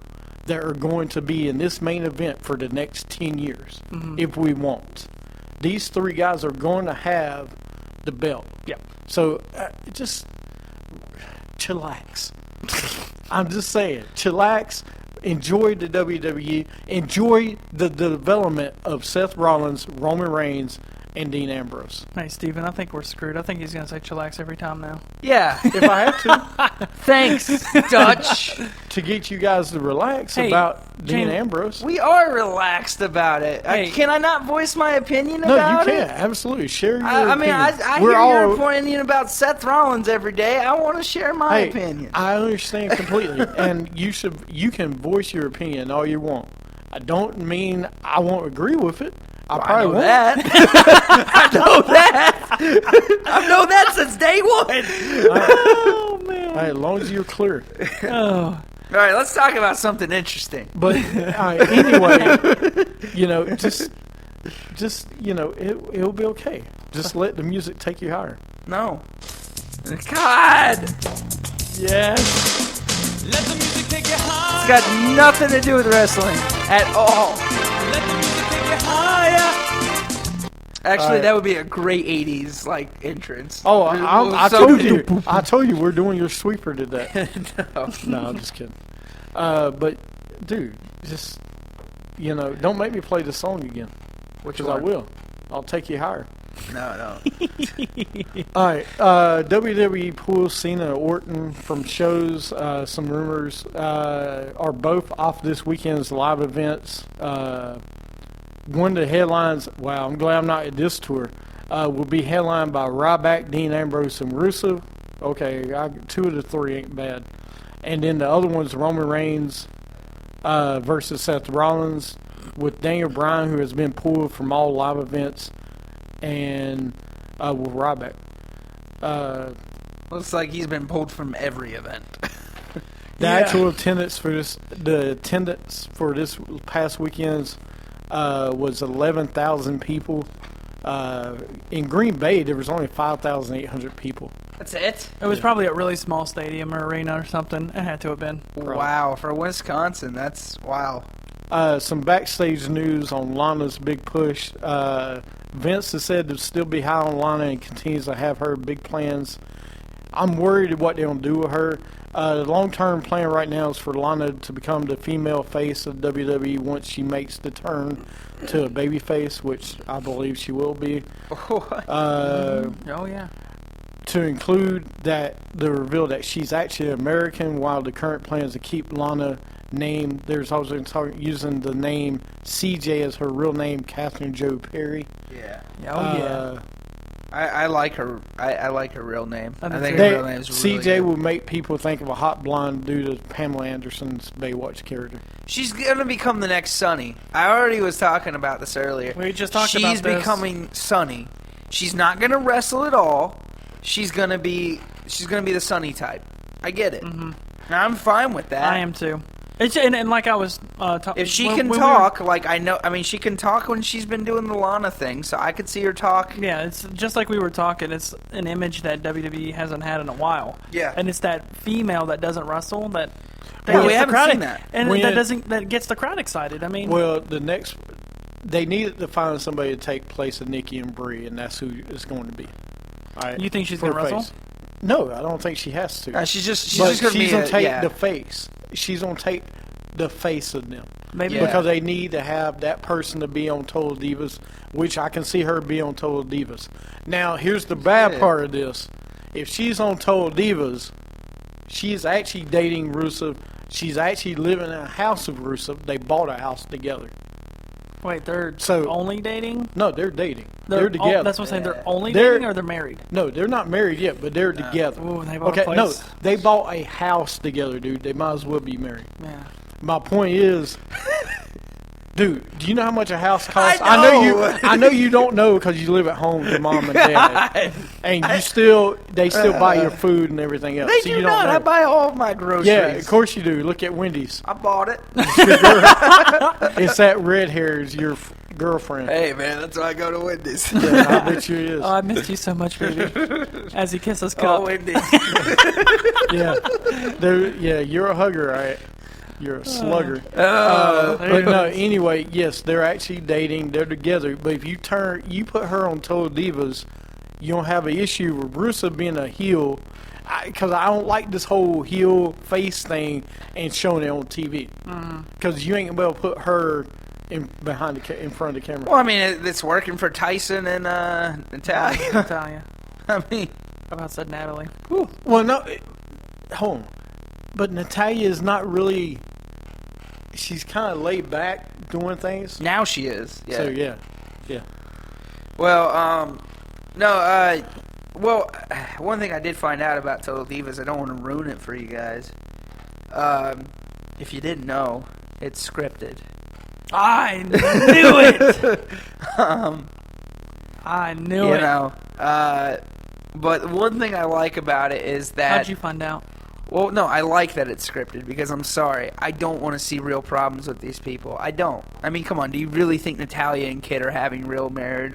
that are going to be in this main event for the next 10 years, if we want. These three guys are going to have the belt. Yeah. So just chillax. I'm just saying, chillax. Enjoy the WWE. Enjoy the development of Seth Rollins, Roman Reigns, and Dean Ambrose. Hey, Steven, I think we're screwed. I think he's going to say chillax every time now. Yeah. If I have to. Thanks, Dutch. To get you guys to relax Hey, about Dean Jane, Ambrose. We are relaxed about it. Hey. Can I not voice my opinion No, about you it? can. Absolutely. Share your I mean, I opinion. hear your opinion about Seth Rollins every day. I want to share my Hey, opinion. I understand completely. And you can voice your opinion all you want. I don't mean I won't agree with it. I probably know won't. that. I know that. I've known that since day one. Oh, man. Hey, as long as you're clear. Oh. All right, let's talk about something interesting. But anyway, just it'll be okay. Just let the music take you higher. No. God. Yes. Let the music take you high. It's got nothing to do with wrestling at all. Let the music take you higher. Actually, that would be a great '80s like entrance. Oh, I So- told you we're doing your sweeper today. No, I'm just kidding. But dude, just don't make me play the song again. Which Because I one? will. I'll take you higher. No. All right, WWE pulls Cena and Orton from shows. Some rumors are both off this weekend's live events. One of the headlines, wow, I'm glad I'm not at this tour, will be headlined by Ryback, Dean Ambrose, and Rusev. Okay, 2 of the 3 ain't bad. And then the other one's Roman Reigns versus Seth Rollins with Daniel Bryan, who has been pulled from all live events, and with Ryback. Looks like he's been pulled from every event. The actual attendance for this past weekend's was 11,000 people. In Green Bay, there was only 5,800 people. That's it? It was probably a really small stadium or arena or something. It had to have been. Wow, for Wisconsin, that's wow. Some backstage news on Lana's big push. Vince has said to still be high on Lana and continues to have her big plans. I'm worried what they're going to do with her. The long-term plan right now is for Lana to become the female face of WWE once she makes the turn to a baby face, which I believe she will be. Oh, yeah. To include the reveal that she's actually American, while the current plan is to keep Lana name. There's also using the name CJ as her real name, Catherine Joe Perry. Yeah. Oh, yeah. I like her. I like her real name. I think They- her real name is really CJ good. will make people think of a hot blonde due to Pamela Anderson's Baywatch character. She's gonna become the next Sunny. I already was talking about this earlier. We just talked She's about this. becoming Sunny. She's not gonna wrestle at all. She's gonna be the Sunny type. I get it. Mm-hmm. Now, I'm fine with that. I am too. It's, and like I was talking. If she can talk, she can talk when she's been doing the Lana thing, so I could see her talk. Yeah, it's just like we were talking. It's an image that WWE hasn't had in a while. Yeah. And it's that female that doesn't wrestle that Well, we gets the haven't crowd, seen that. and When- that gets the crowd excited. I mean, Well, they needed to find somebody to take place of Nikki and Brie, and that's who it's going to be. All right, You think she's for gonna wrestle? face. No, I don't think she has to. She's just But gonna she's be gonna take yeah. the face. She's gonna take the face of them. maybe Yeah. Because they need to have that person to be on Total Divas, which I can see her be on Total Divas. Now, here's the bad part of this. If she's on Total Divas, she's actually dating Rusev. She's actually living in a house with Rusev. They bought a house together. Wait, they're So- only dating? No, they're dating. They're Oh, together. that's what I'm saying. They're only They're- dating or they're married? No, they're not married yet, but they're together. Ooh, they bought a Okay, no, place. they bought a house together, dude. They might as well be married. Yeah. My point is, dude, do you know how much a house costs? I know. I know you don't know because you live at home with your mom and dad, and they still buy your food and everything else. They so do you don't not. know. I buy all of my groceries. Yeah, of course you do. Look at Wendy's. I bought it. It's that red hair is your girlfriend. Hey man, that's why I go to Wendy's. Yeah, I bet you it is. Oh, I missed you so much, baby. As he kisses Oh, cup. Wendy's. Yeah, you're a hugger, right? You're a slugger. there But you go. no, anyway, yes, they're actually dating. They're together. But if you put her on Total Divas, you don't have an issue with Rusev being a heel. Because I don't like this whole heel face thing and showing it on TV. Because you ain't gonna be able to put her in front of the camera. Well, I mean, it's working for Tyson and Natalia. Natalia. I mean, I about said Natalie. Well, no, hold on. But Natalia is not really. She's kind of laid back doing things. now she is. Yeah. So yeah. Well, no. Well, one thing I did find out about Total Divas, I don't want to ruin it for you guys. If you didn't know, it's scripted. I knew it! I knew You it. know. But one thing I like about it is that. How'd you find out? Well, no, I like that it's scripted because I'm sorry. I don't want to see real problems with these people. I don't. I mean, come on. Do you really think Natalia and Kid are having real marriage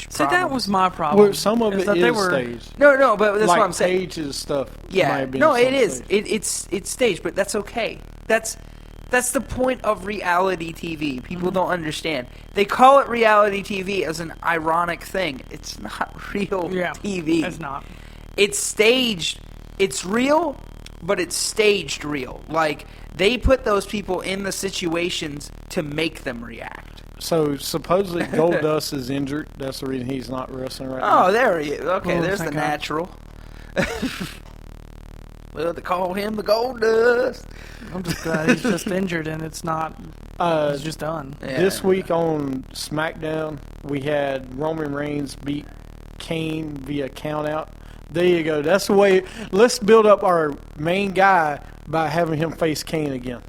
See, problems? that was my problem. Well, some of it that is they were, staged. No, but that's like what I'm saying. Paige's stuff. might Yeah, have been no, some it is. staged. It's staged, but that's okay. That's That's the point of reality TV. People don't understand. They call it reality TV as an ironic thing. It's not real TV. It's not. It's staged. It's real, but it's staged real. Like, they put those people in the situations to make them react. So supposedly Goldust is injured. That's the reason he's not wrestling right now. Oh, there he is. Okay, Oh, there's the thank God. natural. Well, they call him the Goldust. I'm just glad he's just injured and it's not. He's just done. Yeah. This week on SmackDown, we had Roman Reigns beat Kane via countout. There you go. That's the way. Let's build up our main guy by having him face Kane again.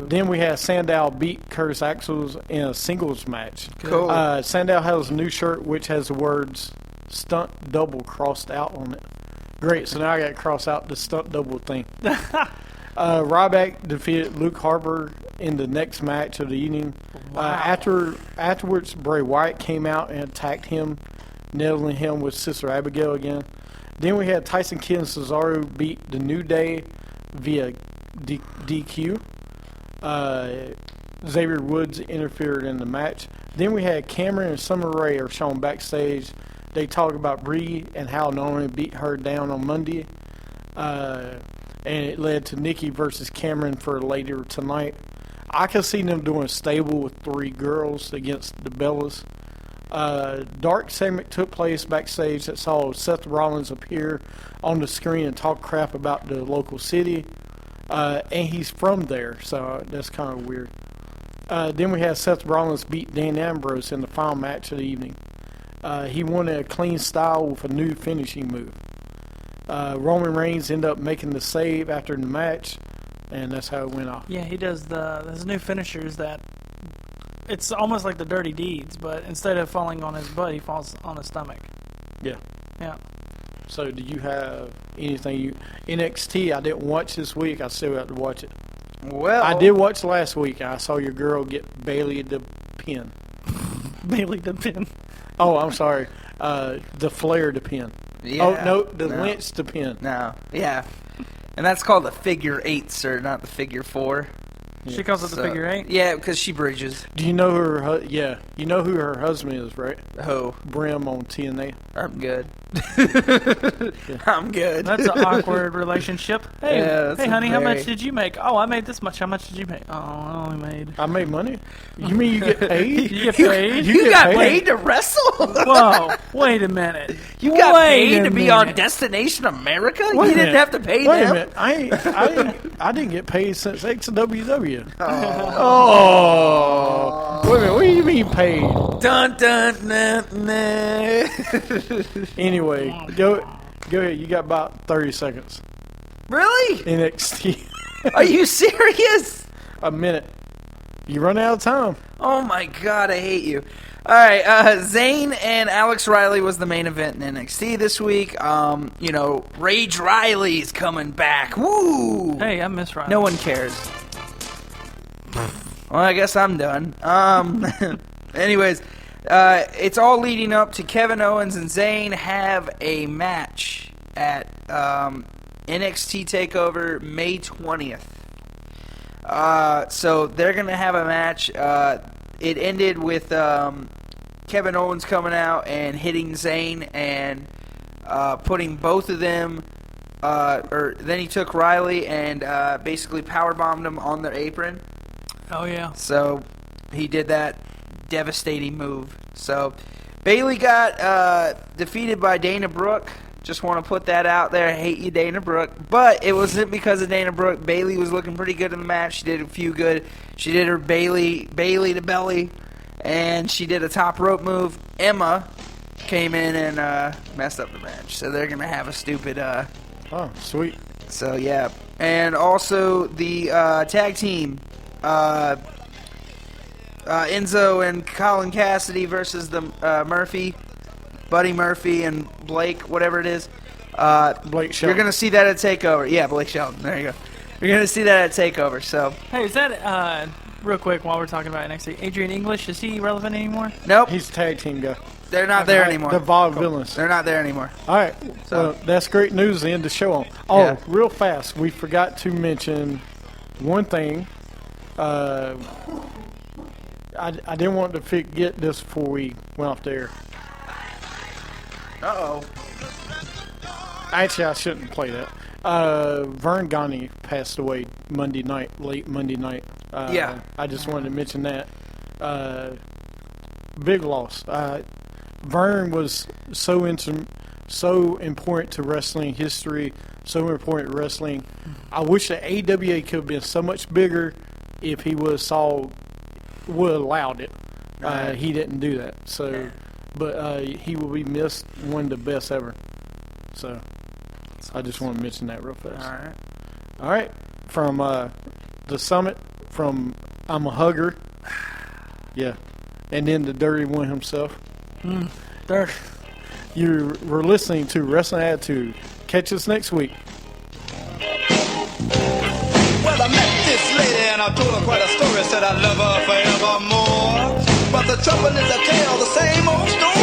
Then we had Sandow beat Curtis Axel in a singles match. Cool. Sandow has a new shirt which has the words "stunt double" crossed out on it. Great. So now I got to cross out the stunt double thing. Ryback defeated Luke Harper in the next match of the evening. Afterwards, Bray Wyatt came out and attacked him, nailing him with Sister Abigail again. Then we had Tyson Kidd and Cesaro beat the New Day via DQ. Xavier Woods interfered in the match. Then we had Cameron and Summer Rae are shown backstage. They talk about Brie and how Naomi beat her down on Monday. And it led to Nikki versus Cameron for later tonight. I can see them doing a stable with 3 girls against the Bellas. Dark segment took place backstage that saw Seth Rollins appear on the screen and talk crap about the local city. And he's from there, so that's kind of weird. Then we had Seth Rollins beat Dan Ambrose in the final match of the evening. He won in a clean style with a new finishing move. Roman Reigns ended up making the save after the match, and that's how it went off. Yeah, he does his new finishers that it's almost like the dirty deeds, but instead of falling on his butt, he falls on his stomach. Yeah. Yeah. So do you have anything NXT I didn't watch this week? I still have to watch it. Well, I did watch last week. I saw your girl get Bailey the pin. Bailey the pin. Oh, I'm sorry. The Flair to pin. Yeah, Oh, no, the Lynch to pin. No. Yeah. And that's called the figure 8, sir, not the figure 4. She calls it the figure 8? Yeah, because she bridges. Do you know who her? Yeah, you know who her husband is, right? Who? Brim on TNA. I'm good. I'm good. That's an awkward relationship. Hey, Yeah, that's hey, a honey, how very- much did you make? Oh, I made this much. How much did you make? Oh, I only made. I made money. You mean you get paid? You get paid? You get got paid? paid to wrestle? Whoa! Wait a minute. You got Wait paid a to be on minute. Destination America? Wait You a didn't minute. have to pay Wait them? a minute. I didn't get paid since XWW. Oh. Wait a minute. What do you mean paid? Dun dun dun dun. Anyway, go ahead. You got about 30 seconds. Really? NXT. Are you serious? A minute. You run out of time. Oh my god, I hate you. Alright, Zayn and Alex Riley was the main event in NXT this week. You know, Rage Riley's coming back. Woo! Hey, I miss Ryan. No one cares. Well, I guess I'm done. Anyways, it's all leading up to Kevin Owens and Zayn have a match at NXT TakeOver May 20th. So they're going to have a match. It ended with Kevin Owens coming out and hitting Zayn and putting both of them, or then he took Riley and basically powerbombed him on their apron. Oh yeah. So he did that devastating move. So Bayley got defeated by Dana Brooke. Just want to put that out there. I hate you, Dana Brooke. But it wasn't because of Dana Brooke. Bayley was looking pretty good in the match. She did a few good. She did her Bayley to belly, and she did a top rope move. Emma came in and messed up the match. So they're gonna have a stupid. Oh, sweet. So yeah, and also the tag team. Enzo and Colin Cassidy versus the Buddy Murphy and Blake, whatever it is. Blake Shelton. You're going to see that at TakeOver. Yeah, Blake Shelton. There you go. You're going to see that at TakeOver. So Hey, is that real quick while we're talking about NXT? Adrian English, is he relevant anymore? nope, He's a tag team guy. they're not there anymore. The Vaudevillains. They're not there anymore. All right. So- Well, that's great news to end the show on. Oh, Yeah. real fast. We forgot to mention one thing, I didn't want to forget this before we went off the air. Uh-oh. Actually, I shouldn't play that. Vern Gagne passed away Monday night, late Monday night. Yeah. I just wanted to mention that. Big loss. Vern was so important to wrestling history, so important to wrestling. I wish the AWA could have been so much bigger if he would have allowed it. He didn't do that. So, but he will be missed, one of the best ever. So, I just want to mention that real fast. All right. From the Summit, from I'm a Hugger. Yeah. And then the Dirty One himself. Dirty. You were listening to Wrestling Attitude. Catch us next week. Well, I met this lady and I told her quite a story. Said I love her forevermore. But the trouble is I tell the same old story.